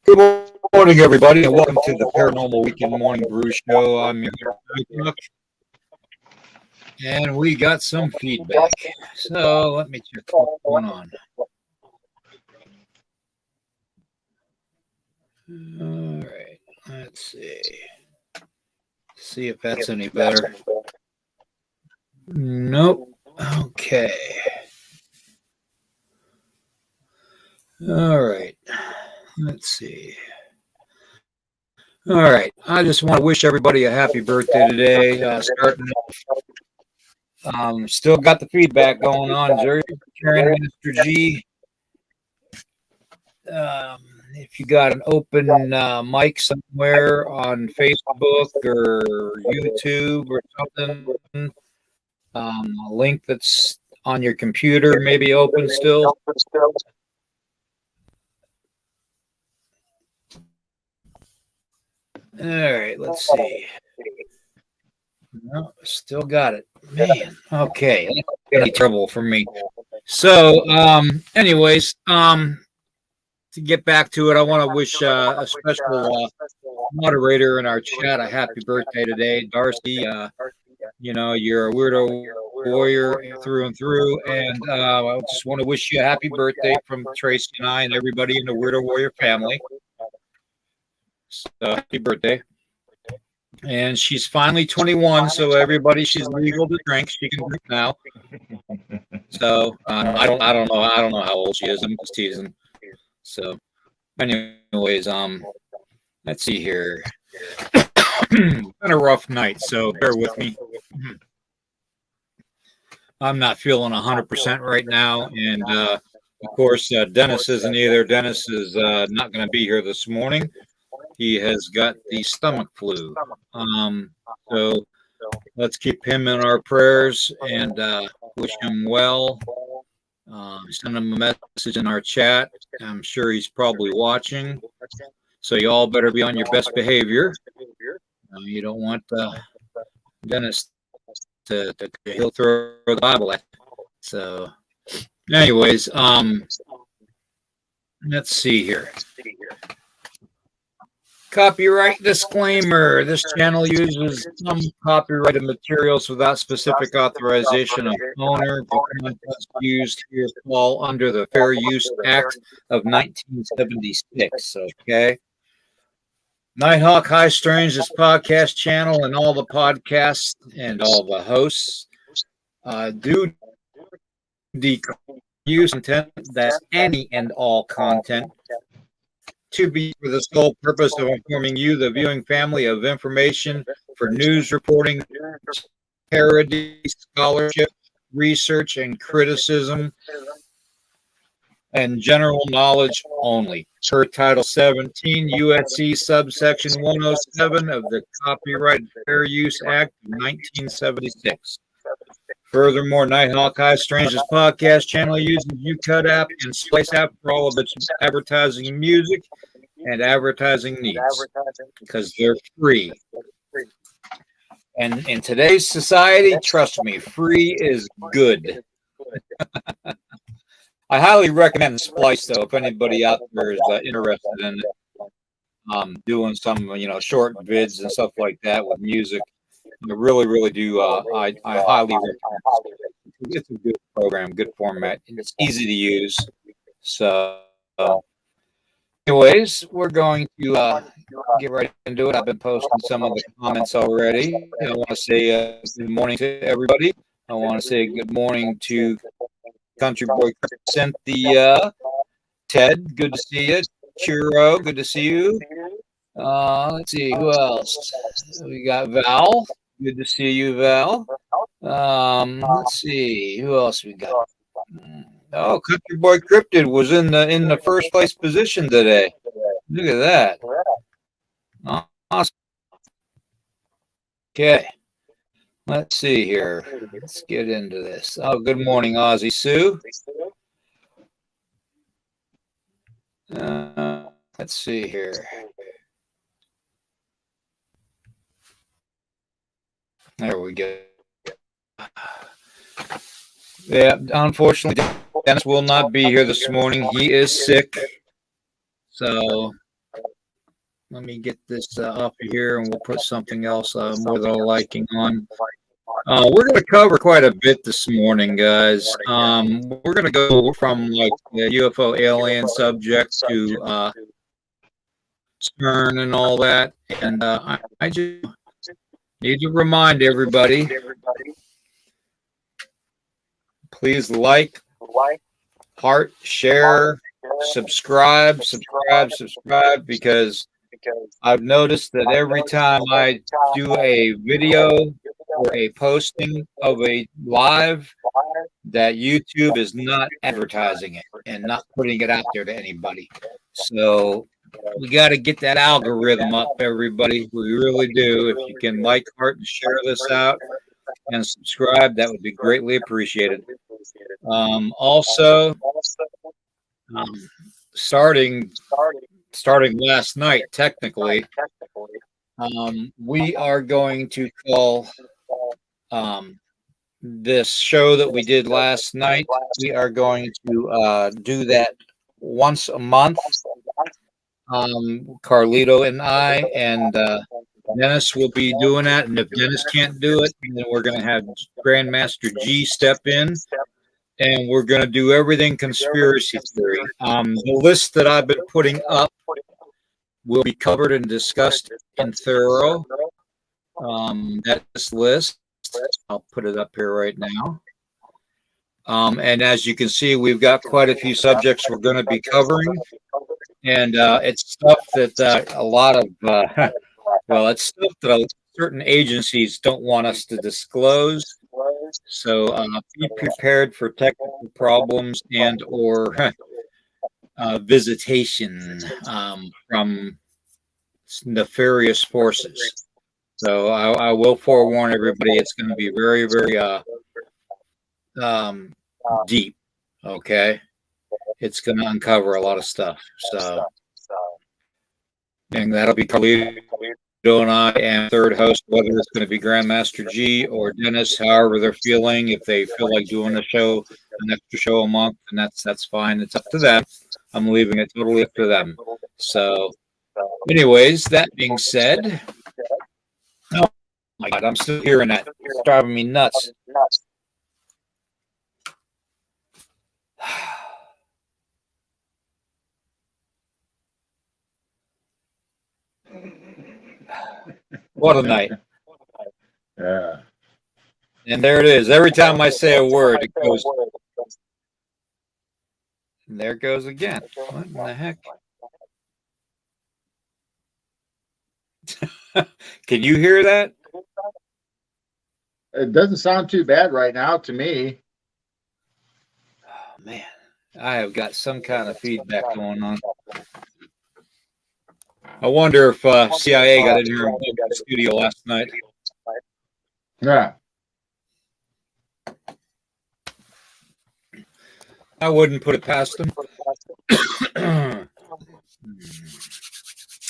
Good morning, everybody, and welcome to the Paranormal Weekend Morning Brew Show. I'm your host, Nighthawk, and we got some feedback. So let me check what's going on. All right, let's see if that's any better. Nope. Okay. All right. Let's see. All right. I just want to wish everybody a happy birthday today. Starting still got the feedback going on. Jerry, Karen, Mr. G. If you got an open mic somewhere on Facebook or YouTube or something, a link that's on your computer maybe open still. All right, let's see. No, still got it. Man, okay. That's gonna be trouble for me. So, anyways, to get back to it, I want to wish a special moderator in our chat a happy birthday today, Darcy. You're a weirdo warrior through and through, and I just want to wish you a happy birthday from Tracy and I and everybody in the Weirdo Warrior family. So happy birthday! And she's finally 21, so everybody, she's legal to drink. She can drink now. So I don't know how old she is. I'm just teasing. So, anyways, let's see here. Been a rough night, so bear with me. I'm not feeling 100% right now, and of course, Dennis isn't either. Dennis is not going to be here this morning. He has got the stomach flu. So let's keep him in our prayers and wish him well. Send him a message in our chat. I'm sure he's probably watching. So you all better be on your best behavior. You don't want Dennis to he'll throw the Bible at you. So anyways, let's see here. Copyright disclaimer. This channel uses some copyrighted materials without specific authorization of owner. The contents used here fall under the Fair Use Act of 1976. Okay. Nighthawk High Strange, this podcast channel, and all the podcasts and all the hosts do use content that's any and all content to be for the sole purpose of informing you, the viewing family, of information for news reporting, parody, scholarship, research, and criticism, and general knowledge only. Per Title 17 U.S.C. subsection 107 of the Copyright Fair Use Act of 1976. Furthermore, Nighthawk High Strange's podcast channel uses UCut app and Splice app for all of its advertising music and advertising needs because they're free. And in today's society, trust me, free is good. I highly recommend Splice, though, if anybody out there is interested in doing some, short vids and stuff like that with music. I really, really do. I highly recommend it. It's a good program, good format, and it's easy to use. So, anyways, we're going to get right into it. I've been posting some of the comments already. I want to say good morning to everybody. I want to say good morning to Country Boy Cynthia, Ted, good to see you. Churro, good to see you. Let's see, who else? We got Val. Good to see you, Val. Let's see, who else we got? Oh, Country Boy Cryptid was in the first place position today. Look at that. Awesome. Okay. Let's see here. Let's get into this. Oh, good morning, Ozzy Sue. Let's see here. There we go. Yeah, unfortunately, Dennis will not be here this morning. He is sick. So let me get this up here, and we'll put something else more that I'm liking on. We're going to cover quite a bit this morning, guys. We're going to go from like the UFO alien subject to CERN and all that. And I just need to remind everybody, please like, heart, share, subscribe, because I've noticed that every time I do a video or a posting of a live, that YouTube is not advertising it and not putting it out there to anybody. So we got to get that algorithm up, everybody. We really do. If you can like, heart, and share this out and subscribe, that would be greatly appreciated. Also, starting last night, technically, we are going to call this show that we did last night. We are going to do that once a month. Carlito and I and Dennis will be doing that. And if Dennis can't do it, then we're going to have Grandmaster G step in. And we're going to do everything conspiracy theory. The list that I've been putting up will be covered and discussed in thorough. That's list. I'll put it up here right now. And as you can see, we've got quite a few subjects we're going to be covering. And it's stuff that a lot of, well, it's stuff that certain agencies don't want us to disclose. So be prepared for technical problems and or visitation from nefarious forces. So I will forewarn everybody, it's going to be very, very deep. Okay, it's going to uncover a lot of stuff. So, and that'll be Carlito and I, and third host, whether it's going to be Grandmaster G or Dennis, however they're feeling. If they feel like doing an extra show a month, and that's fine. It's up to them. I'm leaving it totally up to them. So, anyways, that being said, oh my God, I'm still hearing that. It's driving me nuts. What a night. Yeah. And there it is. Every time I say a word, it goes. And there it goes again. What in the heck? Can you hear that? It doesn't sound too bad right now to me. Oh, man, I have got some kind of feedback going on. I wonder if CIA got in here and booked the studio last night. Yeah. I wouldn't put it past them.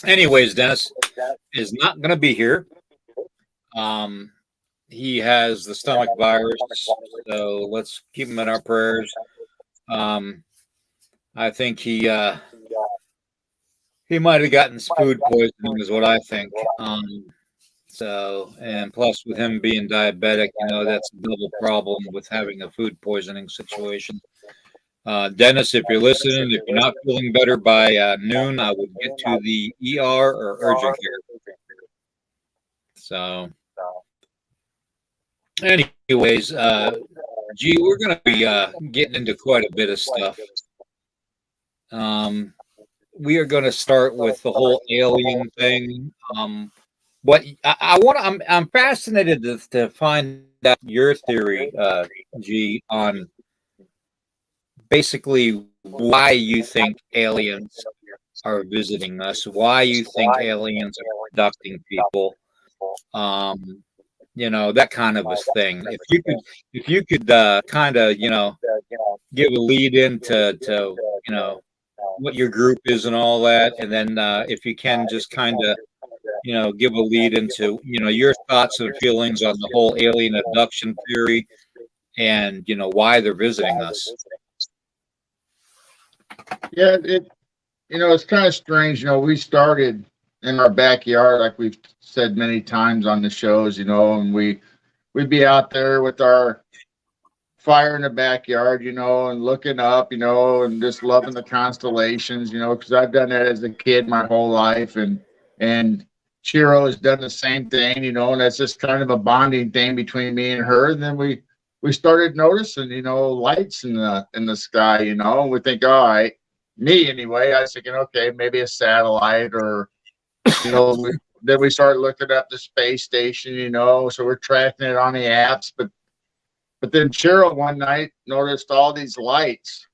Anyways, Dennis is not going to be here. He has the stomach virus, so let's keep him in our prayers. I think he might have gotten food poisoning, is what I think. So, and plus with him being diabetic, that's a double problem with having a food poisoning situation. Dennis, if you're listening, if you're not feeling better by noon, I would get to the ER or urgent care. So, anyways, G, we're going to be getting into quite a bit of stuff. We are going to start with the whole alien thing. What I'm fascinated to find out your theory, G, on basically why you think aliens are visiting us, why you think aliens are abducting people, that kind of a thing. If you could kind of give a lead into what your group is and all that, and then if you can just kind of give a lead into your thoughts and feelings on the whole alien abduction theory, and why they're visiting us. Yeah, it's kind of strange. We started in our backyard, like we've said many times on the shows, and we'd be out there with our fire in the backyard, and looking up, and just loving the constellations, because I've done that as a kid my whole life, and Chiro has done the same thing, and that's just kind of a bonding thing between me and her. And then we started noticing, lights in the sky, and we think, all right, me anyway, I was thinking, okay, maybe a satellite or then we started looking up the space station, so we're tracking it on the apps, but then Cheryl one night noticed all these lights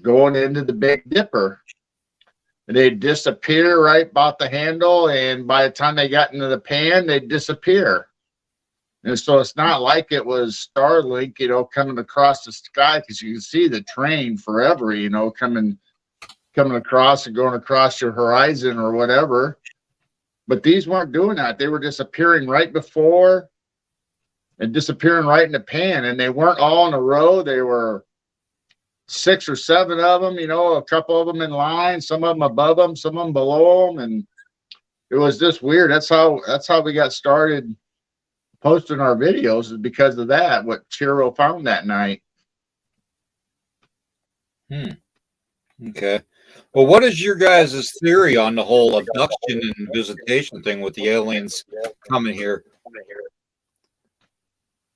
going into the Big Dipper. And they'd disappear right about the handle, and by the time they got into the pan, they'd disappear. And so it's not like it was Starlink, coming across the sky, because you can see the train forever, coming across and going across your horizon or whatever. But these weren't doing that. They were disappearing right before and disappearing right in the pan, and they weren't all in a row. They were 6 or 7 of them, a couple of them in line, some of them above them, some of them below them, and it was just weird. That's how we got started posting our videos, is because of that, what Chiro found that night. Okay. Well, what is your guys' theory on the whole abduction and visitation thing with the aliens coming here?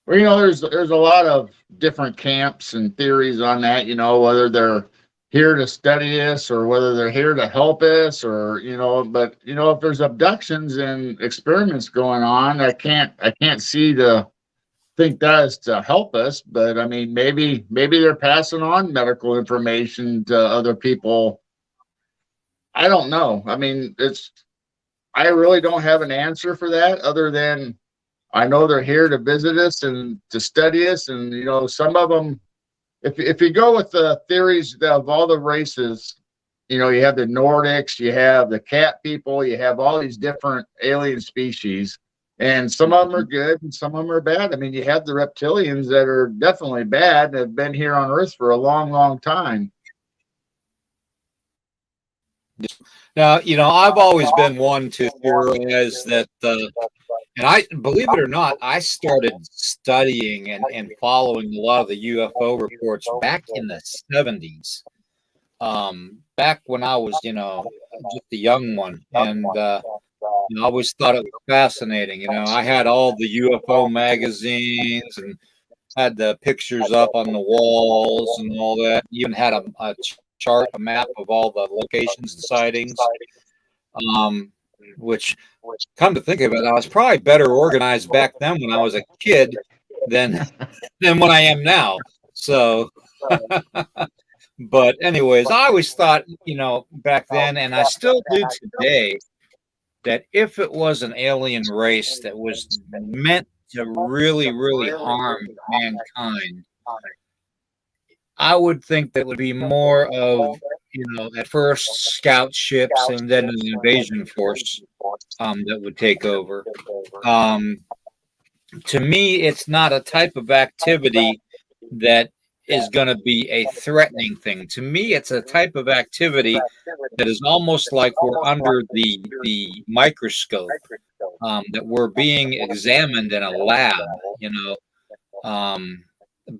Well, there's a lot of different camps and theories on that, whether they're here to study us or whether they're here to help us, or, but, if there's abductions and experiments going on, I can't see to think that is to help us. But I mean, maybe they're passing on medical information to other people. I don't know. I mean, I really don't have an answer for that, other than I know they're here to visit us and to study us. And, some of them, if you go with the theories of all the races, you have the Nordics, you have the cat people, you have all these different alien species, and some of them are good and some of them are bad. I mean, you have the reptilians that are definitely bad and have been here on Earth for a long, long time. Now, I've always been one to theorize that, and I, believe it or not, I started studying and following a lot of the UFO reports back in the 70s, back when I was, just a young one. And I always thought it was fascinating. I had all the UFO magazines and had the pictures up on the walls and all that. Even had a chart, a map of all the locations and sightings, which, come to think of it, I was probably better organized back then when I was a kid than what I am now. So, but anyways, I always thought, back then, and I still do today, that if it was an alien race that was meant to really, really harm mankind, I would think that would be more of, at first scout ships and then an invasion force that would take over. To me, it's not a type of activity that is going to be a threatening thing. To me, it's a type of activity that is almost like we're under the microscope, that we're being examined in a lab,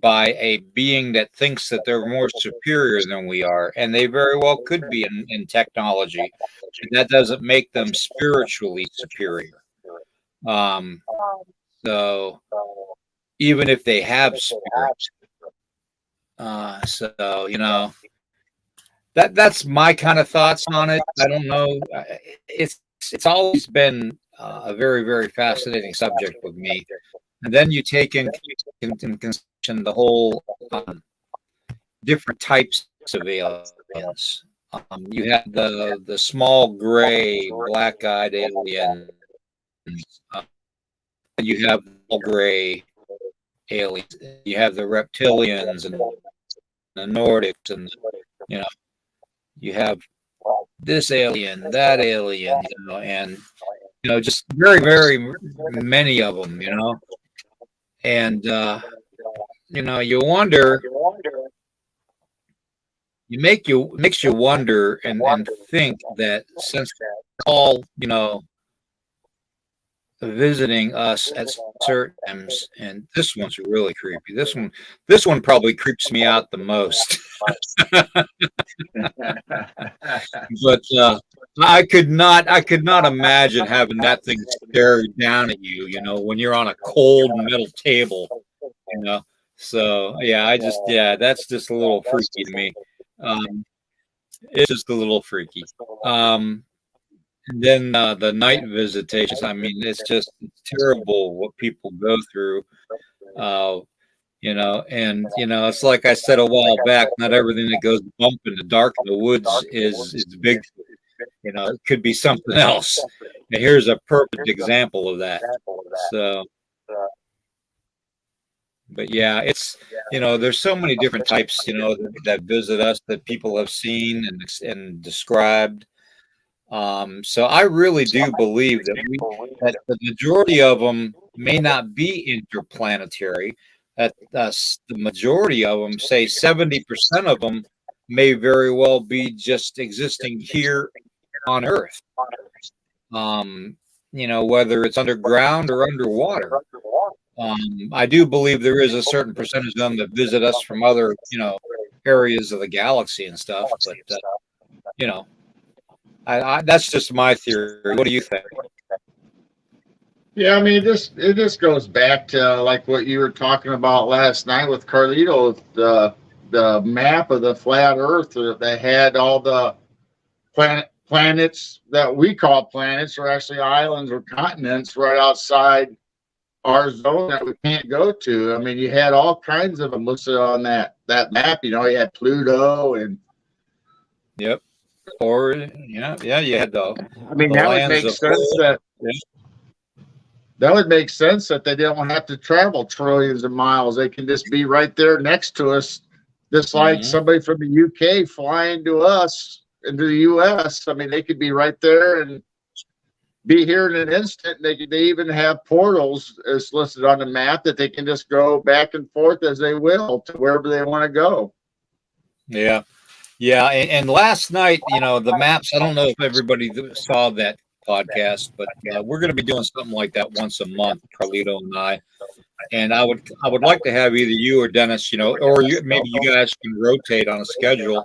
by a being that thinks that they're more superior than we are, and they very well could be in technology. And that doesn't make them spiritually superior. So even if they have spirit, that's my kind of thoughts on it. I don't know. It's always been a very, very fascinating subject with me. And then you take in consideration the whole different types of aliens. You have the small gray, black-eyed aliens. You have the gray aliens. You have the reptilians and the Nordics, and you have this alien, that alien, and just very, very many of them, and you wonder makes you wonder and think that since all visiting us at certain times, and this one's really creepy. This one probably creeps me out the most. But I could not imagine having that thing stare down at you, when you're on a cold metal table, you know. So yeah, that's just a little freaky to me. Um, it's just a little freaky. And then the night visitations. I mean, it's terrible what people go through. Uh, it's like I said a while back. Not everything that goes bump in the dark in the woods is big. It could be something else. And here's a perfect example of that. So, but yeah, there's so many different types, that visit us that people have seen and described. So I really do believe that the majority of them may not be interplanetary. That the majority of them, say 70% of them, may very well be just existing here on Earth. Whether it's underground or underwater. I do believe there is a certain percentage of them that visit us from other, areas of the galaxy and stuff. But that's just my theory. What do you think? Yeah, I mean, it just goes back to like what you were talking about last night with Carlito, the map of the flat Earth that had all the planets that we call planets, or actually islands or continents, right outside our zone that we can't go to. I mean, you had all kinds of them listed on that map. You had Pluto and yep, or yeah, you had the. I mean, the that would lands make of sense that. That would make sense that they don't have to travel trillions of miles. They can just be right there next to us, just like somebody from the UK flying to us into the US. I mean, they could be right there and be here in an instant. They even have portals as listed on the map that they can just go back and forth as they will to wherever they want to go. Yeah. Yeah. And last night, the maps, I don't know if everybody saw that podcast, but we're going to be doing something like that once a month, Carlito and I. And I would like to have either you or Dennis, or maybe you guys can rotate on a schedule,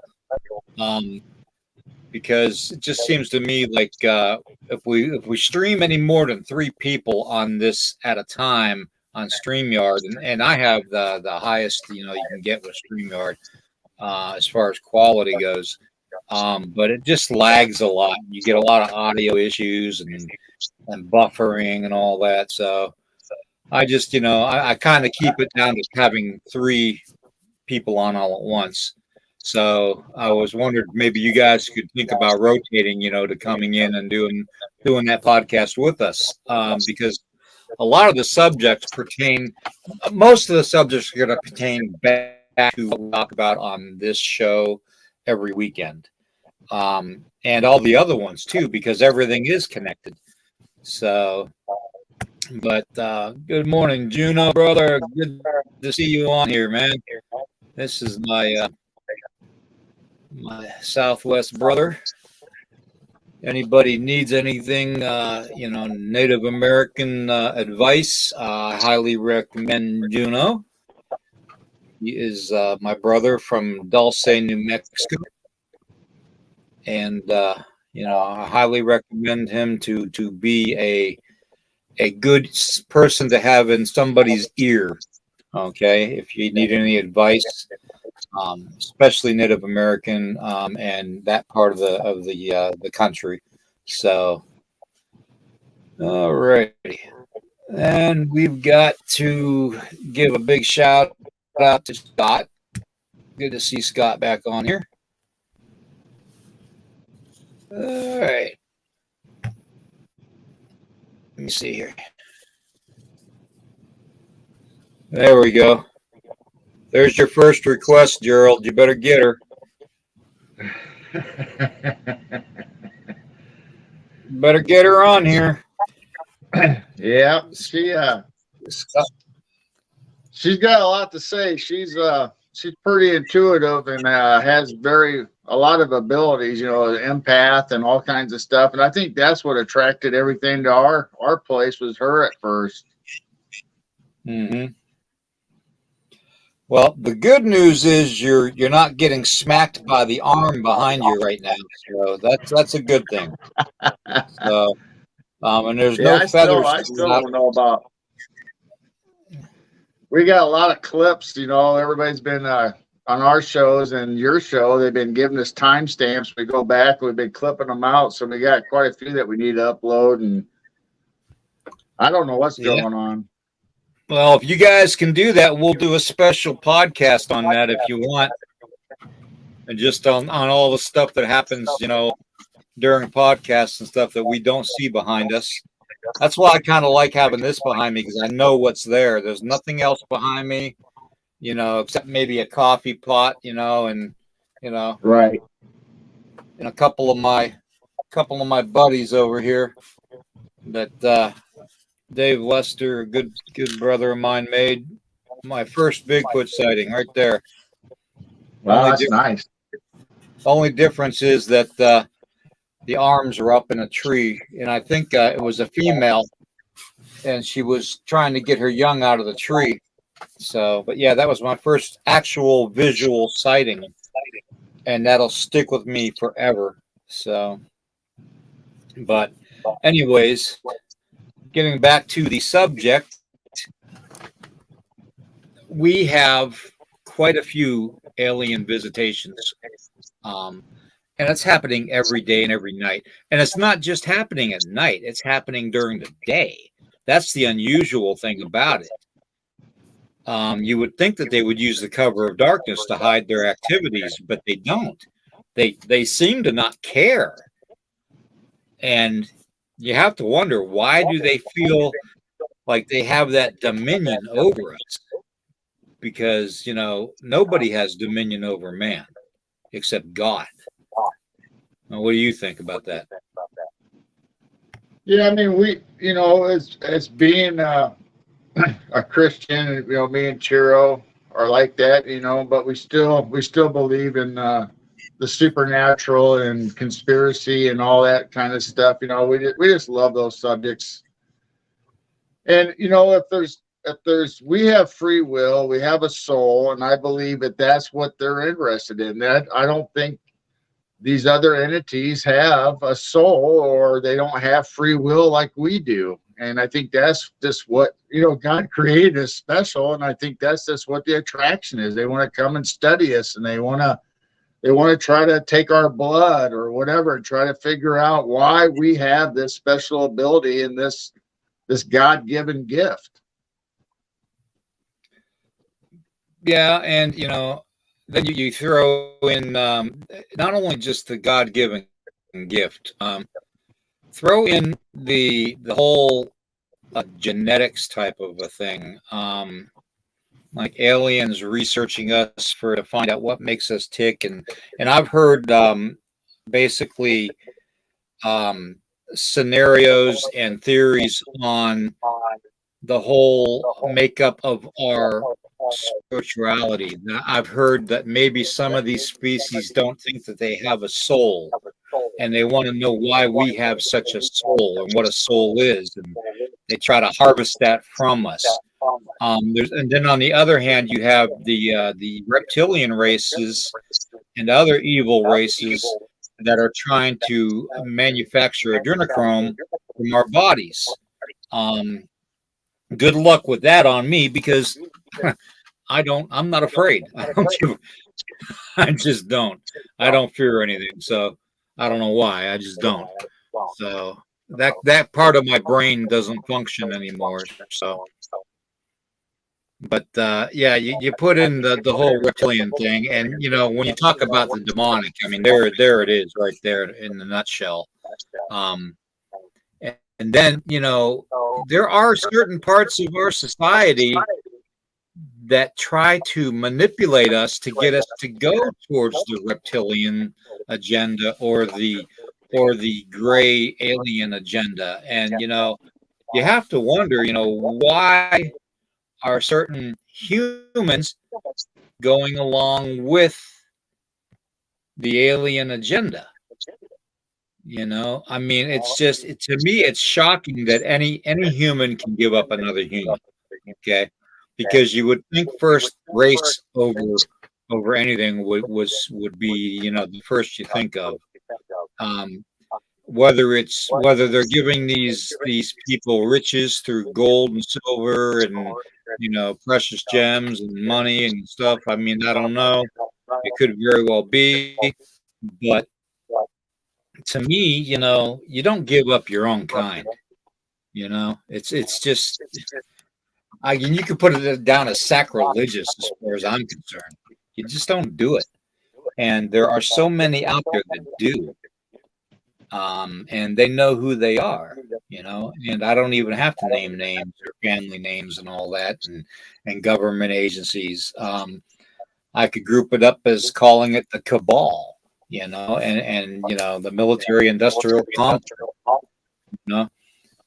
because it just seems to me like if we stream any more than 3 people on this at a time on StreamYard, and I have the highest you can get with StreamYard as far as quality goes. But it just lags a lot. You get a lot of audio issues and buffering and all that. So I just, I kind of keep it down to having 3 people on all at once. So I was wondering maybe you guys could think about rotating, to coming in and doing that podcast with us, because a lot of the subjects most of the subjects are going to pertain back to what we talk about on this show every weekend. And all the other ones too, because everything is connected. So, but good morning, Juno, brother. Good to see you on here, man. This is my Southwest brother. Anybody needs anything, Native American advice, I highly recommend Juno. He is my brother from Dulce, New Mexico. And I highly recommend him to be a good person to have in somebody's ear. Okay, if you need any advice, especially Native American and that part of the country. So, all right, and we've got to give a big shout out to Scott. Good to see Scott back on here. All right. Let me see here. There we go. There's your first request, Gerald. You better get her. Better get her on here. Yeah, she's got a lot to say. She's she's pretty intuitive and has a lot of abilities, you know, empath and all kinds of stuff. And I think that's what attracted everything to our place was her at first. Mm-hmm. Well, the good news is you're not getting smacked by the arm behind you right now, so that's a good thing. So, and there's Yeah, no feathers I coming still out. don't know about. We got a lot of clips, you know. Everybody's been on our shows and your show. They've been giving us timestamps. We go back, we've been clipping them out, so we got quite a few that we need to upload. And I don't know what's Yeah. going on. Well, if you guys can do that, we'll do a special podcast on that if you want, and just on all the stuff that happens, during podcasts and stuff that we don't see behind us. That's why I kind of like having this behind me because I know what's there. There's nothing else behind me, except maybe a coffee pot, and Right. and a couple of my buddies over here that Dave Lester, a good brother of mine, made my first Bigfoot sighting right there. Wow, that's nice. Only difference is that the arms are up in a tree, and I think it was a female, and she was trying to get her young out of the tree. So, but yeah, that was my first actual visual sighting, and that'll stick with me forever. So, but anyways, getting back to the subject, we have quite a few alien visitations. And it's happening every day and every night. And it's not just happening at night, it's happening during the day. That's the unusual thing about it. You would think that they would use the cover of darkness to hide their activities, but they don't. They seem to not care. And you have to wonder, why do they feel like they have that dominion over us? Because, nobody has dominion over man except God. Now, what do you think about that? Yeah, I mean, as being a Christian, me and Chiro are like that, but we still believe in the supernatural and conspiracy and all that kind of stuff. We just love those subjects. And if there's we have free will, we have a soul, and I believe that that's what they're interested in. That I don't think these other entities have a soul or they don't have free will like we do. And I think that's just what, God created us special. And I think that's just what the attraction is. They want to come and study us, and they want to try to take our blood or whatever, and try to figure out why we have this special ability and this God-given gift. Yeah. And, then you throw in not only just the God-given gift, throw in the whole genetics type of a thing, like aliens researching us to find out what makes us tick, and I've heard basically scenarios and theories on the whole makeup of our spirituality. Now, I've heard that maybe some of these species don't think that they have a soul, and they want to know why we have such a soul and what a soul is, and they try to harvest that from us. And then on the other hand, you have the reptilian races and other evil races that are trying to manufacture adrenochrome from our bodies. Good luck with that on me, because I'm not afraid. I just don't. I don't fear anything. So I don't know why. I just don't. So that part of my brain doesn't function anymore. So, but yeah, you put in the whole reptilian thing, and when you talk about the demonic, I mean, there it is right there in the nutshell. And then there are certain parts of our society that try to manipulate us to get us to go towards the reptilian agenda or the gray alien agenda. And you have to wonder, why are certain humans going along with the alien agenda. I mean, it's just to me, it's shocking that any human can give up another human. Okay, because you would think first race over anything would be the first you think of. Um, whether they're giving these people riches through gold and silver and precious gems and money and stuff. I mean, I don't know. It could very well be, but to me, you don't give up your own kind. It's just you could put it down as sacrilegious as far as I'm concerned. You just don't do it, and there are so many out there that do. And they know who they are, and I don't even have to name names or family names and all that, and government agencies. I could group it up as calling it the cabal, and the military industrial complex, you know.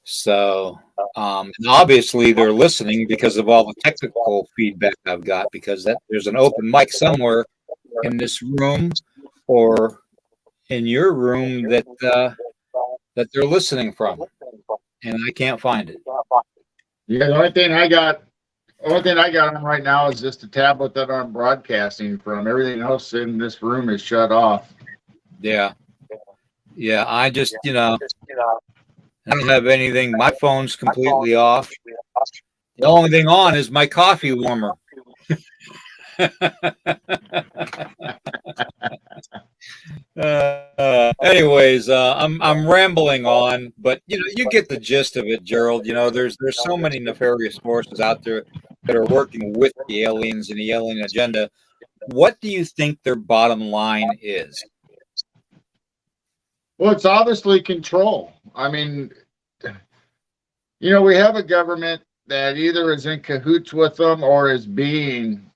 So, and obviously they're listening because of all the technical feedback I've got, because there's an open mic somewhere in this room or in your room that they're listening from, and I can't find it. Yeah, the only thing I got on right now is just a tablet that I'm broadcasting from. Everything else in this room is shut off. Yeah. I just I don't have anything. My phone's completely off. The only thing on is my coffee warmer. Anyways, I'm rambling on, but you get the gist of it, Gerald. There's so many nefarious forces out there that are working with the aliens and the alien agenda. What do you think their bottom line is? Well, it's obviously control. I mean, we have a government that either is in cahoots with them or is being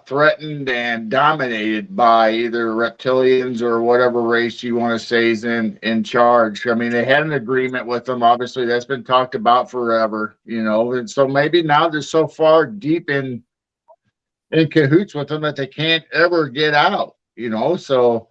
threatened and dominated by either reptilians or whatever race you want to say is in charge. I mean, they had an agreement with them. Obviously, that's been talked about forever, and so maybe now they're so far deep in cahoots with them that they can't ever get out, so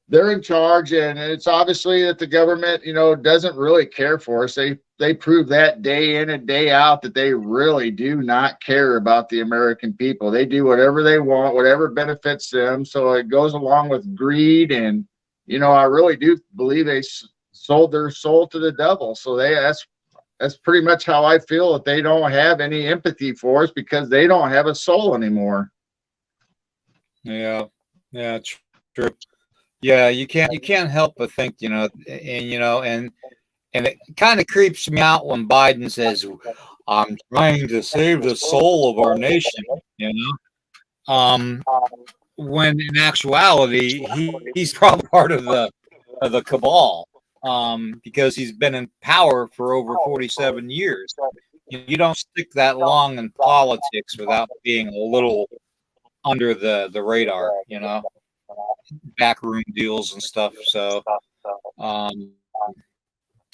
they're in charge, and it's obviously that the government, doesn't really care for us. They prove that day in and day out that they really do not care about the American people. They do whatever they want, whatever benefits them. So it goes along with greed, and I really do believe they sold their soul to the devil. So that's pretty much how I feel, that they don't have any empathy for us because they don't have a soul anymore. Yeah, true. Yeah, you can't help but think, and it kind of creeps me out when Biden says, "I'm trying to save the soul of our nation," when in actuality he's probably part of the cabal, because he's been in power for over 47 years. You don't stick that long in politics without being a little under the radar, backroom deals and stuff. So,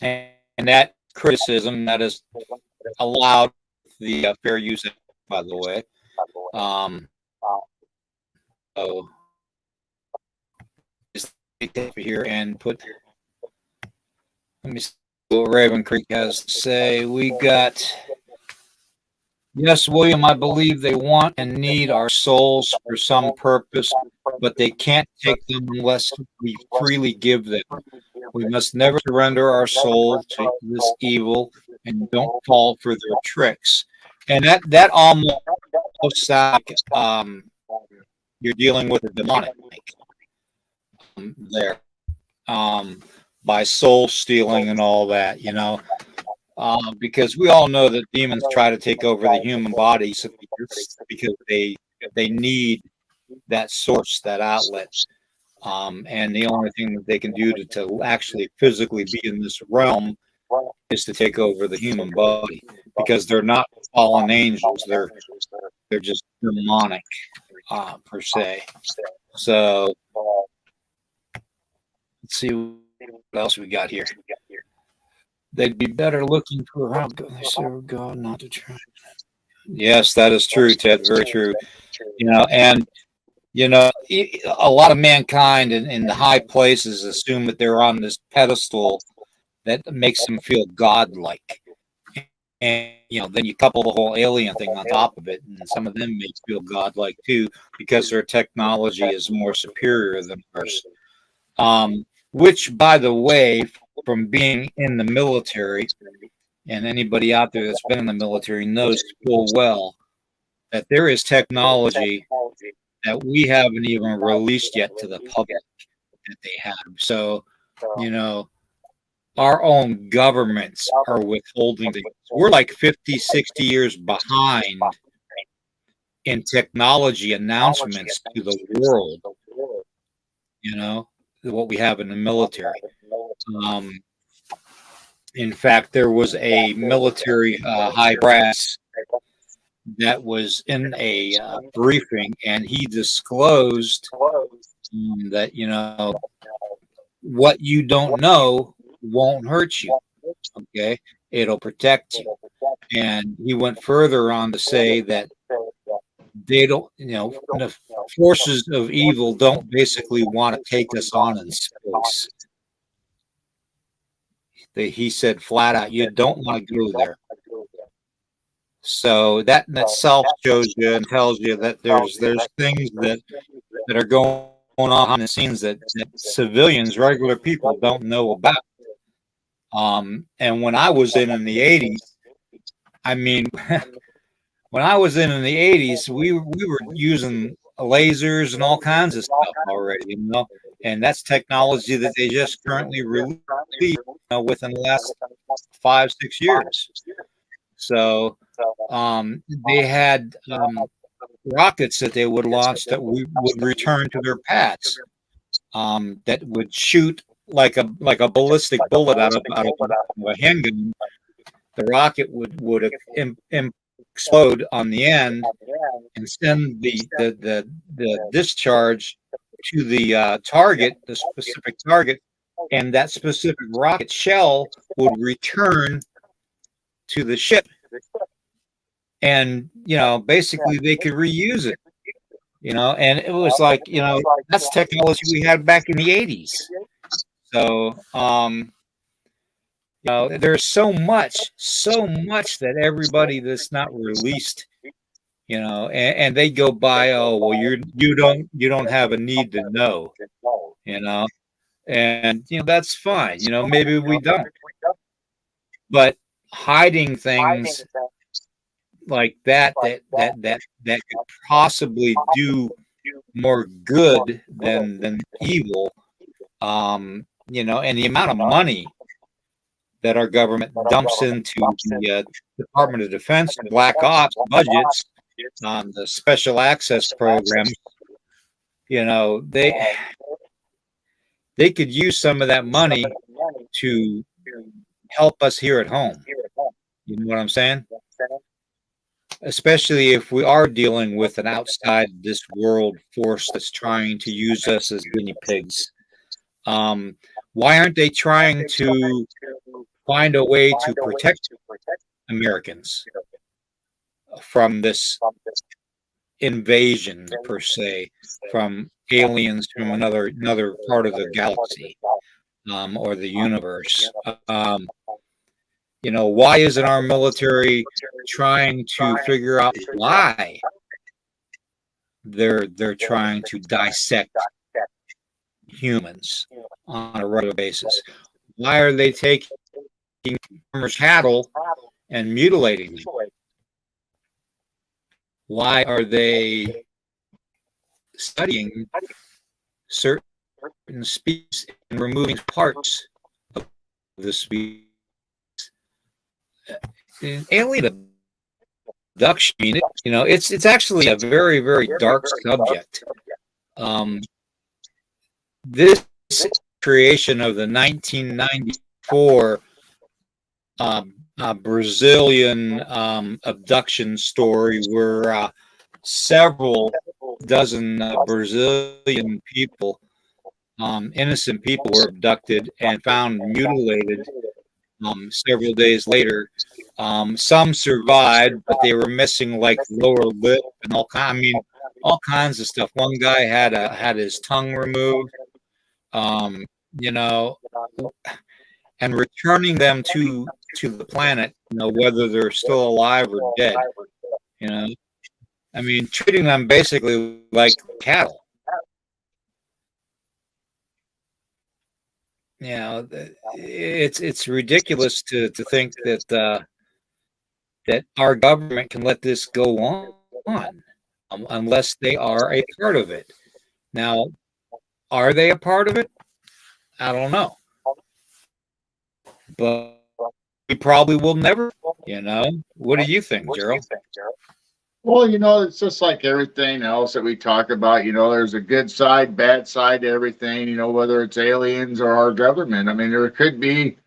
and that criticism that is allowed the fair use, by the way. So just take here and put. Let me see what Raven Creek has to say. We got. Yes, William, I believe they want and need our souls for some purpose, but they can't take them unless we freely give them. We must never surrender our soul to this evil and don't fall for their tricks. And that almost sounds like you're dealing with a demonic there, by soul stealing and all that, because we all know that demons try to take over the human body because they need that source, that outlet. And the only thing that they can do to actually physically be in this realm is to take over the human body, because they're not fallen angels. They're just demonic, per se. So let's see what else we got here. They'd be better looking for around God, they serve God, not to try. Yes, that is true, Ted. Very true. And a lot of mankind in the high places assume that they're on this pedestal that makes them feel godlike. And then you couple the whole alien thing on top of it, and some of them may feel godlike too because their technology is more superior than ours. Which, by the way, from being in the military, and anybody out there that's been in the military knows full well that there is technology that we haven't even released yet to the public that they have. So, our own governments are withholding things. We're like 50, 60 years behind in technology announcements to the world, what we have in the military. In fact, there was a military high brass that was in a briefing, and he disclosed that, what you don't know won't hurt you. Okay. It'll protect you. And he went further on to say that they don't, the forces of evil don't basically want to take us on in space. He said flat out, you don't want to go there. So that in itself shows you and tells you that there's things that are going on behind the scenes that civilians, regular people, don't know about. And when I was in the 80s, I mean, when I was in the 80s, we were using lasers and all kinds of stuff already, and that's technology that they just currently released within the last 5-6 years. So they had rockets that they would launch that would return to their paths, that would shoot like a ballistic bullet out of a handgun. The rocket would explode on the end and send the discharge to the target, the specific target, and that specific rocket shell would return to the ship. And basically they could reuse it. And it was like, that's technology we had back in the 80s. So there's so much that everybody that's not released, and they go by, oh well, you don't have a need to know, and that's fine. Maybe we don't, but hiding things like that could possibly do more good than evil, and the amount of money that our government dumps into the Department of Defense, Black Ops budgets, the special access programs, they could use some of that money to help us here at home. You know what I'm saying? Especially if we are dealing with an outside this world force that's trying to use us as guinea pigs. Why aren't they trying to find a way to protect Americans from this invasion, per se, from aliens from another part of the galaxy, or the universe? Why isn't our military trying to figure out why they're trying to dissect humans on a regular basis? Why are they taking farmers' cattle and mutilating them? Why are they studying certain species and removing parts of the species? Alien abduction, it's actually a very, very dark subject. This creation of the 1994 Brazilian abduction story, where several dozen Brazilian people, innocent people, were abducted and found mutilated several days later. Some survived, but they were missing like lower lip and all kind. all kinds of stuff. One guy had his tongue removed, um, you know, and returning them to the planet, whether they're still alive or dead. You know, I mean, treating them basically like cattle. It's ridiculous to think that our government can let this go on, unless they are a part of it. Now, are they a part of it? I don't know, but we probably will never. What do you think, Gerald? Well, it's just like everything else that we talk about. There's a good side, bad side to everything, whether it's aliens or our government. I mean, there could be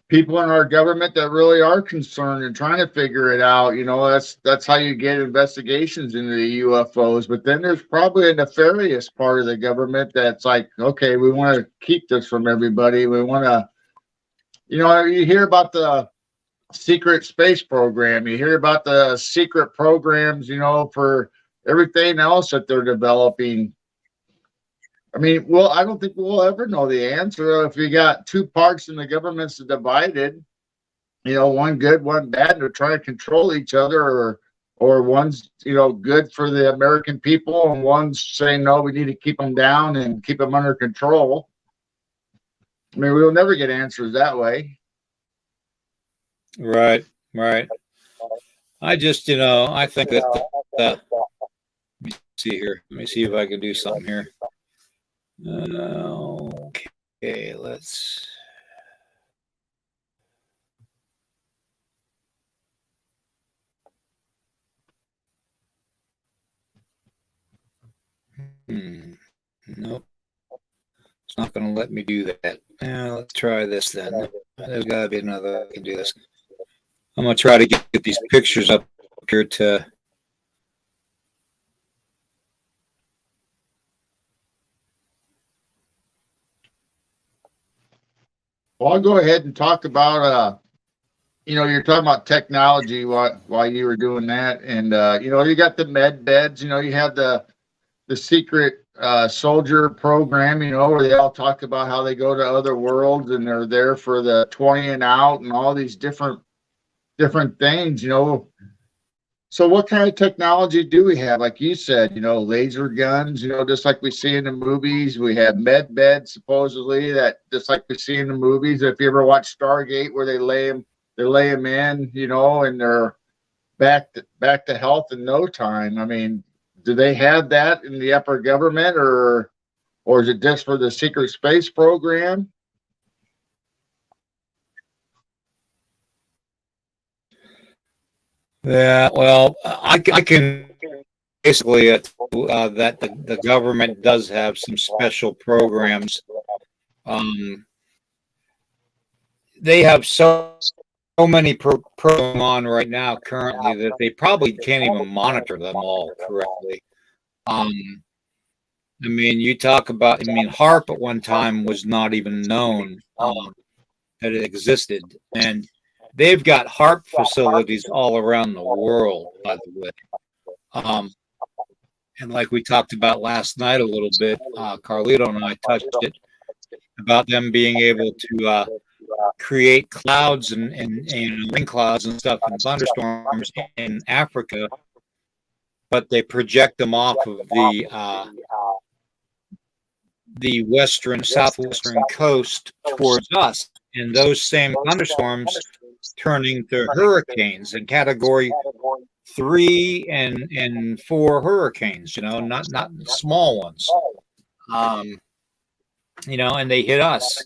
people in our government that really are concerned and trying to figure it out. That's how you get investigations into the UFOs. But then there's probably a nefarious part of the government that's like, okay, we want to keep this from everybody. We want to, you hear about the secret space program. You hear about the secret programs, for everything else that they're developing. I mean, well, I don't think we'll ever know the answer. If you got two parts and the government's divided, one good, one bad, and they're trying to control each other, or one's, good for the American people and one's saying, no, we need to keep them down and keep them under control. I mean, we'll never get answers that way. Right. I just, I think that, let me see here. Let me see if I can do something here. Okay, let's. Nope. It's not going to let me do that. Let's try this then. There's got to be another way I can do this. I'm going to try to get these pictures up here to. Well, I'll go ahead and talk about, you're talking about technology while you were doing that. And, you got the med beds, you have the secret soldier program, where they all talk about how they go to other worlds and they're there for the 20 and out and all these different things, So what kind of technology do we have? Like you said, laser guns, just like we see in the movies. We have med beds, supposedly, that just like we see in the movies. If you ever watch Stargate, where they lay them in, and they're back to health in no time. I mean, do they have that in the upper government, or is it just for the secret space program? Yeah, well, I can basically that the government does have some special programs. They have so many programs on right now currently that they probably can't even monitor them all correctly. I mean, you talk about. I mean, HARP at one time was not even known that it existed, and they've got HARP facilities all around the world, by the way. And like we talked about last night a little bit, Carlito and I touched it about them being able to create clouds and rain clouds and stuff and thunderstorms in Africa, but they project them off of the southwestern coast towards us, and those same thunderstorms turning to hurricanes in category 3 and 4 hurricanes, not small ones, and they hit us,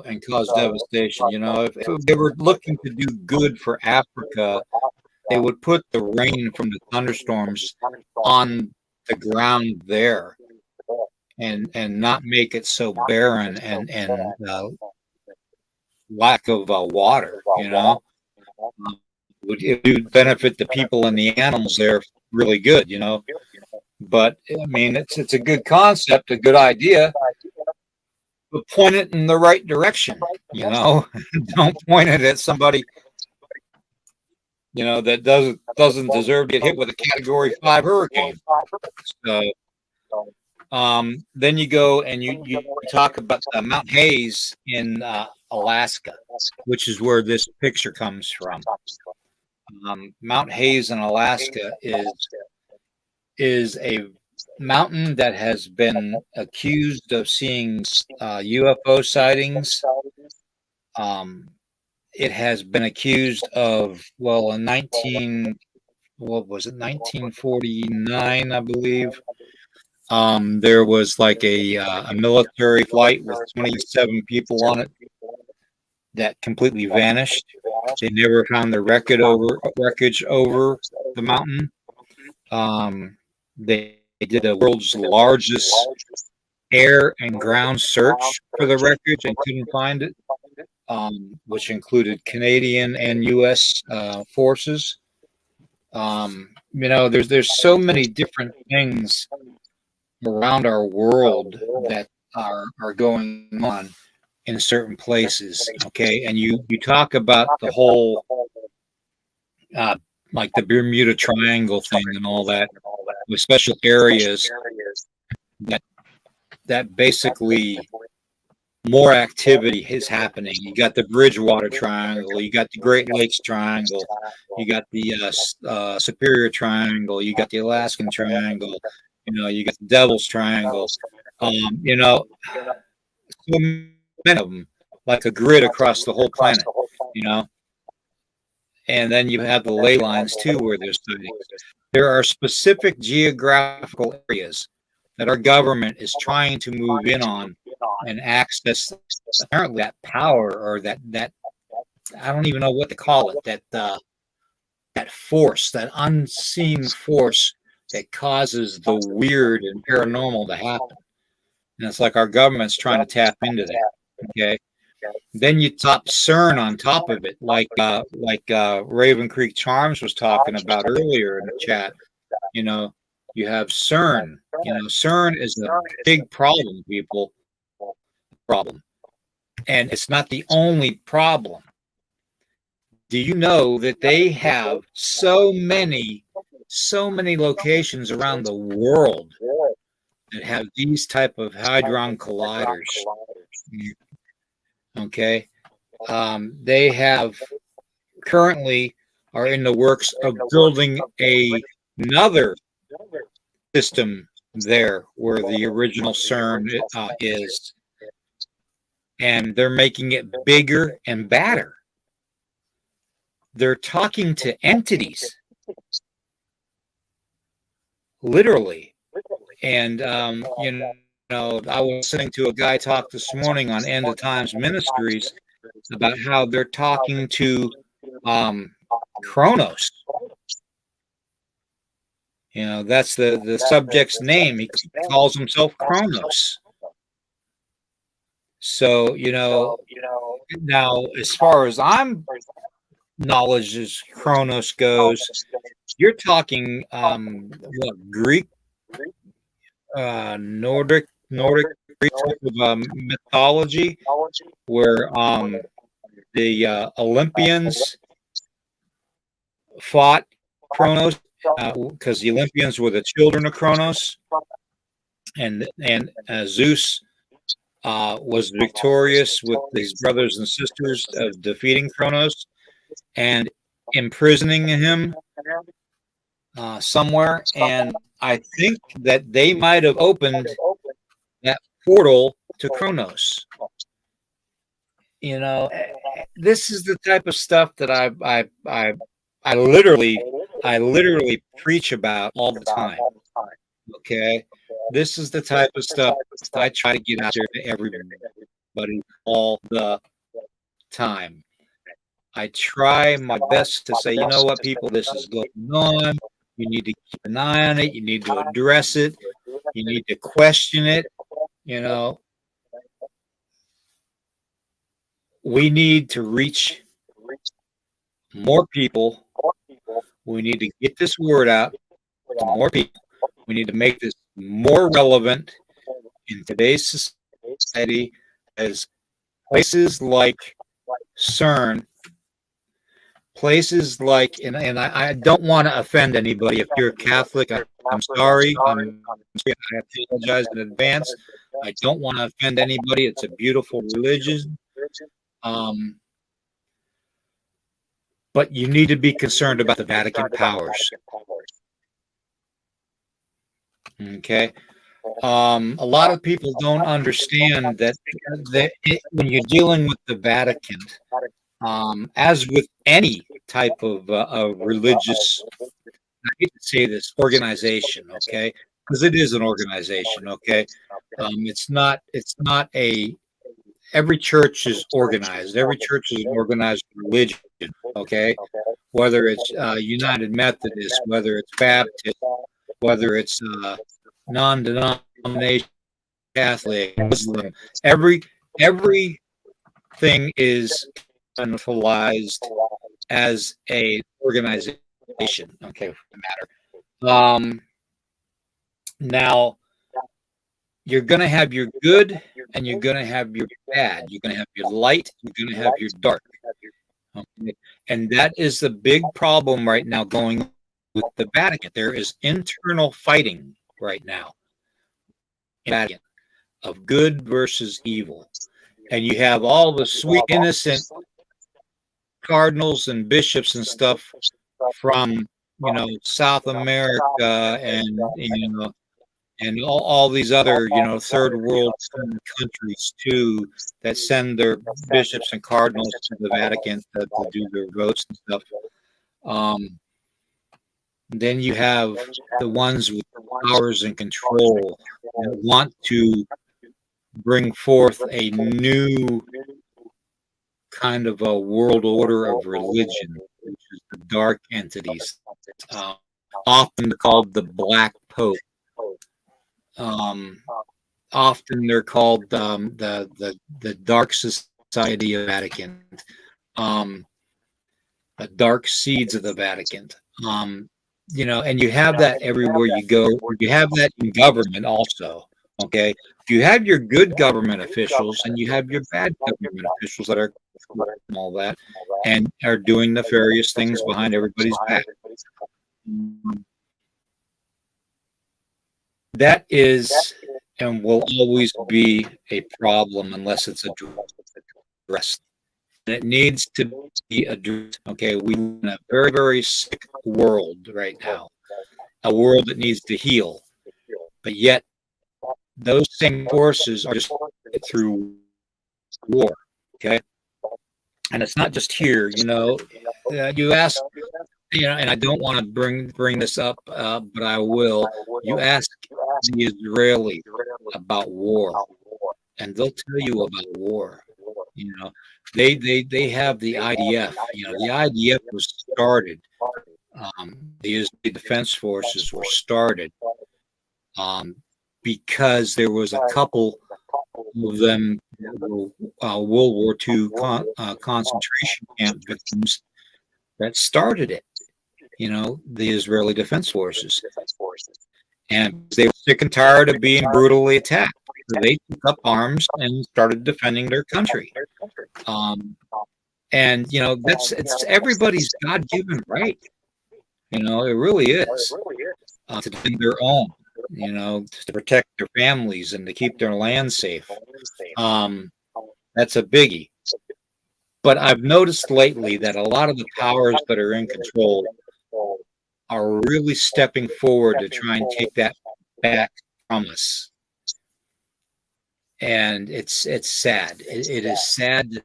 and cause devastation. If they were looking to do good for Africa, they would put the rain from the thunderstorms on the ground there, and not make it so barren and lack of water. It would benefit the people and the animals there really good. But I mean, it's a good concept, a good idea, but point it in the right direction. Don't point it at somebody that doesn't deserve to get hit with a Category 5 hurricane. So then you go and you talk about Mount Hayes in Alaska, which is where this picture comes from. Mount Hayes in Alaska is a mountain that has been accused of seeing UFO sightings. It has been accused of, well, in 1949, I believe. There was like a military flight with 27 people on it that completely vanished. They never found their wreckage over the mountain. They did the world's largest air and ground search for the wreckage and couldn't find it, which included Canadian and U.S. Forces. There's so many different things around our world that are going on in certain places. Okay, and you talk about the whole like the Bermuda Triangle thing and all that, with special areas that basically more activity is happening. You got the Bridgewater Triangle, you got the Great Lakes Triangle, you got the Superior Triangle, you got the Alaskan Triangle, you got the Devil's Triangle. So many of them, like a grid across the whole planet. And then you have the ley lines too, where there's sightings. There are specific geographical areas that our government is trying to move in on and access apparently that power, or that I don't even know what to call it, that force, that unseen force that causes the weird and paranormal to happen. And it's like our government's trying to tap into that. Okay. Then you top CERN on top of it, like Raven Creek Charms was talking about earlier in the chat. You have CERN. CERN is a big problem, people. Problem, and it's not the only problem. Do you know that they have so many locations around the world that have these type of hadron colliders? Okay, they have currently are in the works of building another system there where the original CERN is, and they're making it bigger and badder. They're talking to entities, literally. And I was listening to a guy talk this morning on End of Times Ministries about how they're talking to Kronos. That's the subject's name. He calls himself Kronos. So, now as far as knowledge as Kronos goes, you're talking Greek, Nordic Greek type of mythology, where the Olympians fought Kronos because the Olympians were the children of Kronos, and Zeus was victorious with his brothers and sisters of defeating Kronos and imprisoning him somewhere. And I think that they might have opened that portal to Kronos. This is the type of stuff that I literally preach about all the time. Okay, this is the type of stuff I try to get out there to everybody all the time. I try my best to say, you know what, people, this is going on. You need to keep an eye on it. You need to address it. You need to question it. We need to reach more people. We need to get this word out to more people. We need to make this more relevant in today's society, as places like CERN, places like, and I don't want to offend anybody. If you're a Catholic, I'm sorry. I apologize in advance. I don't want to offend anybody. It's a beautiful religion. But you need to be concerned about the Vatican powers. Okay. A lot of people don't understand that when you're dealing with the Vatican, as with any type of religious, I hate to say this, organization, okay, because it is an organization, okay. It's not a, every church is organized. Every church is an organized religion, okay, whether it's United Methodist, whether it's Baptist, whether it's non-denominational Catholic, Muslim, everything is centralized as a organization. Okay, for the matter. Now you're going to have your good and you're going to have your bad. You're going to have your light. You're going to have your dark. Okay? And that is the big problem right now going with the Vatican. There is internal fighting right now in the Vatican of good versus evil. And you have all the sweet, innocent cardinals and bishops and stuff from, South America and all these other, third world countries too, that send their bishops and cardinals to the Vatican to do their votes and stuff. Then you have the ones with powers and control that want to bring forth a new kind of a world order of religion, which is the dark entities, often called the Black Pope. Often they're called the Dark Society of Vatican, the Dark Seeds of the Vatican. And you have that everywhere you go. You have that in government also. Okay, you have your good government officials and you have your bad government officials that are and all that, and are doing nefarious things behind everybody's back. That is and will always be a problem unless it's addressed. And it needs to be addressed. Okay, we live in a very, very sick world right now, a world that needs to heal, but yet those same forces are just through war. Okay, and it's not just here. You ask, and I don't want to bring this up, but I will. You ask the Israeli about war, and they'll tell you about war. They have the IDF. The IDF was started. The Israeli Defense Forces were started because there was a couple of them World War II concentration camp victims that started it. The Israeli Defense Forces, and they were sick and tired of being brutally attacked. So they took up arms and started defending their country. It's everybody's God-given right. It really is to defend their own. To protect their families and to keep their land safe. That's a biggie. But I've noticed lately that a lot of the powers that are in control are really stepping forward to try and take that back from us. And it's sad. It is sad that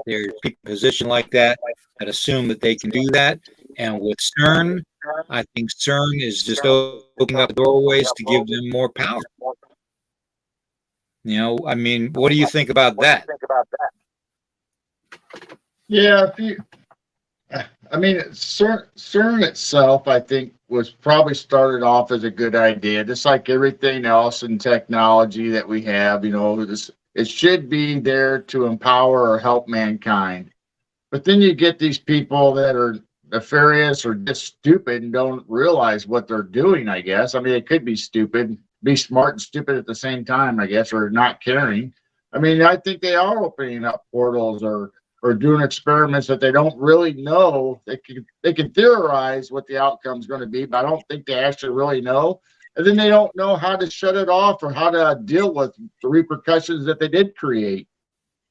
there's people in a position like that assume that they can do that. And with CERN, I think CERN is just opening up doorways to give them more power. What do you think about that? Yeah, CERN itself, I think, was probably started off as a good idea, just like everything else in technology that we have. It should be there to empower or help mankind. But then you get these people that are nefarious or just stupid and don't realize what they're doing, I guess. It could be stupid, be smart and stupid at the same time, I guess, or not caring. I think they are opening up portals or or doing experiments that they don't really know. They can theorize what the outcome is going to be, but I don't think they actually really know. And then they don't know how to shut it off or how to deal with the repercussions that they did create.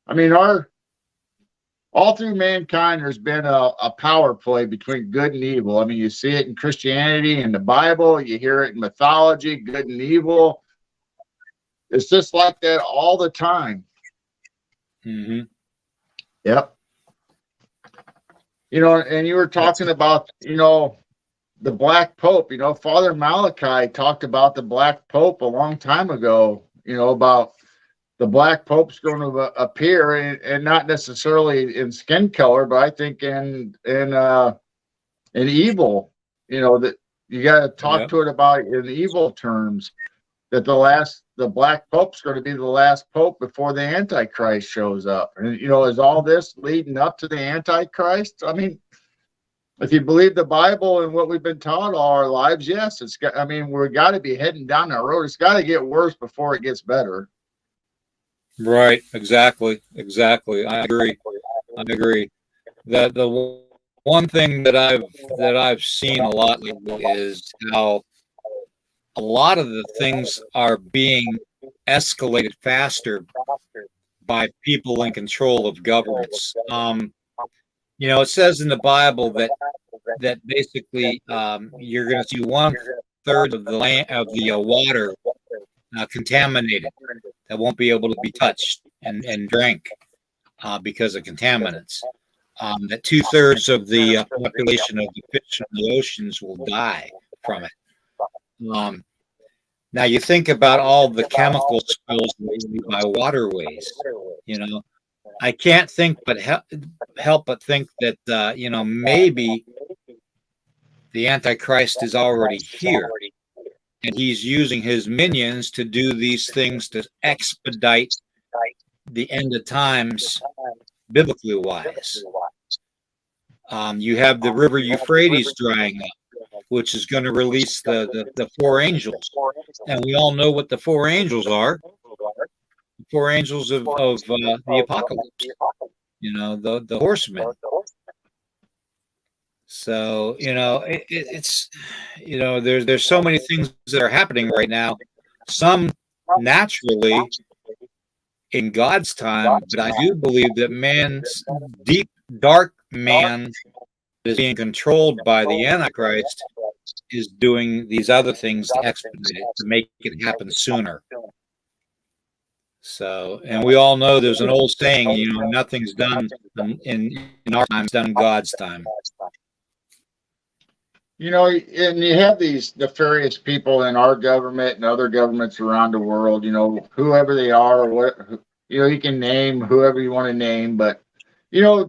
I mean, all through mankind, there's been a power play between good and evil. I mean, you see it in Christianity and the Bible, you hear it in mythology, good and evil. It's just like that all the time. Mm-hmm. Yep. You know, and you were talking about, you know, the Black Pope. You know, Father Malachi talked about the Black Pope a long time ago, you know, about the Black Pope's going to appear, and not necessarily in skin color, but I think in evil. You know, that you got to talk to it about in evil terms. That the Black Pope's going to be the last Pope before the Antichrist shows up. And you know, is all this leading up to the Antichrist? I mean, if you believe the Bible and what we've been taught all our lives, yes, it's got. I mean, we're got to be heading down that road. It's got to get worse before it gets better. Right. Exactly. I agree. That the one thing that I've seen a lot lately is how a lot of the things are being escalated faster by people in control of governments. You know, it says in the Bible that basically you're going to see 1/3 of the land of the water contaminated, that won't be able to be touched and drank because of contaminants. That 2/3 of the population of the fish in the oceans will die from it. Now you think about all the chemical spills by waterways. You know, I can't think but help but think that you know, maybe the Antichrist is already here, and he's using his minions to do these things to expedite the end of times, biblically wise. You have the river Euphrates drying up, which is going to release the four angels. And we all know what the four angels are. The four angels of the apocalypse. You know, the horsemen. So, you know, it's, you know, there's so many things that are happening right now. Some naturally in God's time, but I do believe that man's deep, dark man is being controlled by the Antichrist is doing these other things to expedite it, to make it happen sooner. So, and we all know there's an old saying, you know, nothing's done in our time, it's done in God's time. You know, and you have these nefarious people in our government and other governments around the world, you know, whoever they are, or what, you know, you can name whoever you want to name, but, you know,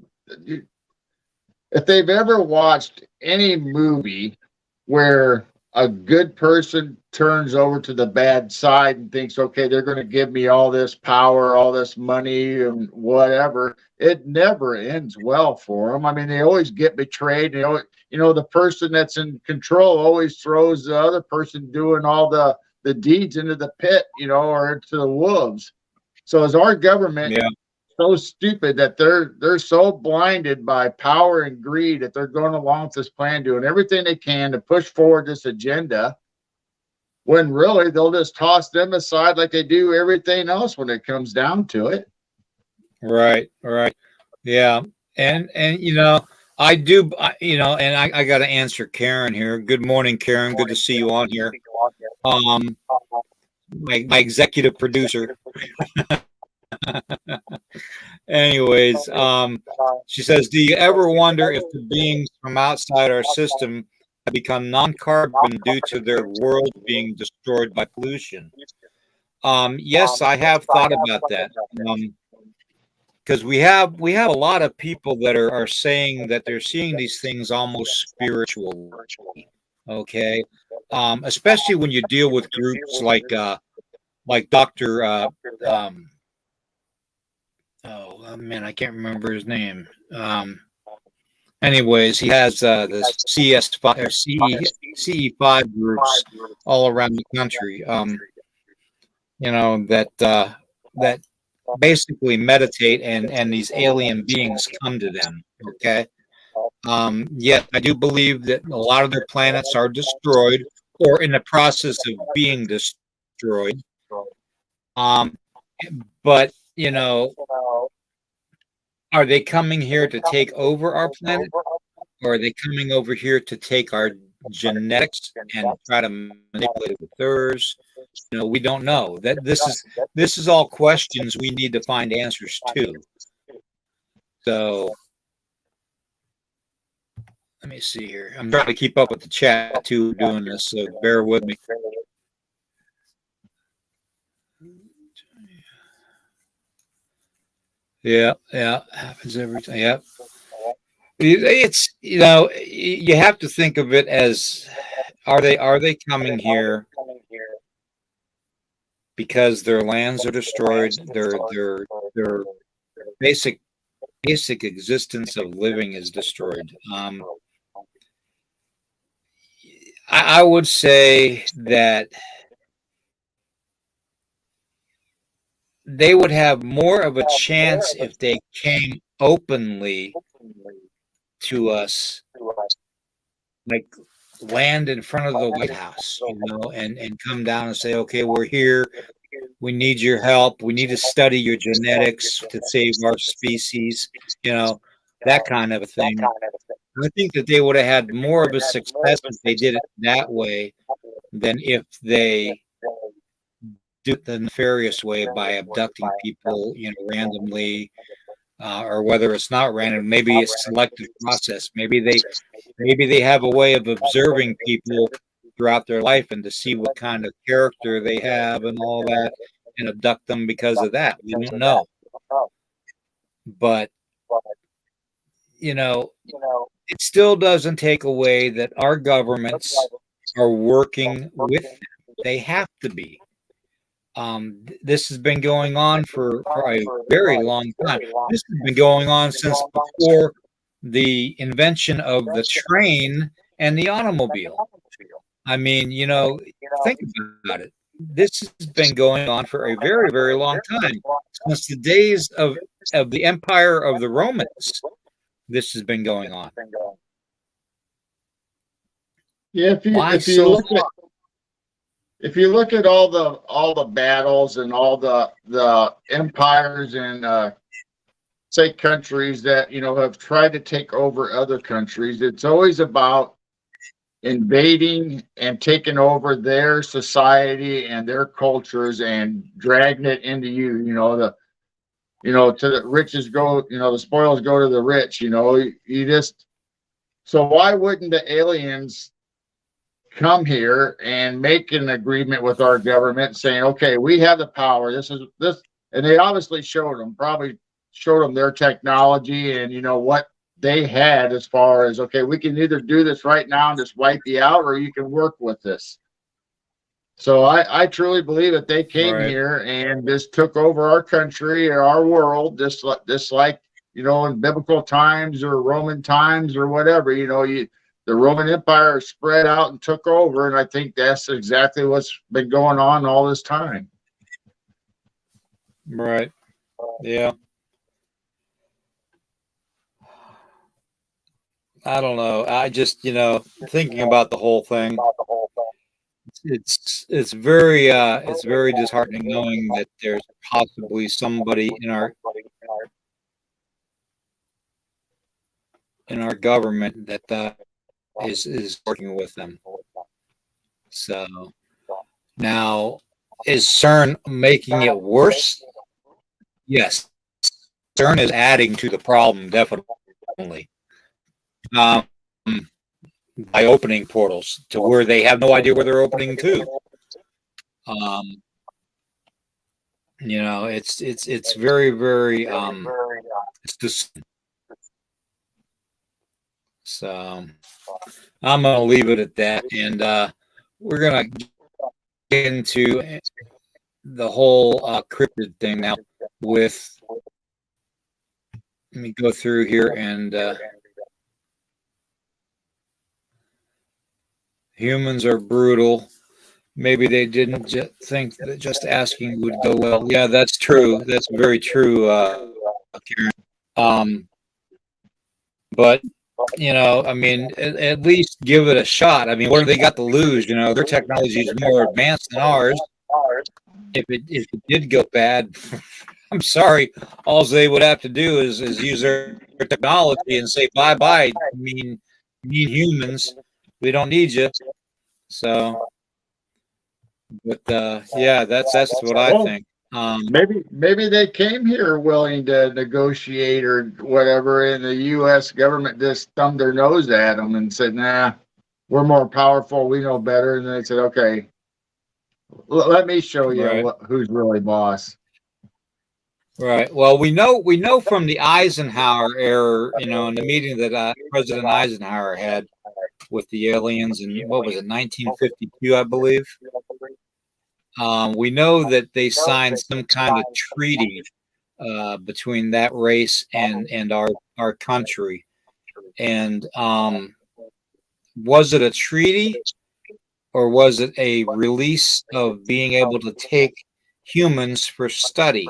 if they've ever watched any movie where a good person turns over to the bad side and thinks, okay, they're going to give me all this power, all this money, and whatever, it never ends well for them. I mean, they always get betrayed. You know, the person that's in control always throws the other person doing all the deeds into the pit, you know, or into the wolves. So is our government so stupid that they're so blinded by power and greed that they're going along with this plan, doing everything they can to push forward this agenda, when really they'll just toss them aside like they do everything else when it comes down to it. Right. Yeah. And you know, I do, you know, and I got to answer Karen here. Good morning, Karen. Good to see you on here. My executive producer. Anyways, she says, do you ever wonder if the beings from outside our system have become non-carbon due to their world being destroyed by pollution? Yes, I have thought about that. Because we have a lot of people that are saying that they're seeing these things almost spiritual. Okay, especially when you deal with groups like Dr. Oh man, I can't remember his name. Anyways, he has the CS5 or CE5 groups all around the country. You know that basically meditate, and these alien beings come to them. Okay. Yes, I do believe that a lot of their planets are destroyed or in the process of being destroyed. Um, but are they coming here to take over our planet, or are they coming over here to take our genetics and try to manipulate it with theirs? We don't know. This is all questions we need to find answers to. So let me see here. I'm trying to keep up with the chat too, doing this, so bear with me. Yeah, happens every time. Yep. It's you have to think of it as, are they coming here because their lands are destroyed, their basic existence of living is destroyed. I would say that they would have more of a chance if they came openly to us, like land in front of the White House, and come down and say, okay, we're here. We need your help. We need to study your genetics to save our species, that kind of a thing. I think that they would have had more of a success if they did it that way than if they do it the nefarious way by abducting people, randomly, or whether it's not random, maybe it's selective process. Maybe they have a way of observing people throughout their life and to see what kind of character they have and all that, and abduct them because of that. We don't know, but it still doesn't take away that our governments are working with them. They have to be. This has been going on for a very long time. This has been going on since before the invention of the train and the automobile. I mean, think about it. This has been going on for a very, very long time, since the days of the Empire of the Romans. This has been going on. Yeah, if you look at all the battles and all the empires and say countries that have tried to take over other countries, it's always about invading and taking over their society and their cultures and dragging it into you. To the riches go, the spoils go to the rich. You just, so why wouldn't the aliens come here and make an agreement with our government saying, okay, we have the power. This is this, and they obviously probably showed them their technology and what they had as far as, okay, we can either do this right now and just wipe you out, or you can work with this. So I truly believe that they came here and just took over our country or our world, just like in biblical times or Roman times or whatever. The Roman Empire spread out and took over, and I think that's exactly what's been going on all this time. Right. Yeah. I don't know. I just, thinking about the whole thing, it's very disheartening knowing that there's possibly somebody in our government that is working with them. So now, is CERN making it worse? Yes, CERN is adding to the problem, definitely. By opening portals to where they have no idea where they're opening to. It's very, very it's just, so I'm gonna leave it at that, and we're gonna get into the whole cryptid thing now. Let me go through here, and humans are brutal. maybe they didn't think that just asking would go well. Yeah, that's true. That's very true, Karen. But I mean, at least give it a shot. I mean, what have they got to lose? Their technology is more advanced than ours. If it did go bad, I'm sorry. All they would have to do is use their technology and say bye bye. Mean humans, we don't need you. So, but yeah, that's what I Well, think. maybe they came here willing to negotiate or whatever, and the U.S. government just thumbed their nose at them and said, "Nah, we're more powerful. We know better." And they said, "Okay, let me show you Right, who's really boss." right. Well, we know from the Eisenhower era, in the meeting that President Eisenhower had with the aliens in what was it, 1952, I believe. We know that they signed some kind of treaty between that race and our country. And was it a treaty or was it a release of being able to take humans for study,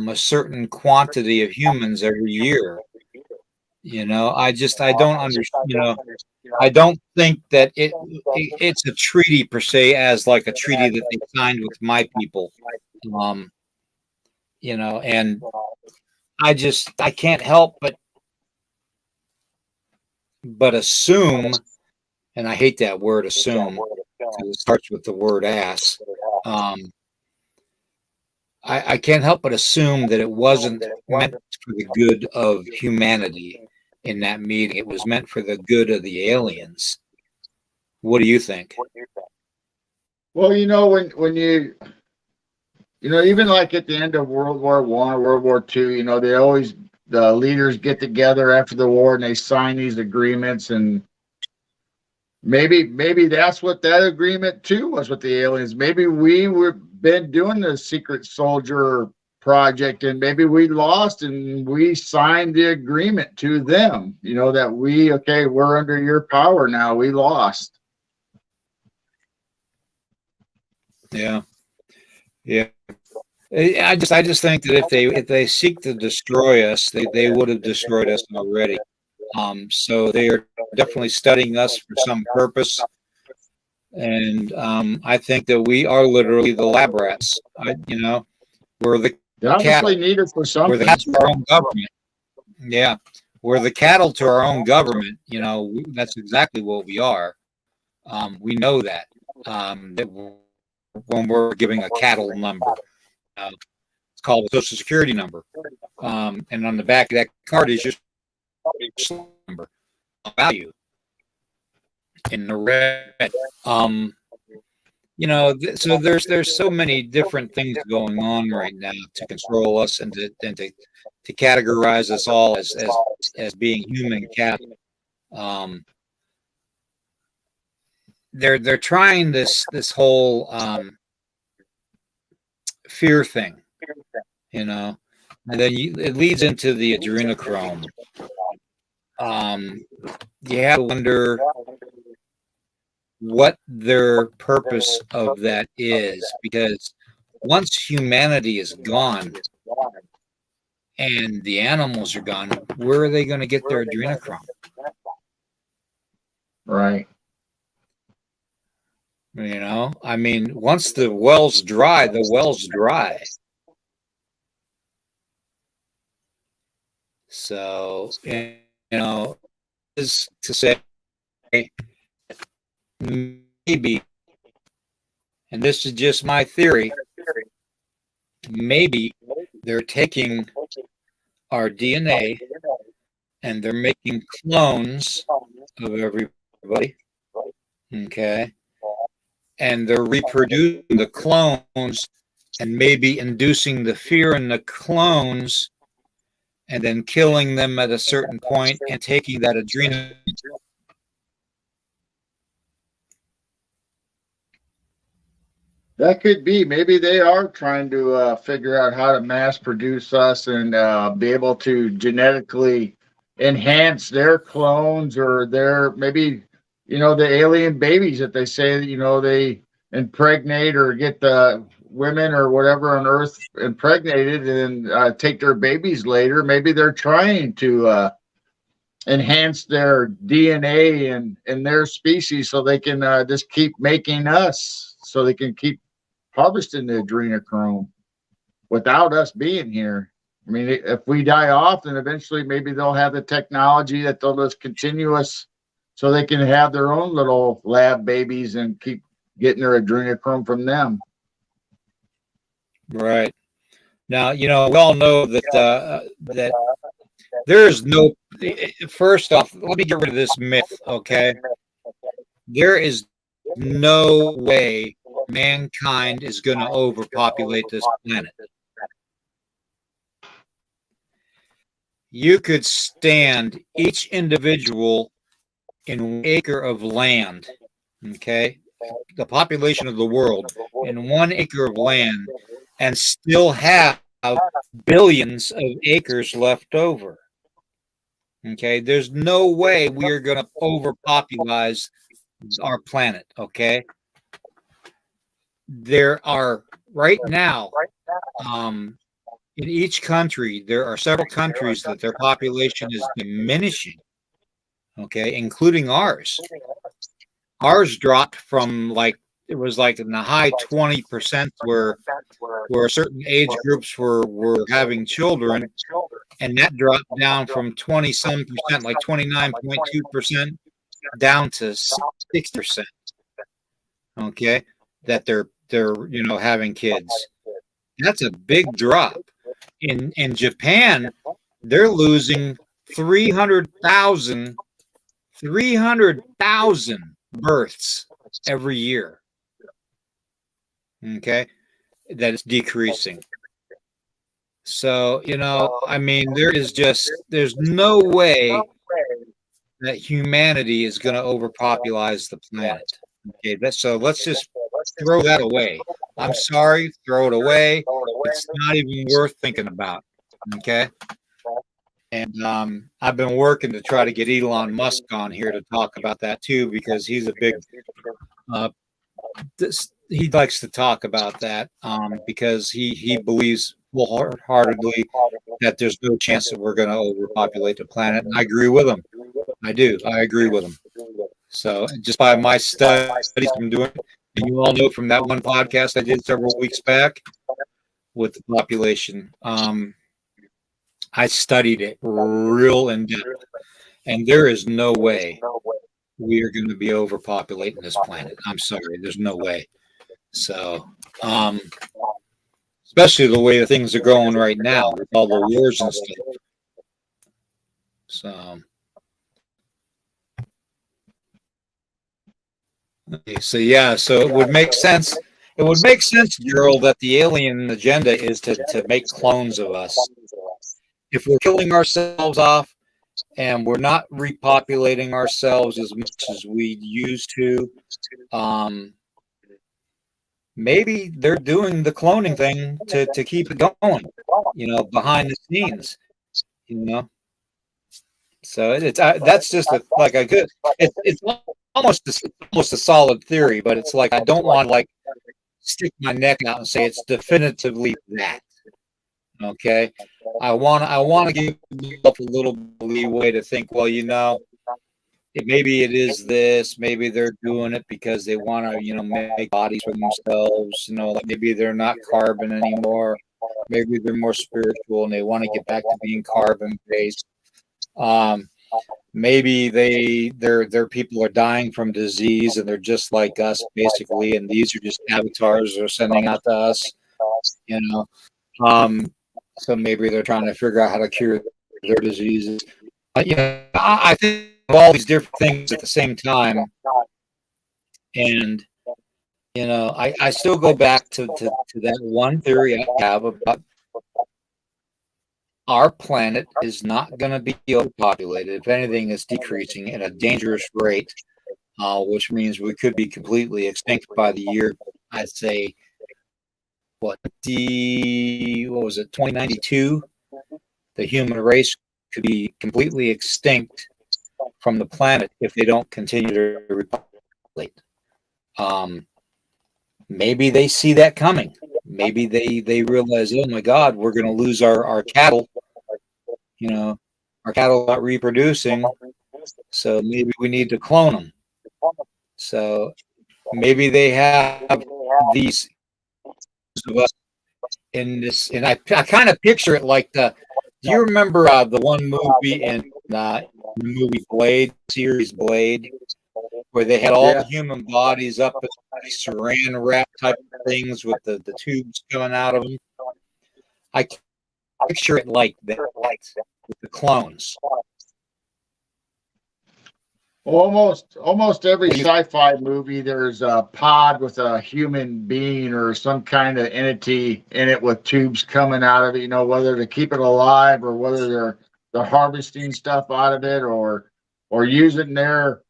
a certain quantity of humans every year? I don't understand. I don't think that it's a treaty per se, as like a treaty that they signed with my people. Um, and I can't help but assume, and I hate that word assume because it starts with the word ass. Um, I can't help but assume that it wasn't meant for the good of humanity in that meeting. It was meant for the good of the aliens. What do you think? Well, when even like at the end of World War I or World War II, they always the leaders get together after the war and they sign these agreements, and maybe that's what that agreement too was with the aliens. Maybe we were been doing the secret soldier project and maybe we lost and we signed the agreement to them, that we're under your power now. We lost. Yeah, yeah. I just think that if they seek to destroy us, they would have destroyed us already. So they are definitely studying us for some purpose, and I think that we are literally the lab rats. We're the They obviously cattle. need it for We're the something. cattle to our own government. Yeah, we're the cattle to our own government. That's exactly what we are. We know that. When we're giving a cattle number. It's called a social security number. And on the back of that card is your number value in the red. So there's so many different things going on right now to control us and to categorize us all as being human cattle. Um, they're trying this whole fear thing, and then it leads into the adrenochrome. Um, you have to wonder what their purpose of that is, because once humanity is gone and the animals are gone, where are they going to get their adrenochrome? Right. I mean, once the well's dry, the well's dry. So, is to say maybe, and this is just my theory, maybe they're taking our DNA and they're making clones of everybody, okay? And they're reproducing the clones and maybe inducing the fear in the clones and then killing them at a certain point and taking that adrenaline. That could be. Maybe they are trying to figure out how to mass produce us and be able to genetically enhance their clones or their maybe the alien babies that they say they impregnate or get the women or whatever on Earth impregnated and take their babies later. Maybe they're trying to enhance their DNA and in their species so they can just keep making us, so they can keep harvesting the adrenochrome without us being here. I mean, if we die off, then eventually maybe they'll have the technology that they'll just continue us so they can have their own little lab babies and keep getting their adrenochrome from them. Right. Now, we all know that that there is no. First off, let me get rid of this myth. Okay, there is no way mankind is going to overpopulate this planet. You could stand each individual in 1 acre of land, okay, the population of the world in 1 acre of land, and still have billions of acres left over. Okay, there's no way we are going to overpopulate our planet. Okay, there are right now, in each country, there are several countries that their population is diminishing. Okay, including ours. Ours dropped from it was in the high 20% where certain age groups were having children, and that dropped down from 20 some percent, like 29.2%, down to 6%. Okay, that they're having kids. That's a big drop. In Japan, they're losing 300,000 births every year. Okay, that is decreasing. So, I mean, there's no way that humanity is going to overpopulate the planet. Okay, so let's just throw that away. I'm sorry, throw it away. It's not even worth thinking about. Okay. And I've been working to try to get Elon Musk on here to talk about that too, because he's a big, he likes to talk about that because he believes wholeheartedly that there's no chance that we're going to overpopulate the planet. And I agree with him. I do. I agree with him. So just by my studies I'm doing, and you all know from that one podcast I did several weeks back with the population, I studied it real in depth, and there is no way we are going to be overpopulating this planet. I'm sorry, there's no way. So, especially the way things are going right now with all the wars and stuff. So, yeah, so it would make sense. It would make sense, Gerald, that the alien agenda is to make clones of us. If we're killing ourselves off and we're not repopulating ourselves as much as we used to, maybe they're doing the cloning thing to keep it going, behind the scenes, So it's that's just a good. It's almost a solid theory, but it's like I don't want to stick my neck out and say it's definitively that. Okay, I want to give myself a little leeway to think. Well, maybe it is this. Maybe they're doing it because they want to, make bodies for themselves. Maybe they're not carbon anymore. Maybe they're more spiritual and they want to get back to being carbon based. Maybe their people are dying from disease and they're just like us basically, and these are just avatars they're sending out to us. So maybe they're trying to figure out how to cure their diseases. I think of all these different things at the same time, and I still go back to that one theory I have about our planet is not going to be overpopulated. If anything, it's decreasing at a dangerous rate, which means we could be completely extinct by the year, I'd say, what was it, 2092? The human race could be completely extinct from the planet if they don't continue to repopulate. maybe they see that coming. Maybe they realize, oh my God, we're going to lose our cattle. You know, our cattle not reproducing, so maybe we need to clone them. So maybe they have these of us in this, and I kind of picture it like the. Do you remember the one movie in the movie Blade series Blade, where they had all the Yeah. human bodies up in saran wrap type of things with the tubes coming out of them? I picture it like that with the clones. Almost every sci-fi movie, there's a pod with a human being or some kind of entity in it with tubes coming out of it. You know, whether to keep it alive or whether they're harvesting stuff out of it or using their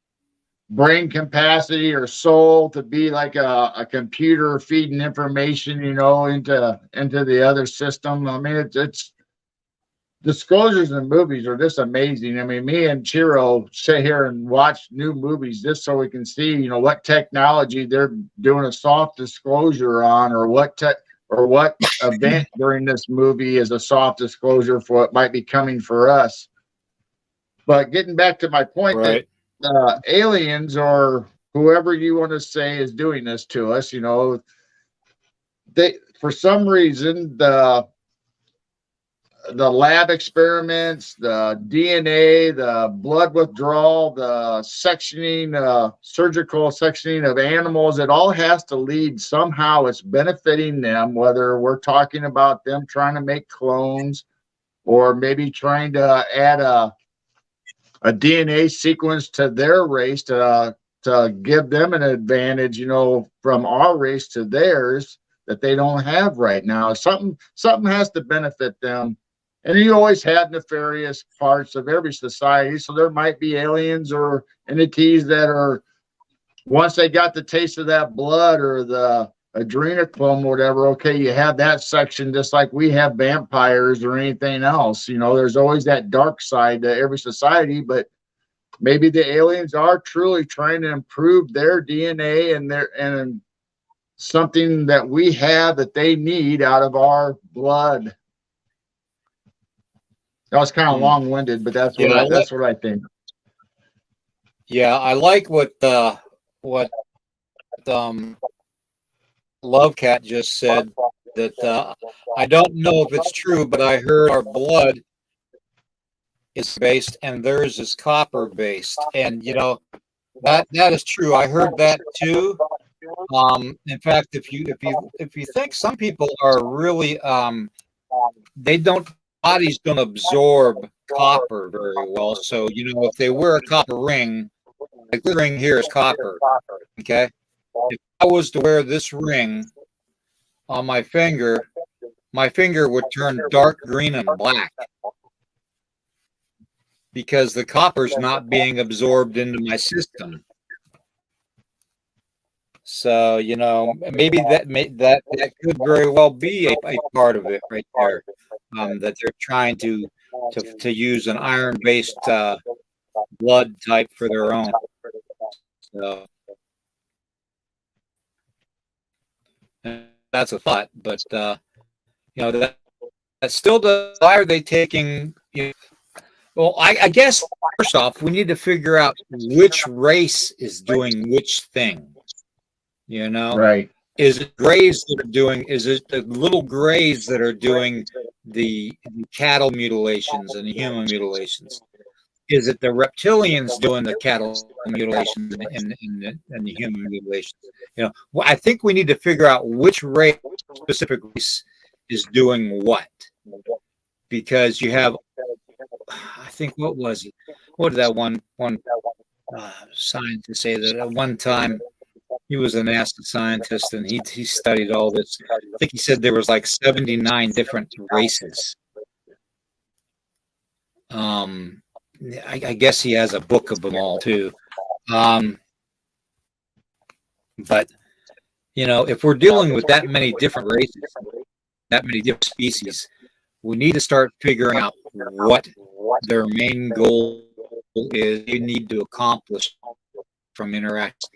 brain capacity or soul to be like a computer feeding information, you know, into the other system. I mean, it's disclosures in movies are just amazing. I mean, me and Chiro sit here and watch new movies just so we can see, you know, what technology they're doing a soft disclosure on, or what event during this movie is a soft disclosure for what might be coming for us. But getting back to my point that Right. aliens or whoever you want to say is doing this to us, you know, they for some reason the lab experiments, the DNA, the blood withdrawal, the sectioning, surgical sectioning of animals, it all has to lead somehow. It's benefiting them, whether we're talking about them trying to make clones or maybe trying to add a DNA sequence to their race to give them an advantage, you know, from our race to theirs that they don't have right now. Something has to benefit them. And you always have nefarious parts of every society. So there might be aliens or entities that are, once they got the taste of that blood or the adrenochrome or whatever, okay, you have that section just like we have vampires or anything else. You know, there's always that dark side to every society, but maybe the aliens are truly trying to improve their DNA and something that we have that they need out of our blood. That was kind of long winded, but Yeah, that's what I think. yeah, I like what um Lovecat just said, that I don't know if it's true, but I heard our blood is based and theirs is copper based, and you know that is true. I heard that too. In fact, if you think some people are really they don't bodies don't absorb copper very well. So you know if they wear a copper ring, like this ring here is copper. Okay, if I was to wear this ring on my finger would turn dark green and black because the copper's not being absorbed into my system. So you know, maybe that could very well be a part of it right there. That they're trying to use an iron-based blood type for their own. So that's a thought, but you know that still does. Why are they taking? You know, well, I guess first off, we need to figure out which race is doing which thing. You know, Right. is it grays that are doing? Is it the little grays that are doing the cattle mutilations and the human mutilations? Is it the reptilians doing the cattle mutilations and the human mutilations? You know, well, I think we need to figure out which race, specific race, is doing what, because you have, I think, what was it? What did that one scientist say that at one time he was a NASA scientist and he studied all this. I think he said there was like 79 different races. Um, I guess he has a book of them all too. Um, but you know, if we're dealing with that many different races, that many different species, we need to start figuring out what their main goal is. They need to accomplish from interactions,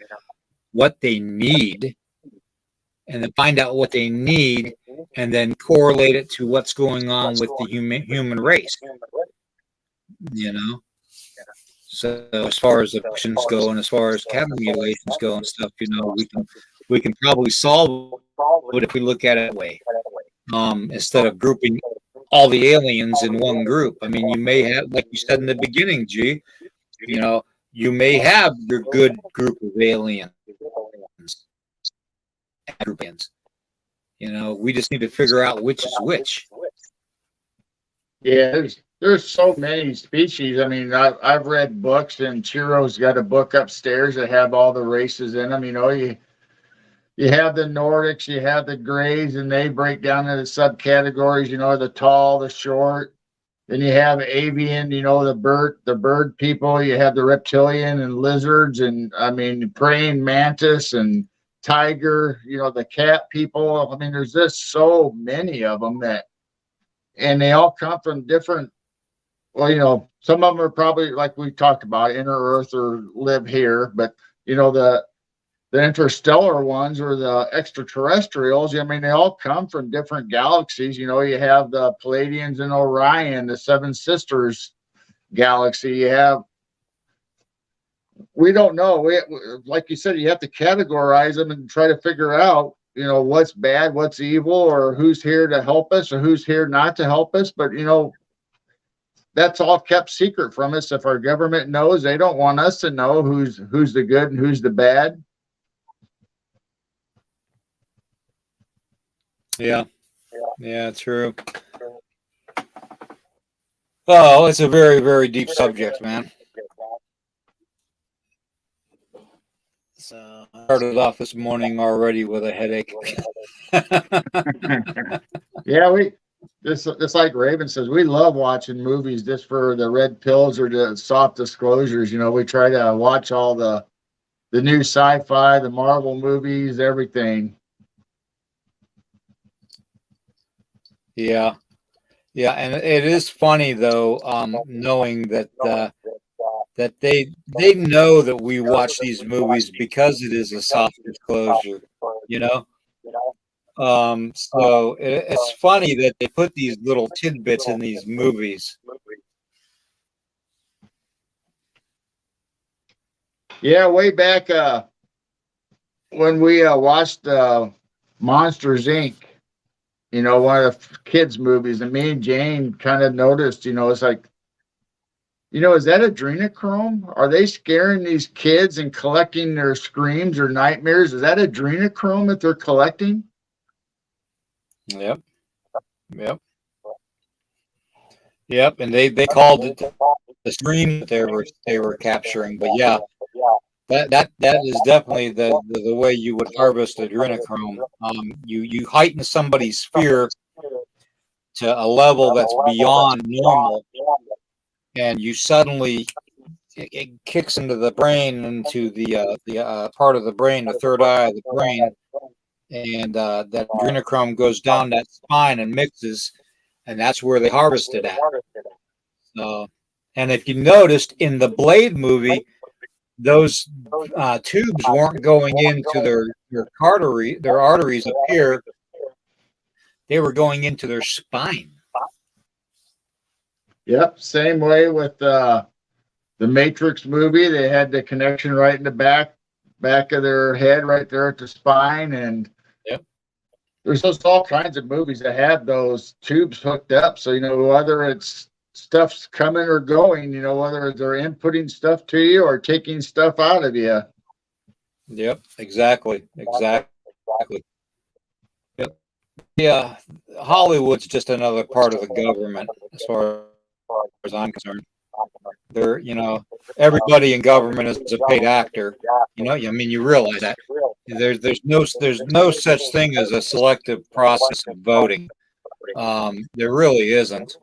what they need, and then find out what they need, and then correlate it to what's going on with the human race. You know, so as far as abductions go, and as far as cabin mutilations go and stuff, we can probably solve it if we look at it that way. Instead of grouping all the aliens in one group. I mean, you may have, like you said in the beginning, G, you may have your good group of aliens. We just need to figure out which is which. Yeah, there's so many species. I mean, I've read books, and Chiro's got a book upstairs that have all the races in them. You have the Nordics, you have the Greys, and they break down into subcategories. The tall, the short. Then you have avian, the bird people. You have the reptilian and lizards, and I mean praying mantis and tiger. The cat people. I mean, there's just so many of them and they all come from different. Well, some of them are probably like we talked about, inner Earth or live here, but the interstellar ones or the extraterrestrials, I mean, they all come from different galaxies. You have the Pleiadians and Orion, the Seven Sisters galaxy. We don't know. Like you said, you have to categorize them and try to figure out, what's bad, what's evil, or who's here to help us or who's here not to help us. But, that's all kept secret from us. If our government knows, they don't want us to know who's the good and who's the bad. Yeah, true. Oh, it's a very, very deep subject, man. So I started off this morning already with a headache. Yeah, just like Raven says, we love watching movies just for the red pills or the soft disclosures. We try to watch all the new sci-fi, the Marvel movies, everything. Yeah, and it is funny though, knowing that that they know that we watch these movies because it is a soft disclosure, you know. So it's funny that they put these little tidbits in these movies. Yeah, way back when we watched Monsters Inc. One of the kids' movies, and me and Jane kind of noticed, it's like, is that adrenochrome? Are they scaring these kids and collecting their screams or nightmares? Is that adrenochrome that they're collecting? Yep. And they called it the scream that they were capturing. But yeah, that is definitely the way you would harvest adrenochrome. You heighten somebody's fear to a level that's beyond normal, and you suddenly it kicks into the brain, into the part of the brain, the third eye of the brain, and that adrenochrome goes down that spine and mixes, and that's where they harvest it at. And if you noticed in the Blade movie, those tubes weren't going into their arteries up here. They were going into their spine. Yep, same way with the Matrix movie. They had the connection right in the back of their head, right there at the spine. And there's just all kinds of movies that have those tubes hooked up. So whether it's stuff's coming or going, whether they're inputting stuff to you or taking stuff out of you. Yep, exactly. Yep. Yeah, Hollywood's just another part of the government as far as I'm concerned. They're, everybody in government is a paid actor. I mean, you realize that there's no such thing as a selective process of voting. There really isn't.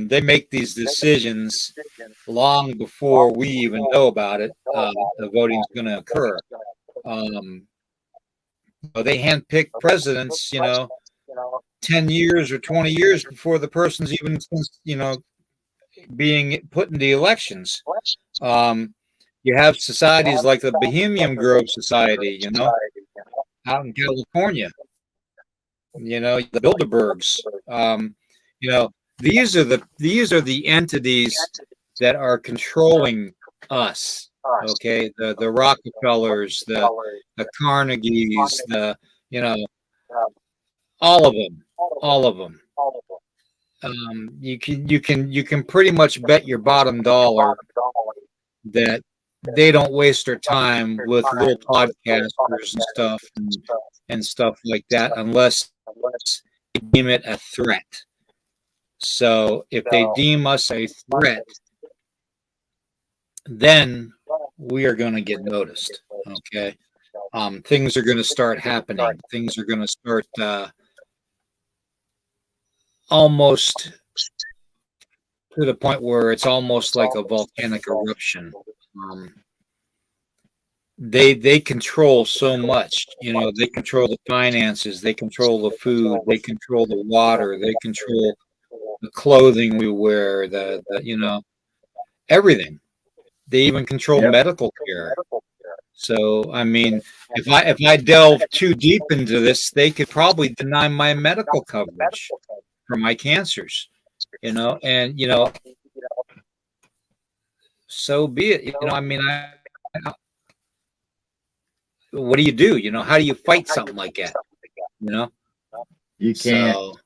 They make these decisions long before we even know about it. The voting is going to occur. They handpick presidents, 10 years or 20 years before the person's even, being put in the elections. You have societies like the Bohemian Grove Society, out in California. The Bilderbergs. You know, these are the entities that are controlling us. Okay, the Rockefellers, the Carnegies, you know all of them, all of them. You can pretty much bet your bottom dollar that they don't waste their time with little podcasters and stuff like that unless they deem it a threat. So if they deem us a threat, then we are going to get noticed. Okay. Things are going to start happening. Things are going to start almost to the point where it's almost like a volcanic eruption. They control so much. They control the finances, they control the food, they control the water, they control the clothing we wear, the everything. They even control medical care. So I mean, if I delve too deep into this, they could probably deny my medical coverage for my cancers. And so be it. I mean, what do you do? How do you fight something like that? You can't. So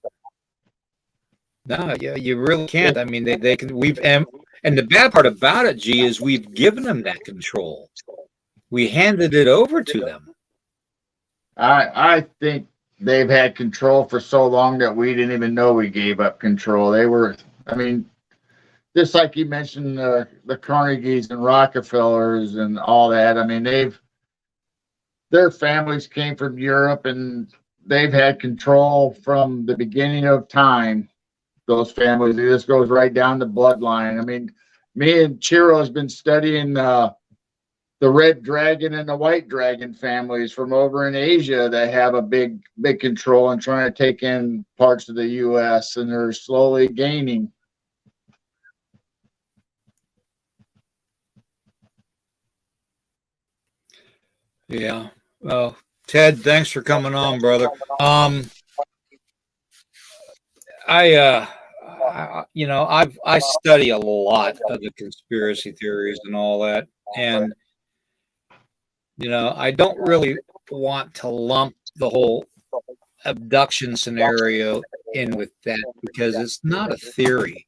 no, yeah, you really can't. I mean, they can. And the bad part about it, G, is we've given them that control. We handed it over to them. I think they've had control for so long that we didn't even know we gave up control. I mean, just like you mentioned, the Carnegies and Rockefellers and all that. I mean, their families came from Europe and they've had control from the beginning of time. Those families, this goes right down the bloodline. I mean, me and Chiro has been studying the red dragon and the white dragon families from over in Asia that have a big control and trying to take in parts of the U.S. and they're slowly gaining. Yeah. Well, Ted, thanks for coming on, brother. I study a lot of the conspiracy theories and all that, and I don't really want to lump the whole abduction scenario in with that because it's not a theory.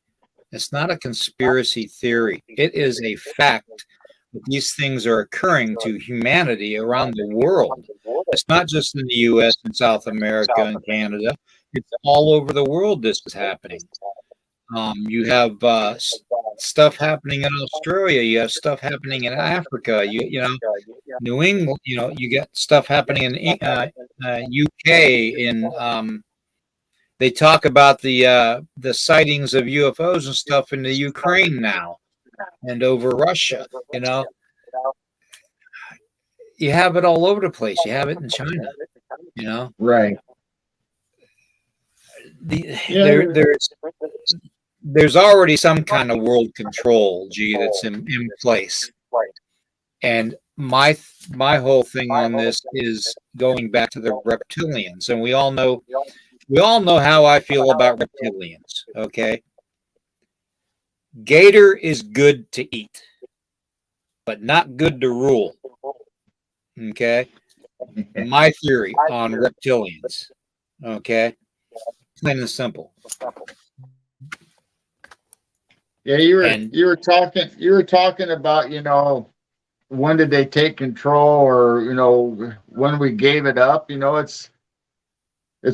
It's not a conspiracy theory. It is a fact that these things are occurring to humanity around the world. It's not just in the U.S. and South America and Canada. It's all over the world this is happening. You have stuff happening in Australia. You have stuff happening in Africa. New England. You get stuff happening in UK. They talk about the sightings of UFOs and stuff in the Ukraine now, and over Russia. You have it all over the place. You have it in China. Right. There's already some kind of world control, G, that's in place. And my whole thing on this is going back to the reptilians, and we all know how I feel about reptilians. Okay, gator is good to eat, but not good to rule. Okay, my theory on reptilians. Okay, plain and simple. Yeah, you were talking about, when did they take control or when we gave it up. It's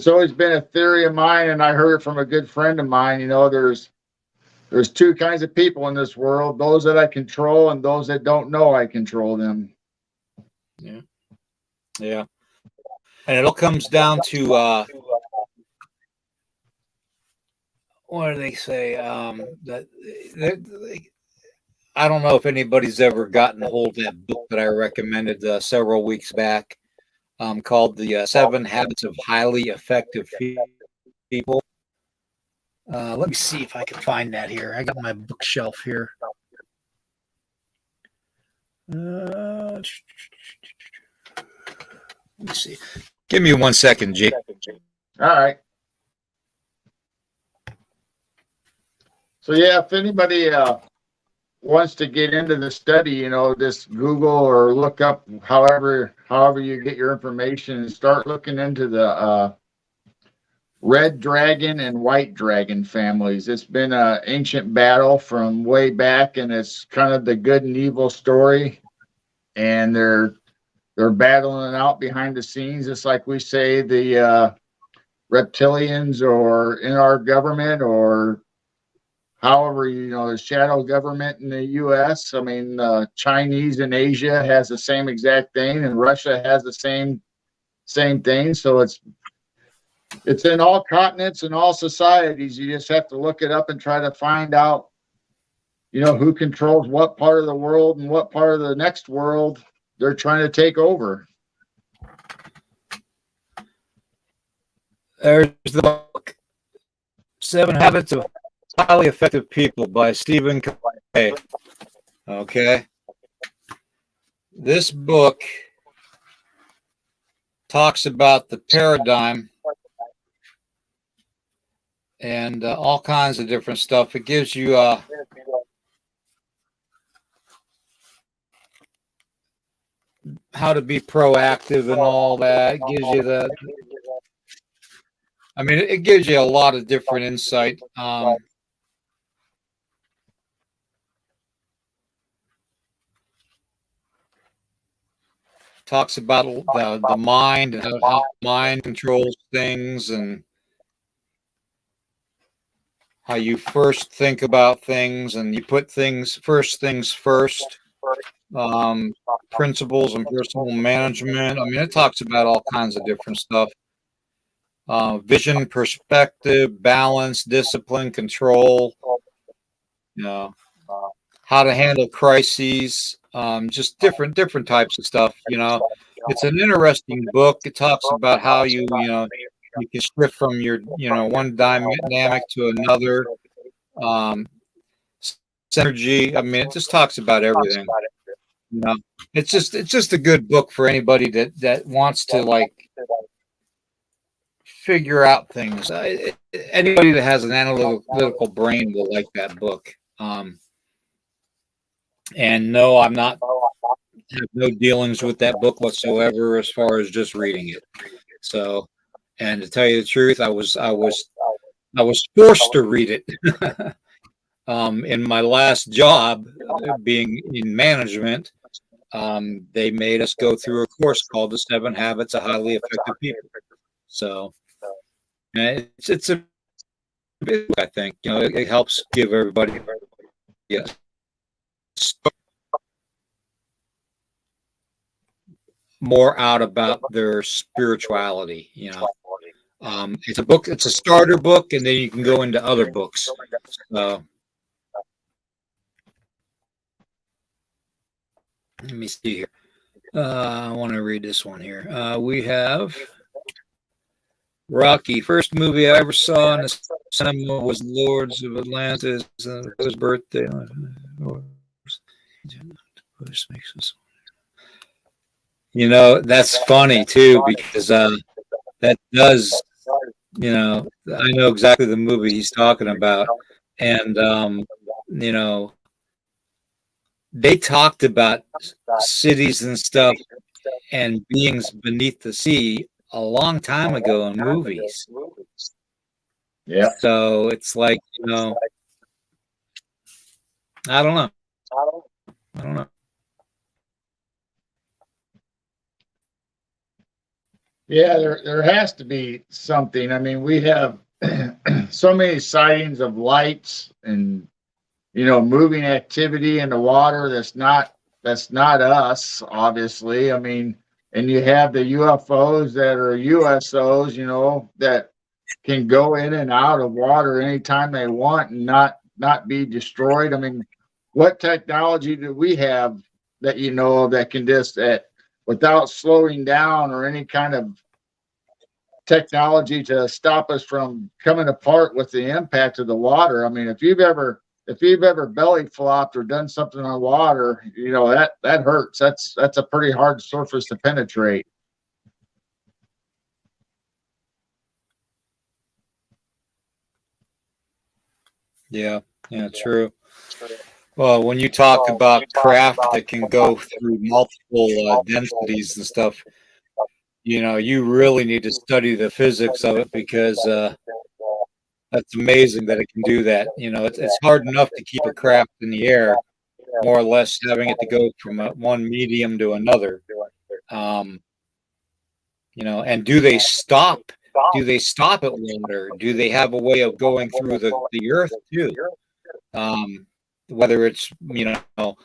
always been a theory of mine, and I heard it from a good friend of mine. There's two kinds of people in this world: those that I control and those that don't know I control them. Yeah, and it all comes down to what do they say? I don't know if anybody's ever gotten a hold of that book that I recommended several weeks back, called The 7 Habits of Highly Effective People. Let me see if I can find that here. I got my bookshelf here. Let me see. Give me 1 second, Jake. All right. So yeah, if anybody wants to get into the study, you know, just Google or look up however you get your information and start looking into the red dragon and white dragon families. It's been an ancient battle from way back, and it's kind of the good and evil story. And they're battling it out behind the scenes, just like we say the reptilians or in our government or however, you know, the shadow government in the U.S. I mean, Chinese in Asia has the same exact thing, and Russia has the same thing. So it's in all continents and all societies. You just have to look it up and try to find out, you know, who controls what part of the world and what part of the next world they're trying to take over. There's the book, 7 Habits of Highly Effective People by Stephen Covey. Okay. This book talks about the paradigm and all kinds of different stuff. It gives you how to be proactive and all that. It gives you it gives you a lot of different insight. Talks about the mind and how mind controls things and how you first think about things and you put things first. Principles and personal management. I mean, it talks about all kinds of different stuff. Vision, perspective, balance, discipline, control. You know, how to handle crises. Just different types of stuff. You know, it's an interesting book. It talks about how you can shift from your one dynamic to another. Synergy. I mean, it just talks about everything. You know, it's just a good book for anybody that wants to like figure out things. Anybody that has an analytical brain will like that book. And no, I'm not have no dealings with that book whatsoever as far as just reading it. So, and to tell you the truth, I was forced to read it. In my last job, being in management, they made us go through a course called the 7 Habits of Highly Effective People. So it's a big, I think, you know, it helps give everybody more out about their spirituality. You know, it's a book, it's a starter book, and then you can go into other books. Let me see here. I want to read this one here. We have Rocky. First movie I ever saw in the cinema was Lords of Atlantis. His birthday. You know, that's funny too, because that does, you know, I know exactly the movie he's talking about. And, you know, they talked about cities and stuff and beings beneath the sea a long time ago in movies. Yeah. So it's like, you know, I don't know. Yeah, there has to be something. I mean, we have so many sightings of lights and, you know, moving activity in the water that's not us, obviously. I mean, and you have the UFOs that are USOs, you know, that can go in and out of water anytime they want and not be destroyed. I mean, what technology do we have that you know of that can just without slowing down or any kind of technology to stop us from coming apart with the impact of the water? I mean, if you've ever belly flopped or done something on water, you know that hurts. That's a pretty hard surface to penetrate. Yeah, yeah, true. Well, when you talk about craft that can go through multiple densities and stuff, you really need to study the physics of it because that's amazing that it can do that. It's hard enough to keep a craft in the air, more or less having it to go from one medium to another. Um, and do they stop? Do they stop at water? Do they have a way of going through the earth too? Um, whether it's molecular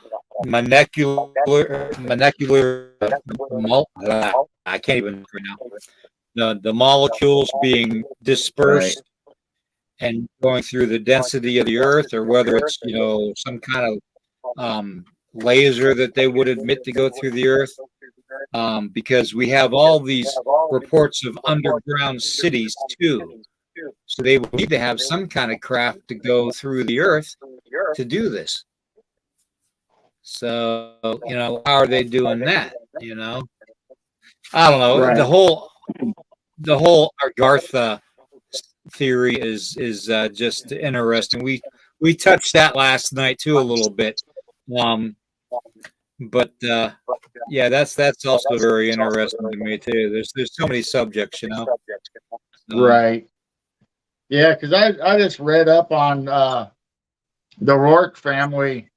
I can't even right now. The molecules being Right. dispersed and going through the density of the earth, or whether it's some kind of laser that they would admit to go through the earth, because we have all these reports of underground cities too. So they would need to have some kind of craft to go through the earth to do this. So, how are they doing that? I don't know. Right. The whole Argartha theory is just interesting. We touched that last night too a little bit. But yeah, that's also very interesting to me too. There's so many subjects. So, Right. Yeah, because I just read up on the Rourke family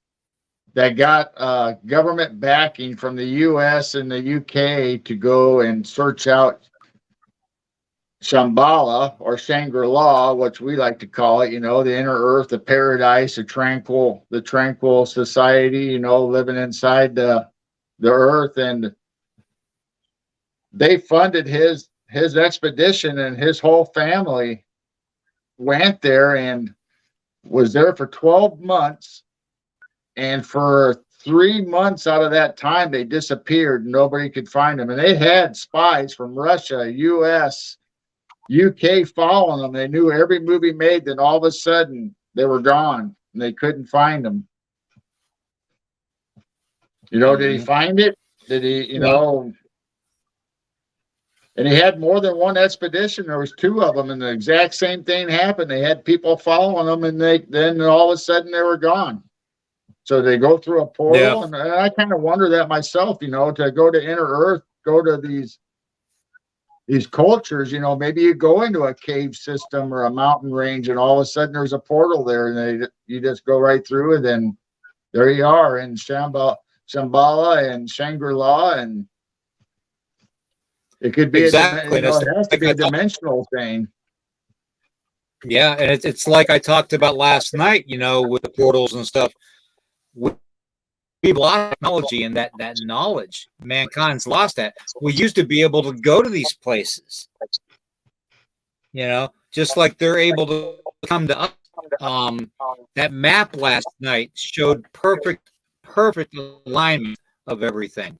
that got government backing from the U.S. and the U.K. to go and search out Shambhala or Shangri-La, which we like to call it, the inner earth, the paradise, the tranquil society, living inside the earth. And they funded his expedition, and his whole family went there and was there for 12 months. And for 3 months out of that time, they disappeared. Nobody could find them. And they had spies from Russia, US, UK following them. They knew every movie made. Then all of a sudden, they were gone and they couldn't find them. Did he find it? Did he, well, and he had more than one expedition. There was two of them, and the exact same thing happened. They had people following them, and then all of a sudden they were gone. So they go through a portal, yeah, and I kind of wonder that myself. To go to inner Earth, go to these cultures. Maybe you go into a cave system or a mountain range, and all of a sudden there's a portal there, and you just go right through it, and there you are in Shambhala and Shangri-La, and it could be exactly. And it's it has to like be a dimensional thing. yeah, and it's like I talked about last night. With the portals and stuff. We have a lot of technology, and that knowledge, mankind's lost that. We used to be able to go to these places, just like they're able to come to us. That map last night showed perfect alignment of everything.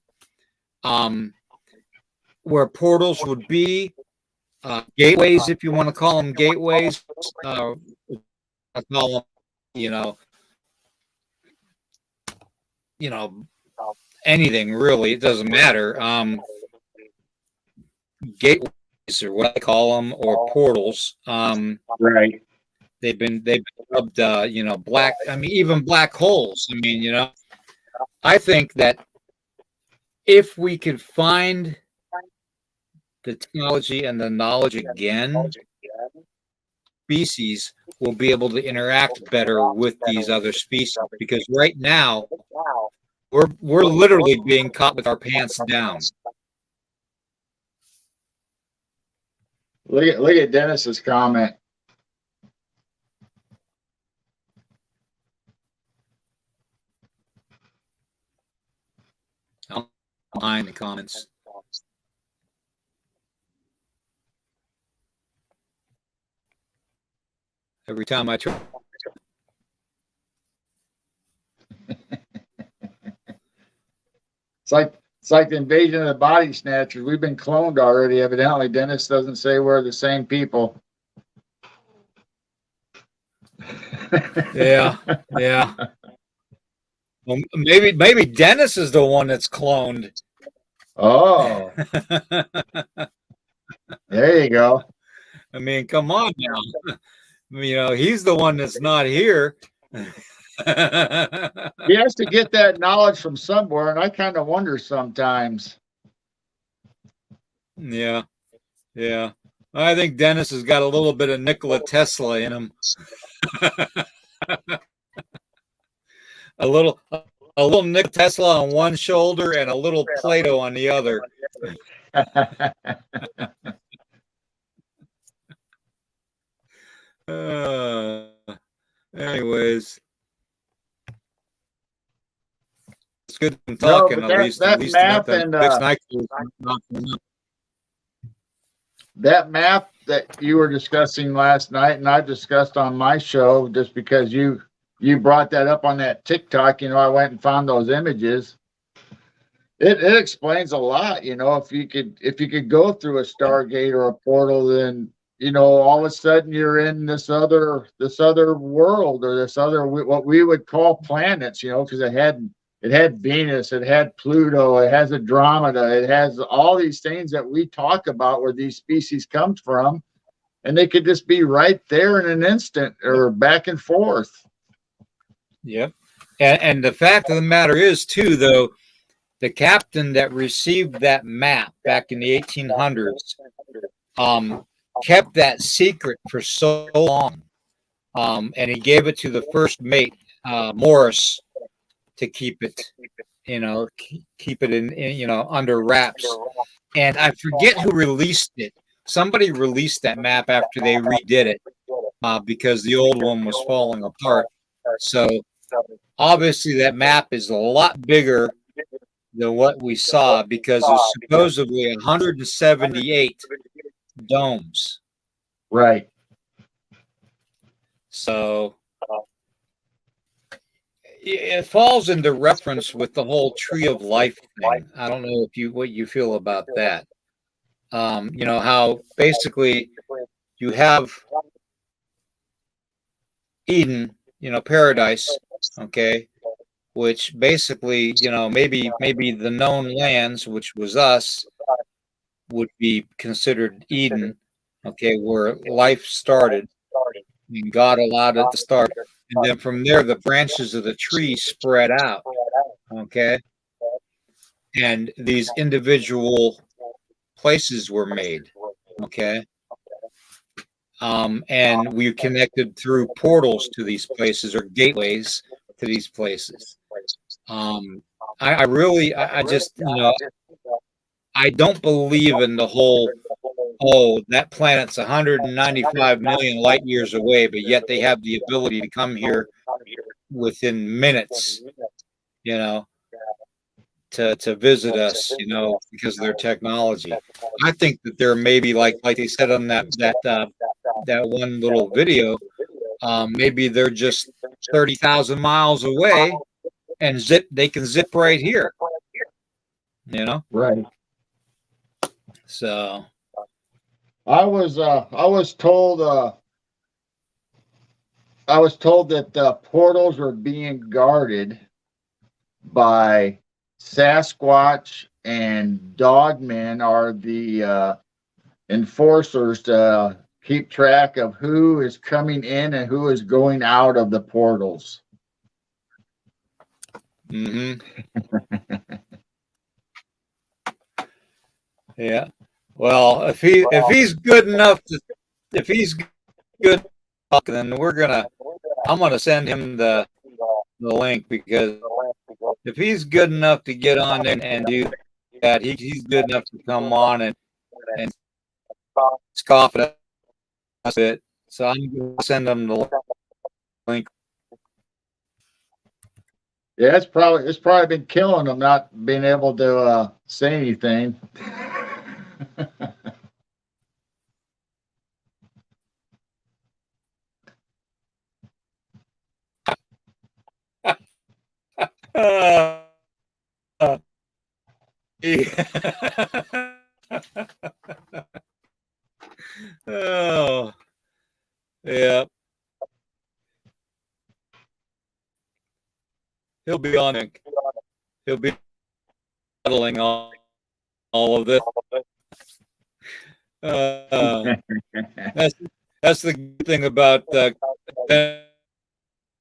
Where portals would be, gateways, if you want to call them gateways. I call them, anything really. It doesn't matter. Gateways or what I call them, or portals. Right. They've been dubbed, black. I mean, even black holes. I mean, I think that if we could find the technology and the knowledge again, species will be able to interact better with these other species, because right now we're literally being caught with our pants down. Look at Dennis's comment. I'm behind the comments. Every time I try. It's like the invasion of the body snatchers. We've been cloned already. Evidently, Dennis doesn't say we're the same people. Yeah. Well, maybe Dennis is the one that's cloned. Oh, there you go. I mean, come on now. He's the one that's not here. He has to get that knowledge from somewhere, and I kind of wonder sometimes. Yeah, yeah. I think Dennis has got a little bit of Nikola Tesla in him. a little, a little Nikola Tesla on one shoulder and a little Plato on the other. Anyways, it's good talking. No, At but least that map nothing. and that map that you were discussing last night, and I discussed on my show, just because you brought that up on that TikTok. I went and found those images. It explains a lot. If you could go through a Stargate or a portal, then all of a sudden you're in this other world, or this other what we would call planets. Because it had Venus, it had Pluto, it has Andromeda, it has all these things that we talk about where these species comes from, and they could just be right there in an instant or back and forth. Yep. And the fact of the matter is, too, though, the captain that received that map back in the 1800s kept that secret for so long. And he gave it to the first mate, Morris, to keep it, keep it in under wraps. And I forget who released it. Somebody released that map after they redid it because the old one was falling apart. So obviously that map is a lot bigger than what we saw, because there's supposedly 178 domes. Right. So it falls into reference with the whole tree of life thing. I don't know what you feel about that. How basically you have Eden, paradise, okay, which basically, maybe the known lands, which was us, would be considered Eden, okay, where life started and God allowed it to start. And then from there, the branches of the tree spread out, okay, and these individual places were made, okay. And we connected through portals to these places, or gateways to these places. I just, I don't believe in the whole, that planet's 195 million light years away, but yet they have the ability to come here within minutes, to visit us, because of their technology. I think that they're maybe like they said on that one little video, maybe they're just 30,000 miles away and they can zip right here, Right. So I was told that the portals are being guarded by Sasquatch, and Dogmen are the enforcers to keep track of who is coming in and who is going out of the portals. Yeah. Well, if he's good enough to, if he's good, then I'm gonna send him the link, because if he's good enough to get on and do that, he's good enough to come on and scoff at us a bit. So I'm gonna send him the link. Yeah, it's probably been killing him not being able to say anything. Oh, yeah. He'll be on it. He'll be battling all of this. That's That's the good thing about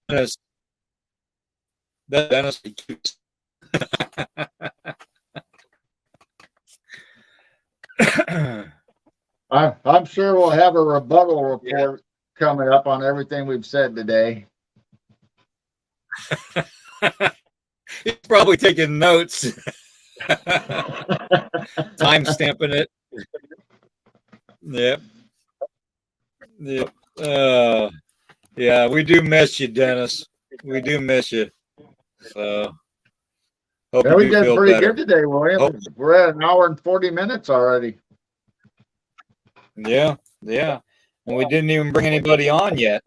Dennis. Dennis. I'm sure we'll have a rebuttal report coming up on everything we've said today. He's probably taking notes, time stamping it. Yep. Yep. Yeah, we do miss you, Dennis. We do miss you. So hope you We do did feel pretty better. good today, William. We're at an hour and 40 minutes already. Yeah, yeah. And we didn't even bring anybody on yet.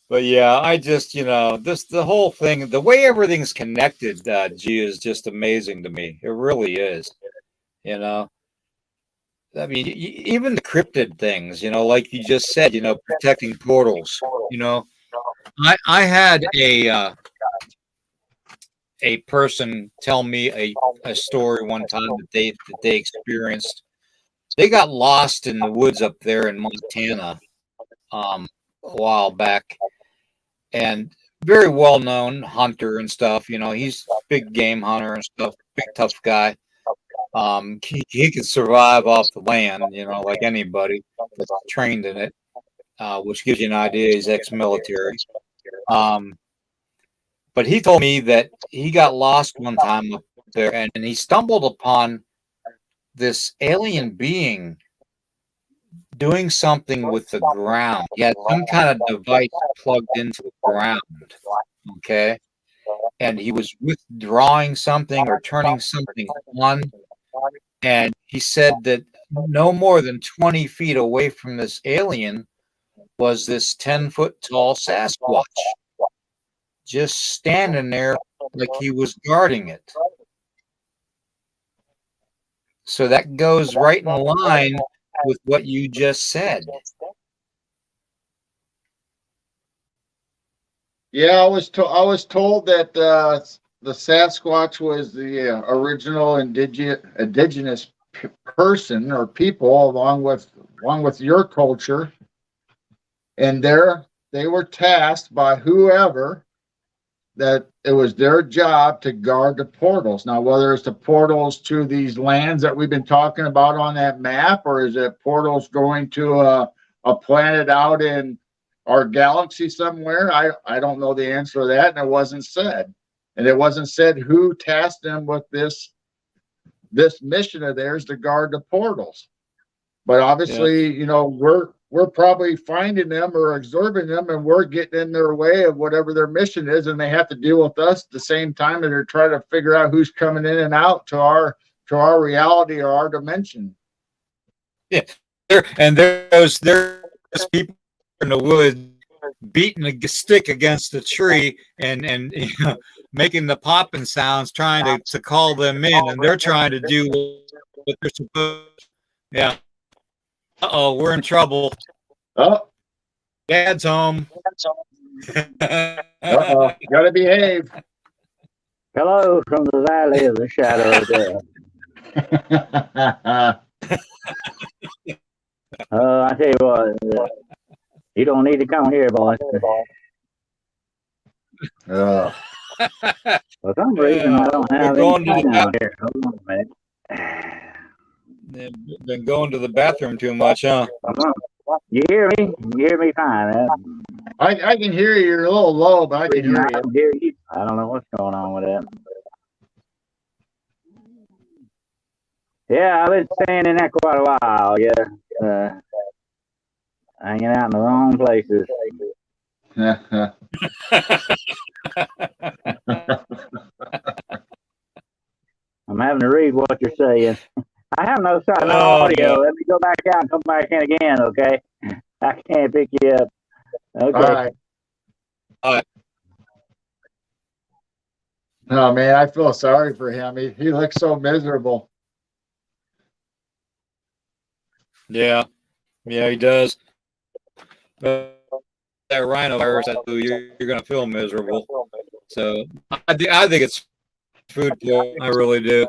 But yeah, I just, the whole thing, the way everything's connected, G, is just amazing to me. It really is. You know, I mean, even the cryptid things, like you just said, protecting portals. I had a person tell me a story one time that they experienced. They got lost in the woods up there in Montana a while back, and very well known hunter and stuff. He's a big game hunter and stuff, big tough guy. He could survive off the land, like anybody that's trained in it, which gives you an idea. He's ex-military. But he told me that he got lost one time up there, and he stumbled upon this alien being doing something with the ground. He had some kind of device plugged into the ground. Okay. And he was withdrawing something or turning something on. And he said that no more than 20 feet away from this alien was this 10-foot tall Sasquatch just standing there like he was guarding it. So that goes right in line with what you just said. Yeah, I was told that the Sasquatch was the original indigenous person or people along with your culture, and they were tasked by whoever that it was their job to guard the portals. Now, whether it's the portals to these lands that we've been talking about on that map, or is it portals going to a planet out in our galaxy somewhere, I don't know the answer to that, and it wasn't said. And it wasn't said who tasked them with this mission of theirs to guard the portals. But obviously, we're probably finding them or absorbing them, and we're getting in their way of whatever their mission is, and they have to deal with us at the same time that they're trying to figure out who's coming in and out to our reality or our dimension. Yeah, there's people in the woods beating a stick against the tree and making the popping sounds, trying to call them in, and they're trying to do what they're supposed to. Yeah. Uh-oh, we're in trouble. Oh, Dad's home. uh-oh, gotta behave. Hello from the valley of the shadow of death. I tell you what, you don't need to come here, boy. For some reason, I don't have anything down here. Hold on a minute. Been going to the bathroom too much, huh? You hear me? You hear me fine, man? I can hear you. You're a little low, but I can hear you. I don't know what's going on with that. Yeah, I've been staying in there quite a while. Yeah, hanging out in the wrong places. I'm having to read what you're saying. I have no sound, no audio. Let me go back out and come back in again, okay? I can't pick you up. Okay. All right. Oh, man, I feel sorry for him. He looks so miserable. Yeah, he does. That rhinovirus, you're going to feel miserable. So I think it's food poisoning. I really do.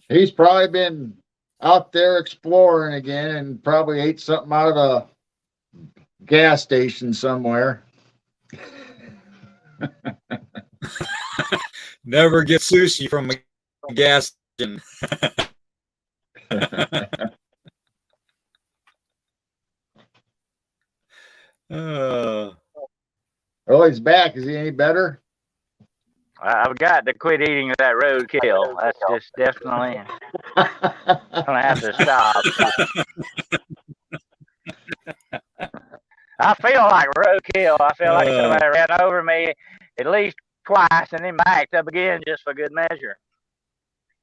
He's probably been out there exploring again and probably ate something out of a gas station somewhere. Never get sushi from a gas station. Oh, he's back. Is he any better? I've got to quit eating that roadkill. That's just definitely gonna have to stop. I feel like roadkill. I feel like somebody ran over me at least twice and then backed up again just for good measure.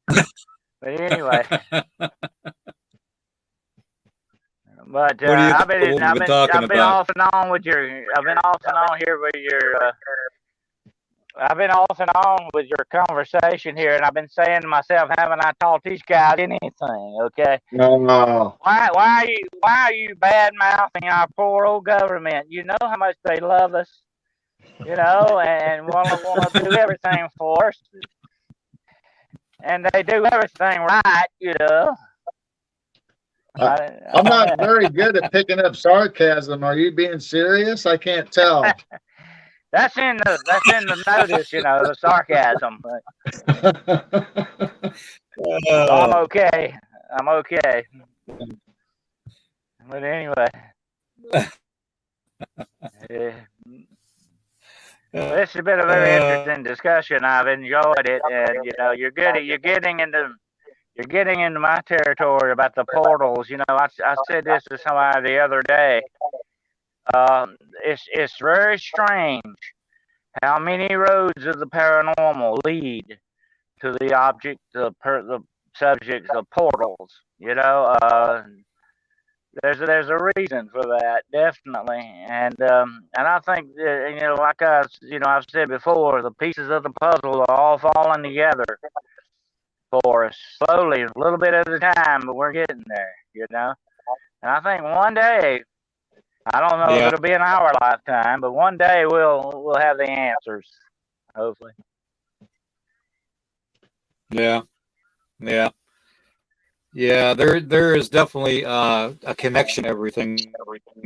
But anyway. But I've been off and on with your. I've been off and on here with your. I've been off and on with your conversation here, and I've been saying to myself, haven't I taught these guys anything? Okay. No. Why are you bad mouthing our poor old government? You know how much they love us, and want to do everything for us, and they do everything right, I'm not very good at picking up sarcasm. Are you being serious? I can't tell. That's in the notice, the sarcasm. I'm okay. But anyway, this has been a very interesting discussion. I've enjoyed it, and you're getting into my territory about the portals. I said this to somebody the other day. It's very strange how many roads of the paranormal lead to the object, the subjects of portals. There's a reason for that, definitely, and I think like I've said before, the pieces of the puzzle are all falling together for us slowly, a little bit at a time, but we're getting there. And I think one day. I don't know if it'll be in our lifetime, but one day we'll have the answers, hopefully. Yeah. There is definitely a connection to everything,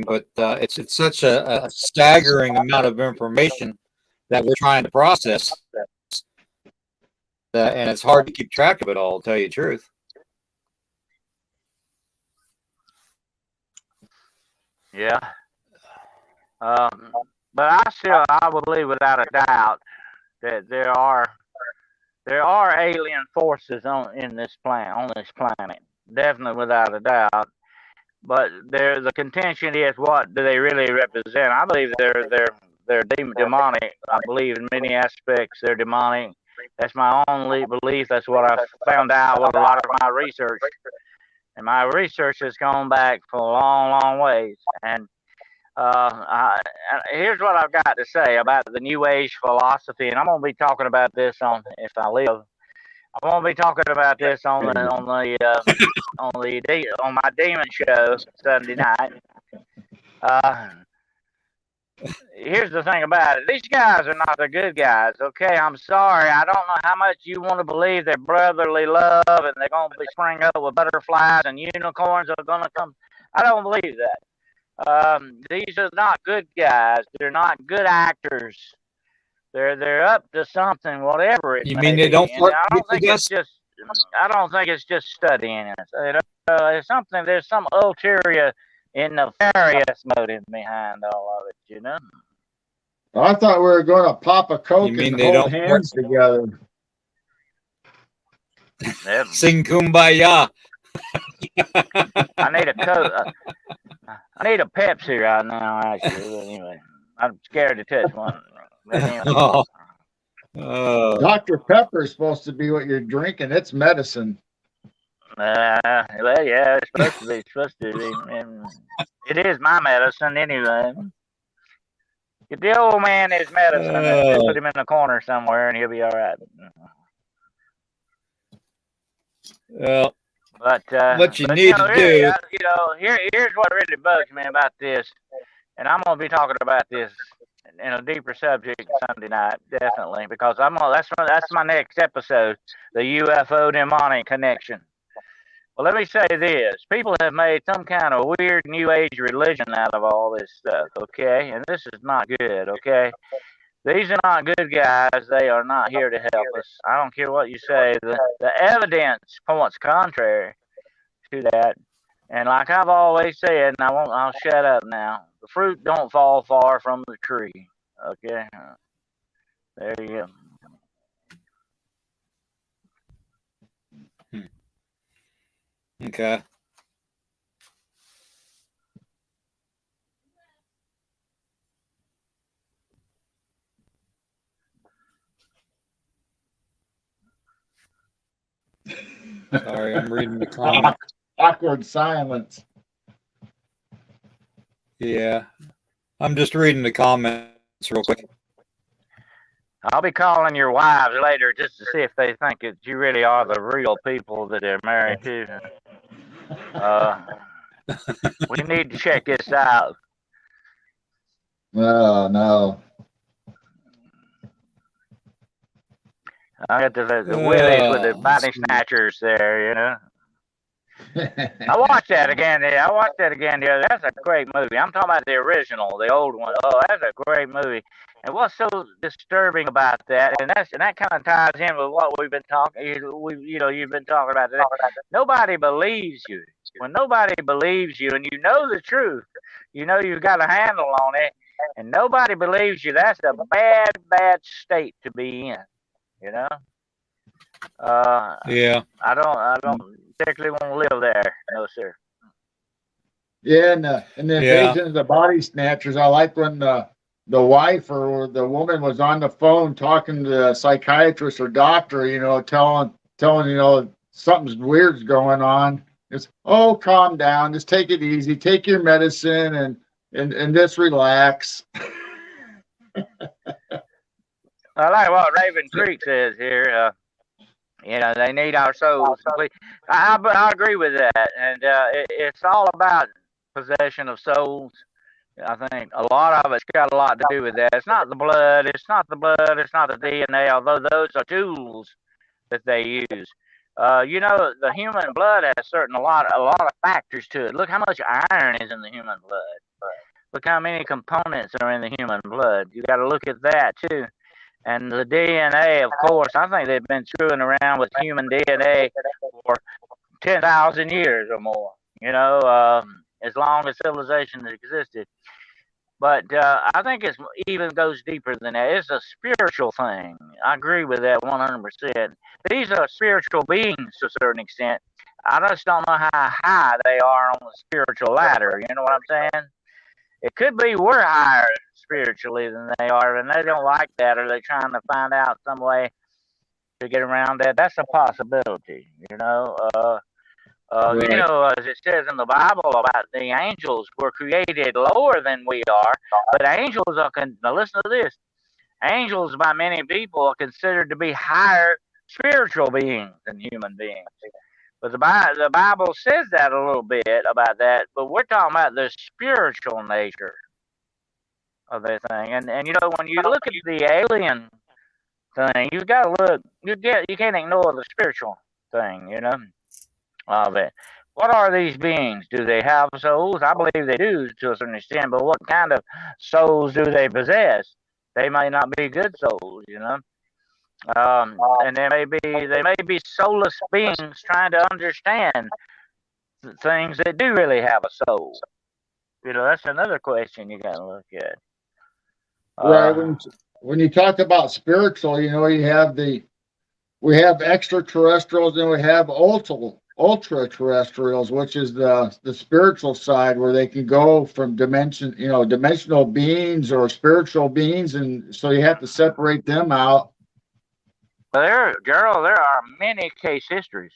but it's such a staggering amount of information that we're trying to process, and it's hard to keep track of it all. To tell you the truth. Yeah. But I believe without a doubt that there are alien forces on this planet. Definitely without a doubt. But the contention is, what do they really represent? I believe they're demonic. I believe in many aspects they're demonic. That's my only belief. That's what I've found out with a lot of my research. And my research has gone back for a long, long ways. And here's what I've got to say about the New Age philosophy, and I'm going to be talking about this on If I Live. I'm going to be talking about this on my demon show Sunday night. Here's the thing about it. These guys are not the good guys, okay? I'm sorry. I don't know how much you want to believe their brotherly love and they're going to be spring up with butterflies and unicorns are going to come. I don't believe that. These are not good guys. They're not good actors. They're up to something, whatever it You may mean they be. don't? And I don't think it's just studying us. There's some ulterior and nefarious motive behind all of it. I thought we were going to pop a Coke and hold hands together. Sing Kumbaya. I need a Coke. I need a Pepsi right now, actually. But anyway, I'm scared to touch one. Anyway. Dr. Pepper is supposed to be what you're drinking. It's medicine. Well, yeah, it's supposed to be. And it is my medicine anyway. If the old man is medicine, just put him in the corner somewhere and he'll be all right. Well, but what you need to do, here's what really bugs me about this, and I'm gonna be talking about this in a deeper subject Sunday night, definitely, because that's my next episode, the UFO demonic connection. Well, let me say this: people have made some kind of weird New Age religion out of all this stuff. Okay, and this is not good. Okay, these are not good guys. They are not here to help us. I don't care what you say. The evidence points contrary to that. And like I've always said, and I'll shut up now. The fruit don't fall far from the tree. Okay, there you go. Okay. Sorry, I'm reading the comment. Awkward silence. Yeah, I'm just reading the comments real quick. I'll be calling your wives later just to see if they think that you really are the real people that they're married to. We need to check this out. Oh, no. I got the willies with the body snatchers there, you know. I watched that again. Yeah, I watched that again. Yeah, that's a great movie. I'm talking about the original, the old one. Oh, that's a great movie. And what's so disturbing about that, and that kind of ties in with what we've been talking. You've been talking about today. Nobody believes you. When nobody believes you, and you know the truth, you know you've got a handle on it, and nobody believes you. That's a bad, bad state to be in. You know. Yeah. I don't particularly want to live there. No, sir. Yeah, and the invasion of the body snatchers. I like when the wife or the woman was on the phone talking to a psychiatrist or doctor, telling something's weird's going on. It's calm down, just take it easy, take your medicine and just relax. I like what Raven Creek says here. They need our souls. I agree with that, and it's all about possession of souls. I think a lot of it's got a lot to do with that. It's not the blood. It's not the blood. It's not the DNA. Although those are tools that they use. The human blood has a lot of factors to it. Look how much iron is in the human blood. Look how many components are in the human blood. You got to look at that too. And the DNA, of course, I think they've been screwing around with human DNA for 10,000 years or more. As long as civilization has existed. But I think it even goes deeper than that. It's a spiritual thing. I agree with that 100%. These are spiritual beings to a certain extent. I just don't know how high they are on the spiritual ladder. You know what I'm saying? It could be we're higher spiritually than they are, and they don't like that, or they're trying to find out some way to get around that. That's a possibility. Right. As it says in the Bible about the angels were created lower than we are, but angels are, now listen to this, angels by many people are considered to be higher spiritual beings than human beings. But the Bible says that a little bit about that, but we're talking about the spiritual nature of that thing. And when you look at the alien thing, you've got to look, you can't ignore the spiritual thing, of it. What are these beings? Do they have souls? I believe they do to a certain extent, but what kind of souls do they possess? They may not be good souls, and they may be soulless beings trying to understand things that do really have a soul. That's another question you got to look at. Right. When you talk about spiritual, we have extraterrestrials and we have ultra terrestrials, which is the spiritual side where they can go from dimensional beings or spiritual beings, and so you have to separate them out. Gerald, there are many case histories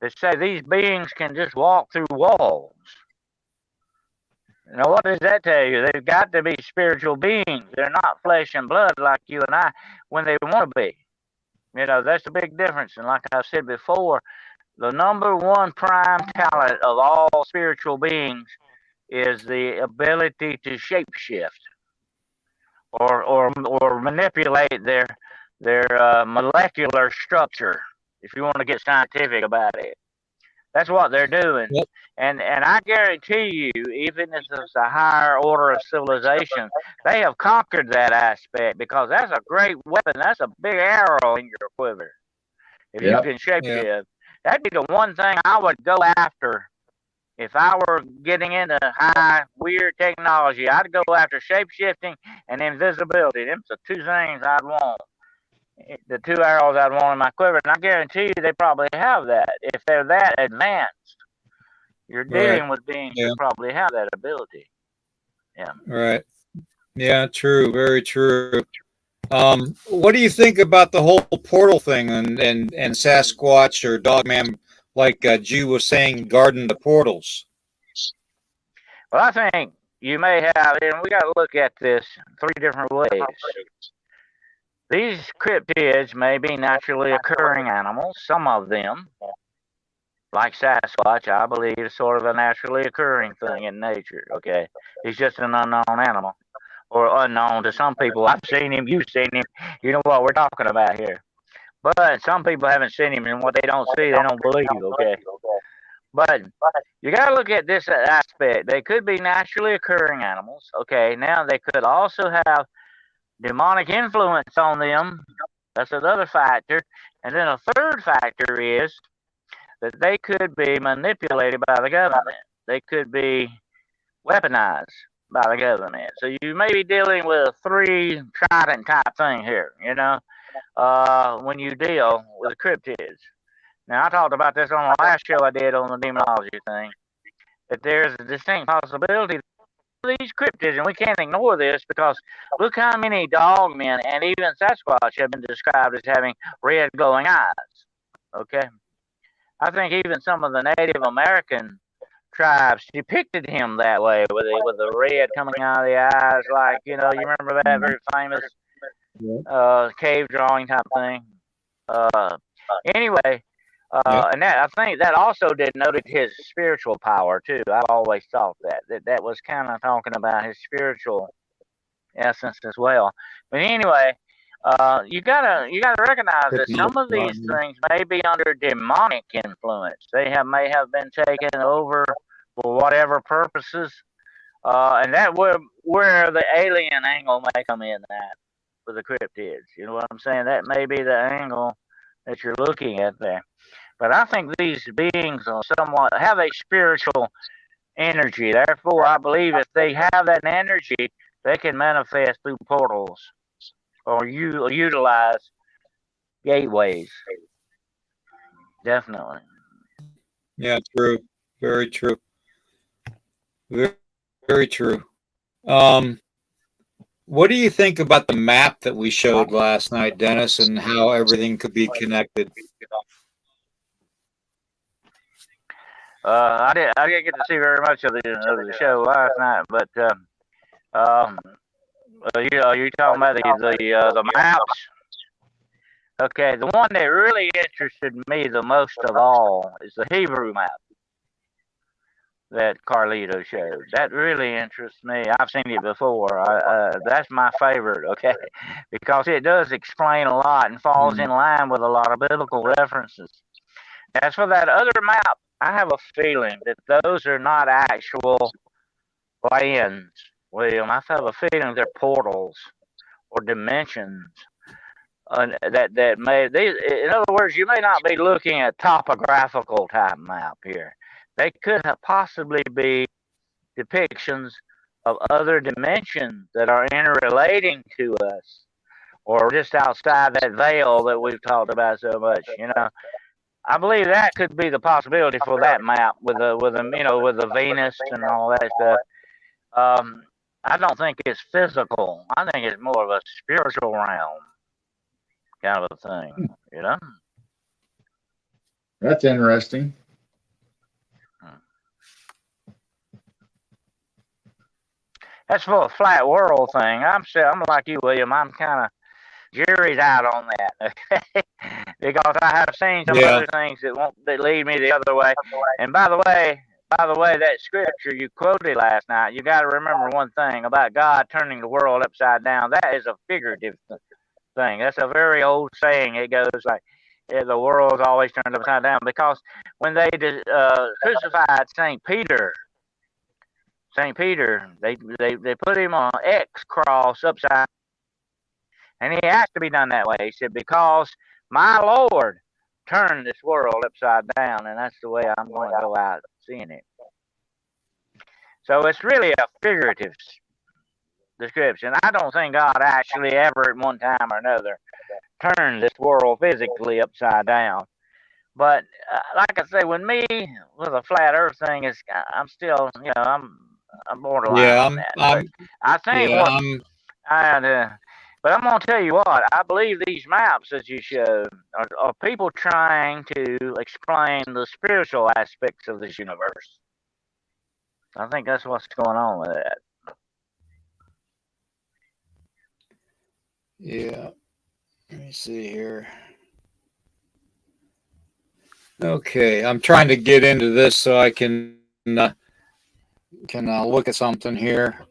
that say these beings can just walk through walls. What does that tell you? They've got to be spiritual beings. They're not flesh and blood like you and I when they want to be. That's the big difference. And like I said before, the number one prime talent of all spiritual beings is the ability to shapeshift. or manipulate their molecular structure, if you want to get scientific about it. That's what they're doing. Yep. And I guarantee you, even if it's a higher order of civilization, they have conquered that aspect, because that's a great weapon. That's a big arrow in your quiver. If you can shape shift, that'd be the one thing I would go after. If I were getting into high, weird technology, I'd go after shape shifting and invisibility. Them's the two things I'd want. The two arrows I'd want in my quiver. And I guarantee you they probably have that. If they're that advanced, you're dealing with beings that probably have that ability. Yeah. Right. Yeah, true. Very true. What do you think about the whole portal thing and Sasquatch or Dogman, like G was saying, guarding the portals? Well, I think you may have, and we got to look at this three different ways. These cryptids may be naturally occurring animals. Some of them, like Sasquatch, I believe is sort of a naturally occurring thing in nature. Okay, he's just an unknown animal, or unknown to some people. I've seen him, you've seen him. You know what we're talking about here. But some people haven't seen him, and what they don't see, they don't believe. Okay. But you got to look at this aspect. They could be naturally occurring animals. Okay, now they could also have demonic influence on them. That's another factor. And then a third factor is that they could be manipulated by the government. They could be weaponized by the government. So you may be dealing with a three trident type thing here, when you deal with cryptids. Now, I talked about this on the last show I did on the demonology thing, that there's a distinct possibility that these cryptids, and we can't ignore this, because look how many dogmen and even Sasquatch have been described as having red glowing eyes. Okay? I think even some of the Native American tribes depicted him that way, with the red coming out of the eyes, like, you remember that very famous cave drawing type thing? Anyway, and that, I think that also denoted his spiritual power too. I've always thought that was kind of talking about his spiritual essence as well. But anyway, you gotta recognize that some of these things may be under demonic influence. They may have been taken over for whatever purposes, and that where the alien angle may come in, that with the cryptids. You know what I'm saying? That may be the angle that you're looking at there. But I think these beings are have a spiritual energy. Therefore, I believe if they have that energy, they can manifest through portals or utilize gateways. Definitely. Yeah, true. Very true. Very, very true. What do you think about the map that we showed last night, Dennis, and how everything could be connected? I didn't get to see very much of the show last night, but are you talking about the maps? Okay, the one that really interested me the most of all is the Hebrew map that Carlito showed. That really interests me. I've seen it before. That's my favorite, okay, because it does explain a lot and falls in line with a lot of biblical references. As for that other map, I have a feeling that those are not actual lands, William. I have a feeling they're portals or dimensions. That may, in other words, you may not be looking at topographical type map here. They could possibly be depictions of other dimensions that are interrelating to us, or just outside that veil that we've talked about so much. I believe that could be the possibility for that map with the Venus and all that stuff. I don't think it's physical. I think it's more of a spiritual realm kind of a thing. That's interesting. That's for a flat world thing. I'm like you, William. I'm kind of jury's out on that, okay? Because I have seen some other things that lead me the other way. And by the way, by the way, that scripture you quoted last night, you got to remember one thing about God turning the world upside down. That is a figurative thing. That's a very old saying. It goes like, yeah, the world's always turned upside down, because when they crucified Saint Peter, they put him on an X cross upside, and he has to be done that way. He said, because my Lord turned this world upside down, and that's the way I'm going to go out seeing it. So it's really a figurative description. I don't think God actually ever at one time or another turned this world physically upside down. But like I say, with me, with a flat Earth thing, I'm still, I'm borderline on that. But I think but I'm gonna tell you what. I believe these maps that you show are people trying to explain the spiritual aspects of this universe. I think that's what's going on with that. Yeah. Let me see here. Okay, I'm trying to get into this so I can look at something here.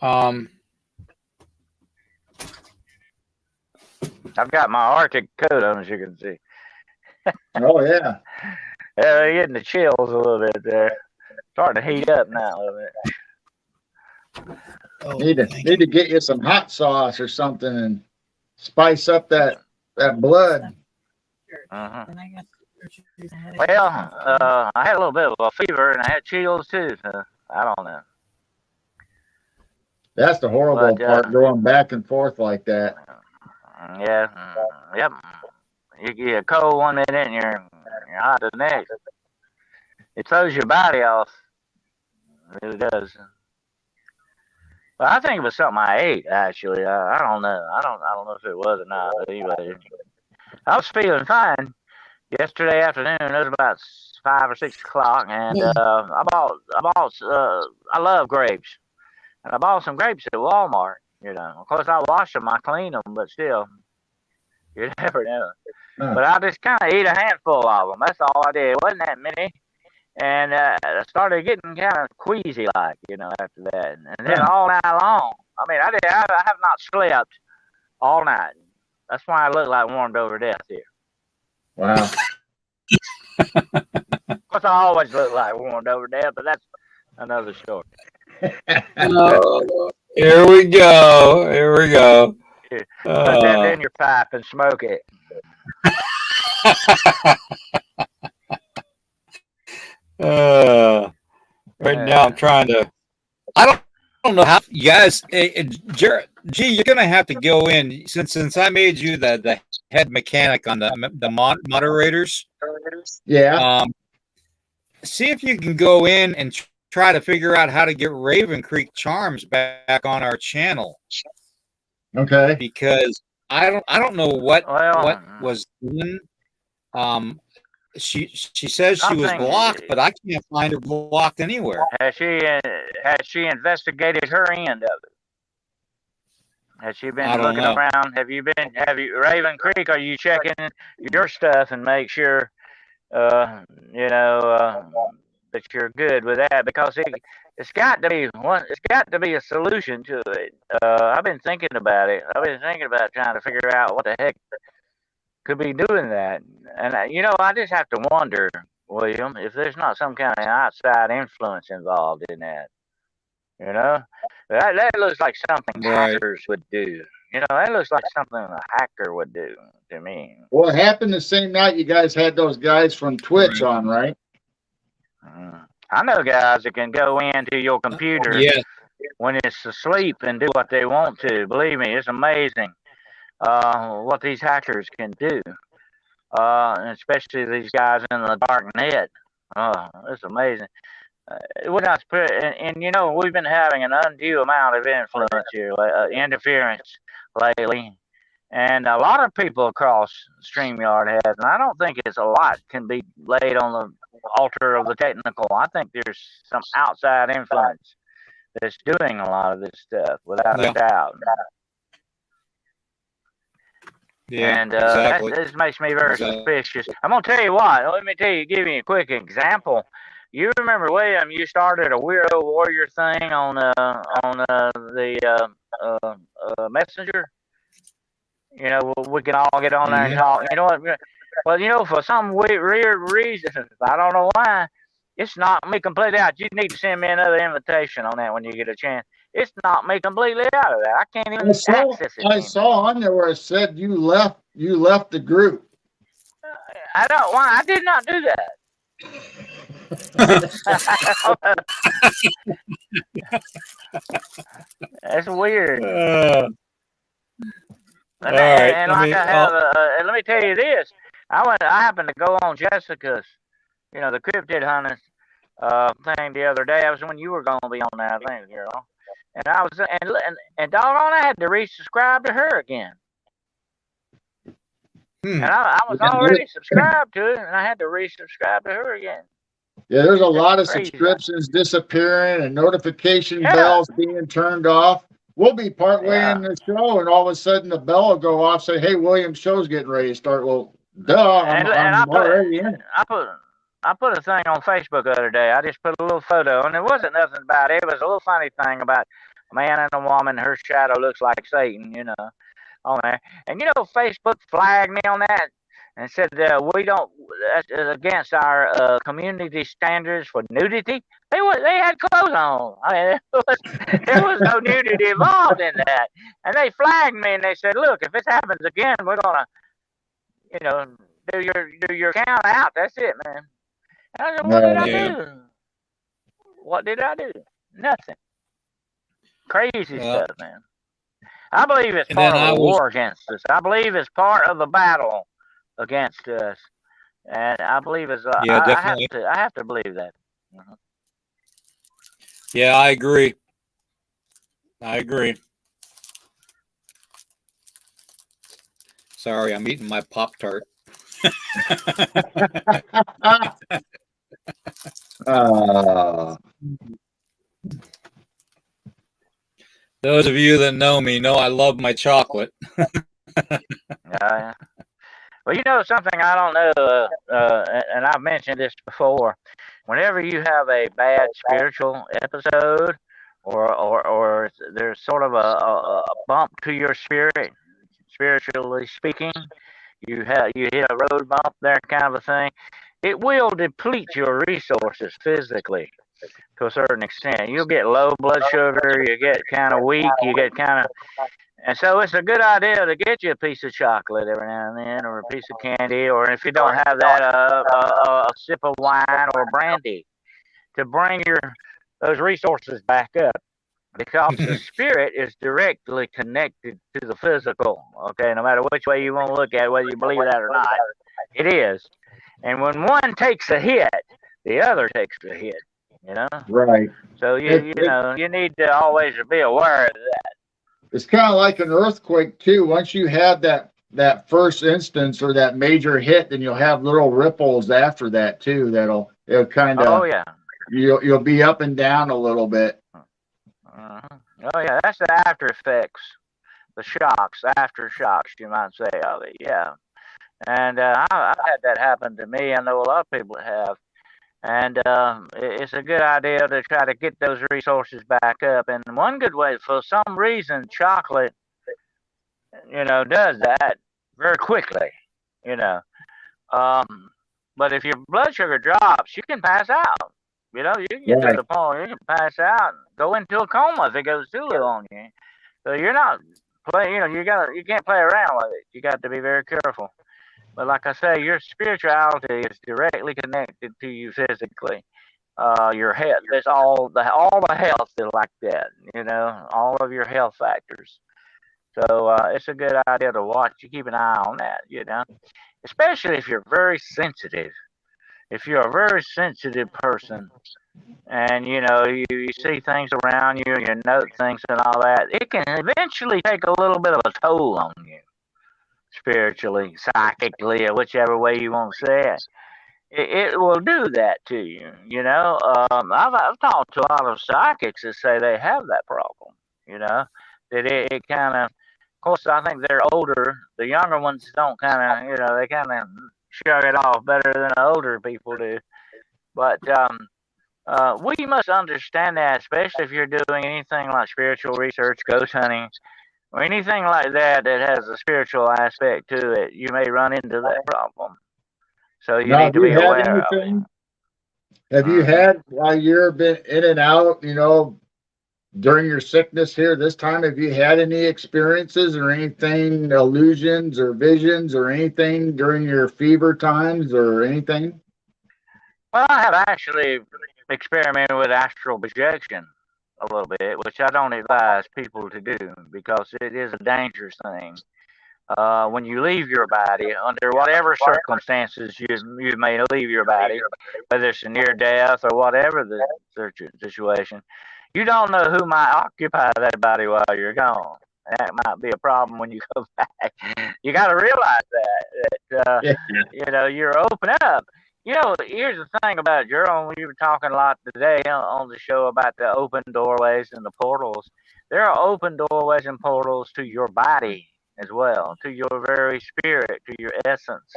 I've got my Arctic coat on, as you can see. Oh yeah. They're getting the chills a little bit there. Starting to heat up now a little bit. Oh, Need to get you some hot sauce or something and spice up that blood. Uh-huh. Well, I had a little bit of a fever and I had chills too. So I don't know. That's the horrible part, going back and forth like that. Yeah. Yep. You get a cold one minute and you're hot the next. It throws your body off. It really does. But I think it was something I ate actually. I don't know. I don't know if it was or not. But anyway, I was feeling fine yesterday afternoon. It was about 5 or 6 o'clock, and I love grapes, and I bought some grapes at Walmart. Of course I wash them, I clean them, but still, you never know. But I just kind of eat a handful of them. That's all I did. It wasn't that many. And I started getting kind of queasy like, after that. And then all night long, I have not slept all night. That's why I look like warmed over death here. Wow. Of course, I always look like warmed over death, but that's another story. Here we go. Here we go. Put that in your pipe and smoke it. Right now I'm trying to. I don't know how you guys. Gee, you're gonna have to go in since I made you the head mechanic on the moderators. Yeah. See if you can go in and try to figure out how to get Raven Creek Charms back on our channel. Okay. Because I don't know what was done. She says she was blocked, but I can't find her blocked anywhere. Has she investigated her end of it? Has she been looking around? Have you Raven Creek? Are you checking your stuff and make sure that you're good with that? Because it's got to be a solution to it. I've been thinking about it. I've been thinking about trying to figure out what the heck could be doing that. And I just have to wonder, William, if there's not some kind of outside influence involved in that. That looks like something hackers would do. That looks like something a hacker would do to me. Well, it happened the same night you guys had those guys from Twitch on, right? I know guys that can go into your computer when it's asleep and do what they want to. Believe me, it's amazing what these hackers can do, especially these guys in the dark net. It's amazing. We've been having an undue amount of influence here, interference lately, and a lot of people across StreamYard have, and I don't think it's a lot can be laid on the altar of the technical. I think there's some outside influence that's doing a lot of this stuff, without a doubt. Yeah, and exactly. This makes me very suspicious. I'm gonna tell you what. Let me give you a quick example. You remember, William? You started a Weirdo Warrior thing on the Messenger. You know, we can all get on there and talk. You know what? Well, you know, for some weird reason, I don't know why, it's knocked me completely out. You need to send me another invitation on that when you get a chance. It's knocked me completely out of that. I can't even access it. I saw on there where it said you left the group. I don't. Why? I did not do that. That's weird. All right. And like I have, and let me tell you this. I happened to go on Jessica's, you know, the cryptid hunting thing the other day. That was when you were going to be on that, I think, you know. And I was, and doggone, I had to resubscribe to her again. And I was already subscribed to it, and I had to resubscribe to her again. Yeah, there's a lot of subscriptions disappearing and notification bells being turned off. We'll be partway in the show, and all of a sudden the bell will go off, say, "Hey, William's show's getting ready to start." Well, duh, I'm already in. I put a thing on Facebook the other day. I just put a little photo, and it wasn't nothing about it. It was a little funny thing about a man and a woman. Her shadow looks like Satan, you know, on there. And you know, Facebook flagged me on that and said we don't. That's against our community standards for nudity. They had clothes on. I mean, there was no nudity involved in that. And they flagged me and they said, "Look, if this happens again, we're gonna, you know, do your count out. That's it, man." And I said, "What did I do? What did I do? Nothing. Crazy stuff, man. I believe it's part of the war against us. I believe it's part of the battle against us, and I believe it's. Definitely. I have to believe that." Mm-hmm. Yeah, I agree. Sorry, I'm eating my Pop-Tart. Those of you that know me know I love my chocolate. Yeah. Well, you know something I don't know, and I've mentioned this before. Whenever you have a bad spiritual episode, or there's sort of a bump to your spirit, spiritually speaking, you hit a road bump there, kind of a thing. It will deplete your resources physically to a certain extent. You'll get low blood sugar, you get kind of weak, you get kind of. And so it's a good idea to get you a piece of chocolate every now and then, or a piece of candy, or if you don't have that, a sip of wine or brandy to bring those resources back up. Because the spirit is directly connected to the physical. Okay, no matter which way you want to look at it, whether you believe that or not, it is. And when one takes a hit, the other takes a hit. You know. Right. So you need to always be aware of that. It's kind of like an earthquake too. Once you have that first instance or that major hit, then you'll have little ripples after that too. It'll kind of. Oh yeah. You'll be up and down a little bit. Oh yeah, that's the after effects, the shocks, aftershocks, you might say of it. Yeah, and I've had that happen to me. I know a lot of people have. And it's a good idea to try to get those resources back up. And one good way, for some reason, chocolate, does that very quickly, But if your blood sugar drops, you can pass out. You can get to the point you can pass out and go into a coma if it goes too low on you. So you're not playing. You can't play around with it. You got to be very careful. But like I say, your spirituality is directly connected to you physically. Your health, that's all the health is like that, all of your health factors. So it's a good idea to watch. You keep an eye on that, especially if you're very sensitive. If you're a very sensitive person, and you see things around you, you note things and all that, it can eventually take a little bit of a toll on you. Spiritually, psychically, or whichever way you want to say it, it will do that to you. I've talked to a lot of psychics that say they have that problem. That it kind of course, I think they're older. The younger ones don't kind of, they kind of shrug it off better than the older people do. But We must understand that, especially if you're doing anything like spiritual research, ghost hunting, or anything like that that has a spiritual aspect to it. You may run into that problem. So you Now, need have to you be had aware of it. anything? Have you Hmm. had while you've been in and out, during your sickness here this time, have you had any experiences or anything, illusions or visions or anything during your fever times or anything? Well, I have actually experimented with astral projection a little bit, which I don't advise people to do because it is a dangerous thing. When you leave your body, under whatever circumstances you may leave your body, whether it's a near death or whatever the situation, you don't know who might occupy that body while you're gone. That might be a problem when you go back. You got to realize that Yeah. you're open up. Here's the thing about Jerome. We were talking a lot today on the show about the open doorways and the portals. There are open doorways and portals to your body as well, to your very spirit, to your essence.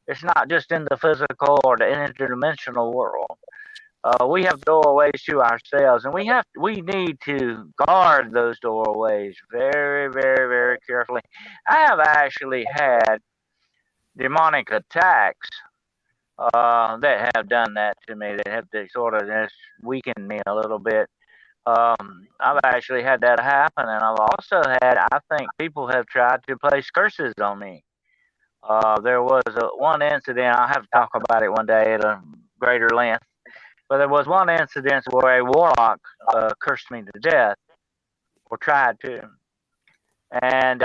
It's not just in the physical or the interdimensional world. We have doorways to ourselves, and we need to guard those doorways very, very, very carefully. I have actually had demonic attacks that have done that to me. That have to sort of just weakened me a little bit. I've actually had that happen, and I've also had, I think, people have tried to place curses on me. There was one incident, I'll have to talk about it one day at a greater length, but there was one incident where a warlock cursed me to death, or tried to. And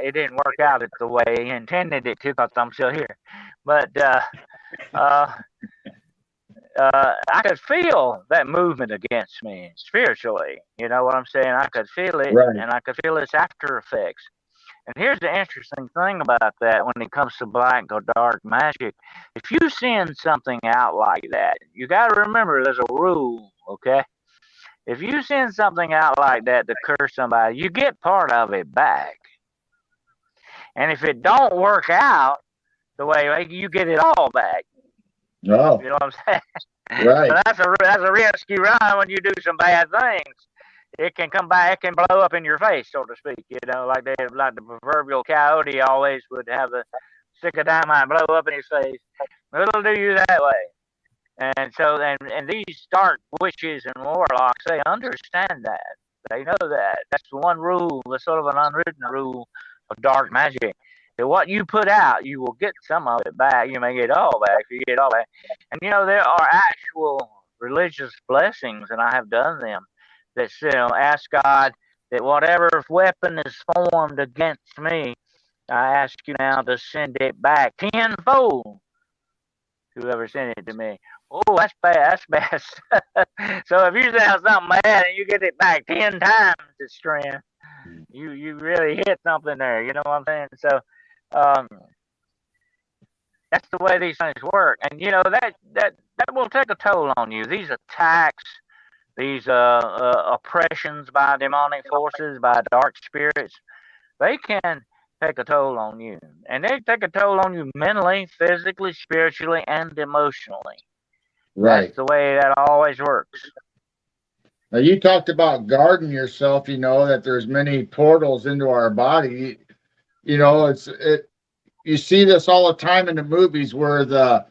it didn't work out the way he intended it to because I'm still here. But uh, I could feel that movement against me spiritually. You know what I'm saying? I could feel it, Right. and I could feel its after effects. And here's the interesting thing about that when it comes to black or dark magic. If you send something out like that, you got to remember there's a rule, okay? If you send something out like that to curse somebody, you get part of it back. And if it don't work out the way you get it all back. Oh, You know what I'm saying? So right. that's a risky run when you do some bad things. It can come back and blow up in your face, so to speak. Like the proverbial coyote always would have a stick of dynamite blow up in his face. It'll do you that way. And so, and these dark witches and warlocks, they understand that. They know that. That's one rule. That's sort of an unwritten rule of dark magic. That what you put out, you will get some of it back. You may get all back. You get all back. And there are actual religious blessings, and I have done them. That ask God that whatever weapon is formed against me, I ask you now to send it back tenfold. Whoever sent it to me. Oh, that's bad. That's bad. So if you send something bad and you get it back 10 times its strength, you really hit something there. You know what I'm saying? So um, that's the way these things work, and that will take a toll on you. These attacks, these oppressions by demonic forces, by dark spirits, they can take a toll on you, and they take a toll on you mentally, physically, spiritually, and emotionally. That's Right. the way that always works. Now you talked about guarding yourself, that there's many portals into our body. You see this all the time in the movies where the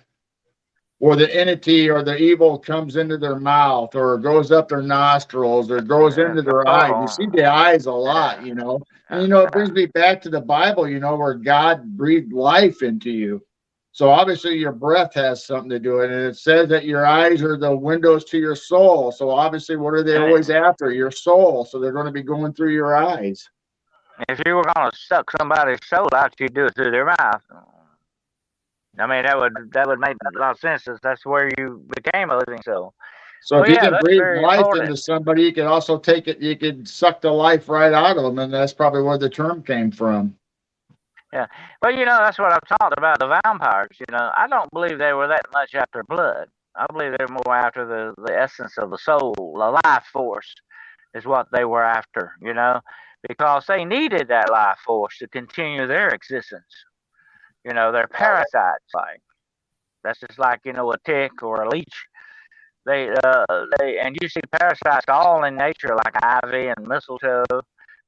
entity or the evil comes into their mouth or goes up their nostrils or goes Yeah, into it's a their eyes. You portal. see the eyes a lot, Yeah, And that's it right. brings me back to the Bible, where God breathed life into you. So obviously your breath has something to do with it. And it says that your eyes are the windows to your soul. So obviously what are they always after? Your soul. So they're going to be going through your eyes. If you were gonna suck somebody's soul out, you'd do it through their mouth. I mean, that would make a lot of sense. That's where you became a living soul. So So if you yeah, can that's breathe very life important. into somebody, you can also you can suck the life right out of them. And that's probably where the term came from. Yeah. Well, that's what I've talked about the vampires. I don't believe they were that much after blood. I believe they're more after the essence of the soul, the life force is what they were after, because they needed that life force to continue their existence. They're parasites, like that's just like, a tick or a leech. And you see parasites all in nature, like ivy and mistletoe.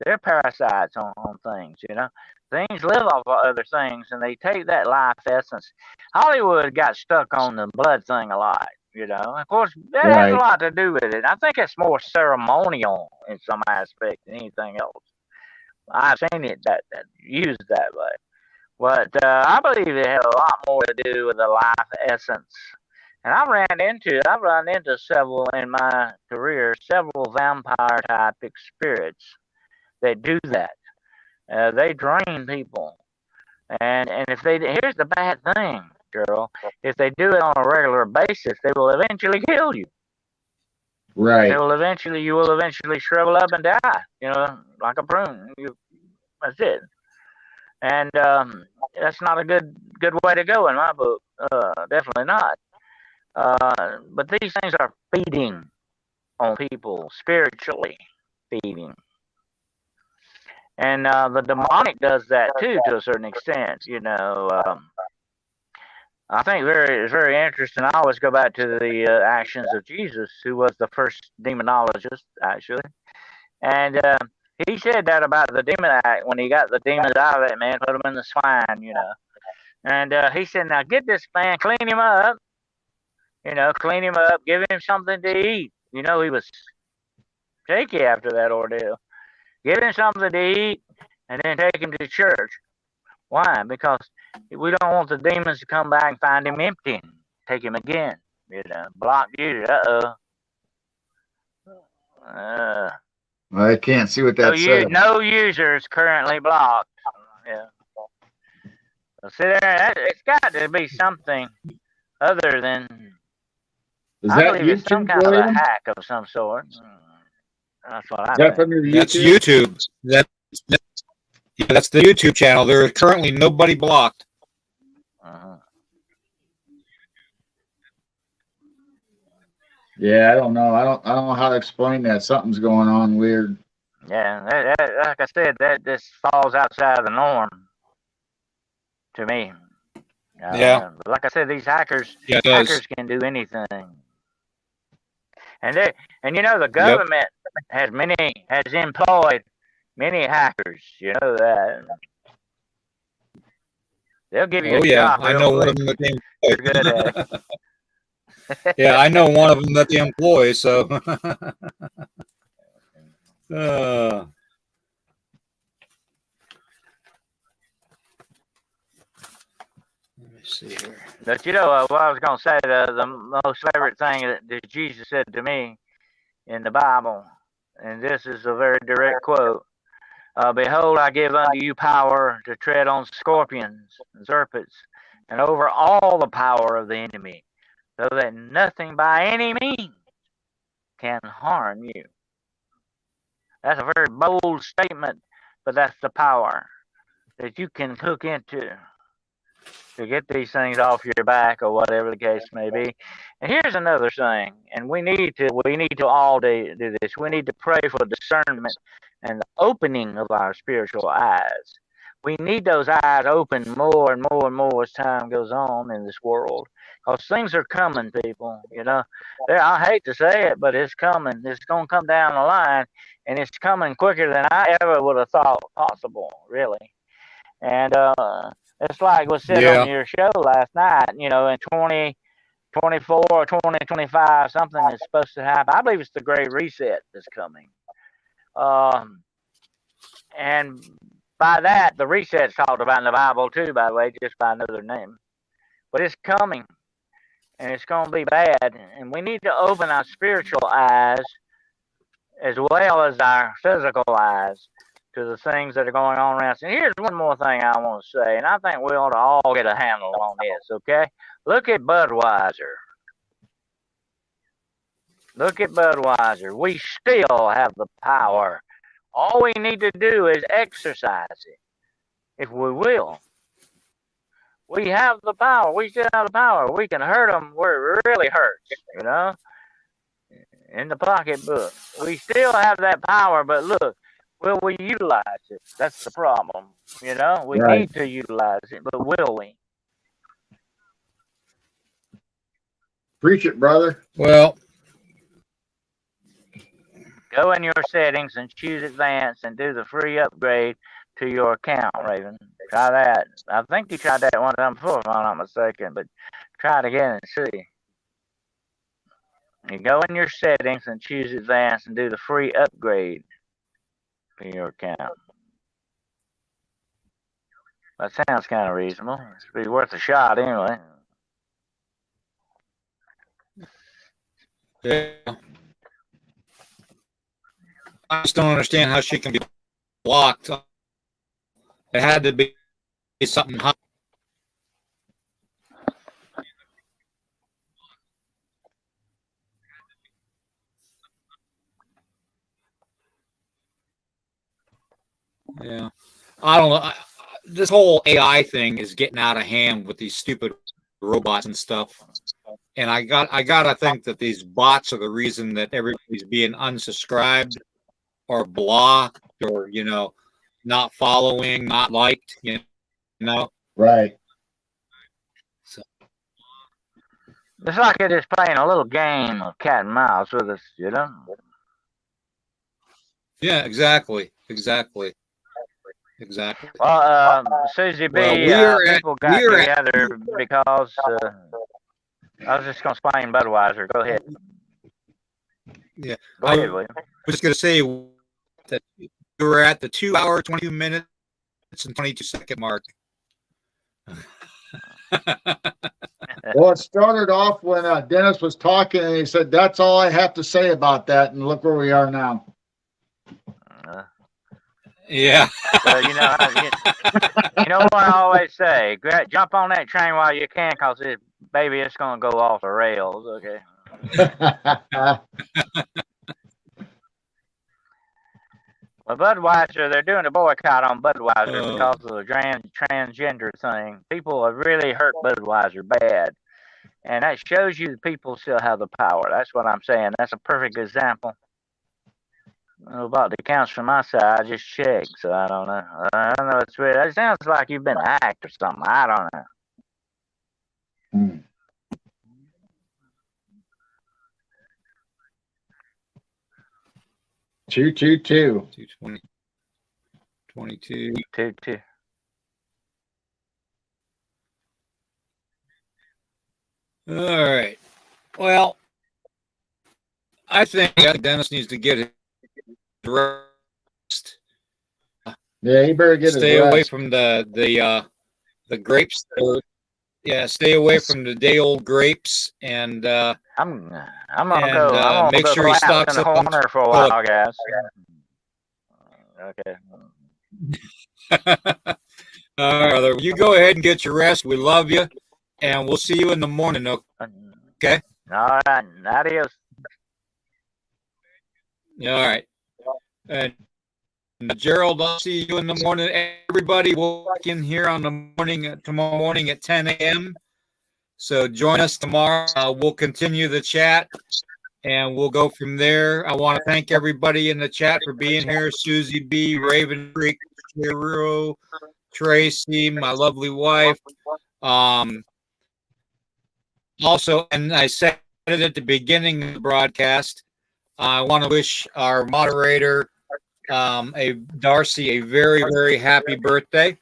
They're parasites on things, you know. Things live off of other things, and they take that life essence. Hollywood got stuck on the blood thing a lot, you know. Of course, that has a Right. lot to do with it. I think it's more ceremonial in some aspect than anything else. I've seen it that used that way. But I believe it had a lot more to do with the life essence. And I've run into several in my career, several vampire type spirits that do that. They drain people. And if they, here's the bad thing, girl, if they do it on a regular basis, they will eventually kill you. Right. You will eventually shrivel up and die, you know, like a prune. That's it. And that's not a good way to go in my book. Definitely not. But these things are feeding on people spiritually, feeding, and the demonic does that too to a certain extent. You know, I think it's very interesting. I always go back to the actions of Jesus, who was the first demonologist, actually, and he said that about the demon act when he got the demons out of that man, put them in the swine, you know. And he said, "Now get this man, clean him up. You know, clean him up, give him something to eat." You know, he was shaky after that ordeal. Give him something to eat, and then take him to church. Why? Because we don't want the demons to come back and find him empty. Take him again. You know, blocked user. I can't see what that says. No users currently blocked. Yeah. So see there, it's got to be something other than. I believe it's some kind of a hack of some sort. That's what I think. That's YouTube. That's the YouTube channel. There is currently nobody blocked. Uh-huh. Yeah, I don't know. I don't know how to explain that. Something's going on weird. Yeah, like I said, that just falls outside of the norm to me. Yeah. Like I said, these hackers can do anything. And you know the government has employed many hackers. You know that. They'll give you a job. I know one of them that they employ. Good at it. Yeah, I know one of them that they employ. So. Let me see here. But you know what I was going to say, the most favorite thing that Jesus said to me in the Bible, and this is a very direct quote: "Behold, I give unto you power to tread on scorpions and serpents, and over all the power of the enemy, so that nothing by any means can harm you." That's a very bold statement, but that's the power that you can hook into to get these things off your back, or whatever the case may be. And here's another thing, and we need to all do this. We need to pray for discernment and the opening of our spiritual eyes. We need those eyes open more and more and more as time goes on in this world, because things are coming, people. You know, I hate to say it, but it's coming. It's going to come down the line, and it's coming quicker than I ever would have thought possible, really. And it's like was said on your show last night, you know, in 2024 or 2025, something is supposed to happen. I believe it's the Great Reset that's coming. And by that, the reset's talked about in the Bible too, by the way, just by another name. But it's coming, and it's going to be bad. And we need to open our spiritual eyes as well as our physical eyes to the things that are going on around us. And here's one more thing I want to say, and I think we ought to all get a handle on this, okay? Look at Budweiser. Look at Budweiser. We still have the power. All we need to do is exercise it, if we will. We have the power. We still have the power. We can hurt them where it really hurts, you know, in the pocketbook. We still have that power, but look, will we utilize it? That's the problem. You know, we need to utilize it, but will we? Preach it, brother. Well, Go in your settings and choose advanced and do the free upgrade to your account, Raven. Try that. I think you tried that one time before, if I'm not mistaken, but try it again and see. You go in your settings and choose advanced and do the free upgrade for your account. That sounds kind of reasonable. It'd be worth a shot anyway. Yeah. I just don't understand how she can be blocked. It had to be something hot. Yeah. I don't know. This whole AI thing is getting out of hand with these stupid robots and stuff. And I gotta think that these bots are the reason that everybody's being unsubscribed or blocked or not following, not liked, Right. So it's like they're just playing a little game of cat and mouse with us, Yeah, exactly. Well, Susie B, people got together because I was just going to explain Budweiser. Go ahead. Yeah. Go ahead, William. I was just going to say that we were at the 2 hour, 22 minutes and 22-second mark. Well, it started off when Dennis was talking and he said, "That's all I have to say about that." And look where we are now. Yeah. Well, you know what I always say: jump on that train while you can, cause baby, it's gonna go off the rails. Okay. Well, Budweiser, they're doing a boycott on Budweiser because of the transgender thing. People have really hurt Budweiser bad, and that shows you people still have the power. That's what I'm saying. That's a perfect example. About the accounts from my side, I just checked, so I don't know. I don't know. It's weird. It sounds like you've been hacked or something. I don't know. 222. 220. 22. 2. All right. Well, I think Dennis needs to get his rest. Yeah, he better get stay away from the grapes. Stay away from the day old grapes, and I'm gonna go. Make sure he stocks in the up corner for a while, guys. Okay. All right, brother. You go ahead and get your rest. We love you, and we'll see you in the morning. Okay. All right. Adios. Yeah. All right. And Gerald, I'll see you in the morning. Everybody will walk in here on the morning tomorrow morning at 10 a.m. So join us tomorrow. We'll continue the chat, and we'll go from there. I want to thank everybody in the chat for being here. Susie B, Raven Creek, Hero, Tracy, my lovely wife. Also, and I said it at the beginning of the broadcast, I want to wish our moderator, Darcy, a very, very happy birthday.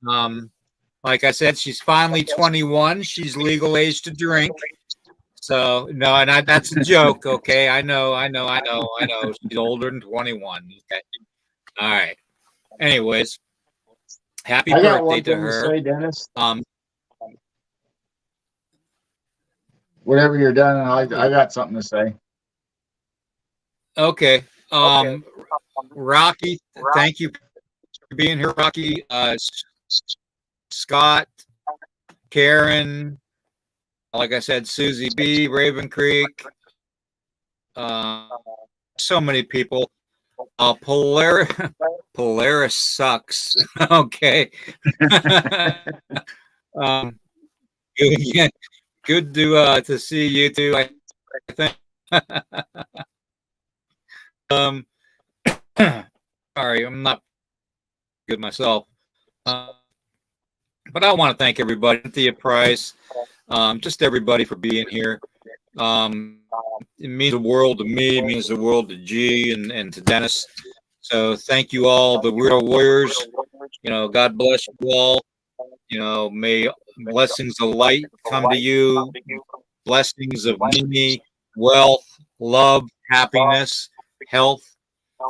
Like I said, she's finally 21. She's legal age to drink. So no, and that's a joke. Okay, I know. She's older than 21. Okay. All right. Anyways, happy birthday to her. To say, Dennis. Whenever you're done, I got something to say. Okay. Rocky, thank you for being here, Rocky. Scott, Karen, like I said, Susie B, Raven Creek, so many people. Polaris sucks. Okay. Good to see you too. I think. Sorry, I'm not good myself. But I want to thank everybody, Thea Price, just everybody for being here. it means the world to me. It means the world to G and to Dennis. So thank you all, the Weirdo Warriors. God bless you all. May blessings of light come to you, blessings of money, wealth, love, happiness, health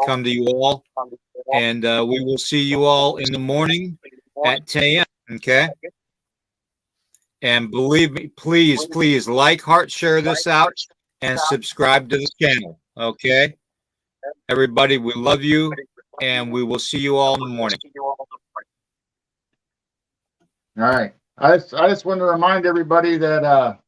come to you all. And we will see you all in the morning at 10 a.m. Okay. And believe me, please, please like, heart, share this out, and subscribe to the channel. Okay. Everybody, we love you, and we will see you all in the morning. All right. I just want to remind everybody that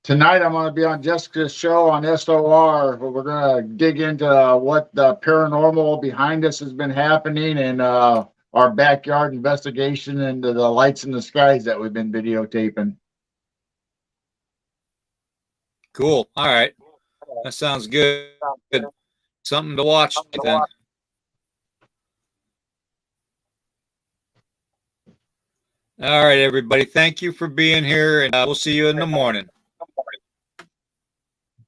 tonight I'm going to be on Jessica's show on SOR, where we're going to dig into what the paranormal behind us has been happening and our backyard investigation into the lights in the skies that we've been videotaping. Cool. All right. That sounds good. Something to watch then. All right, everybody. Thank you for being here, and we'll see you in the morning.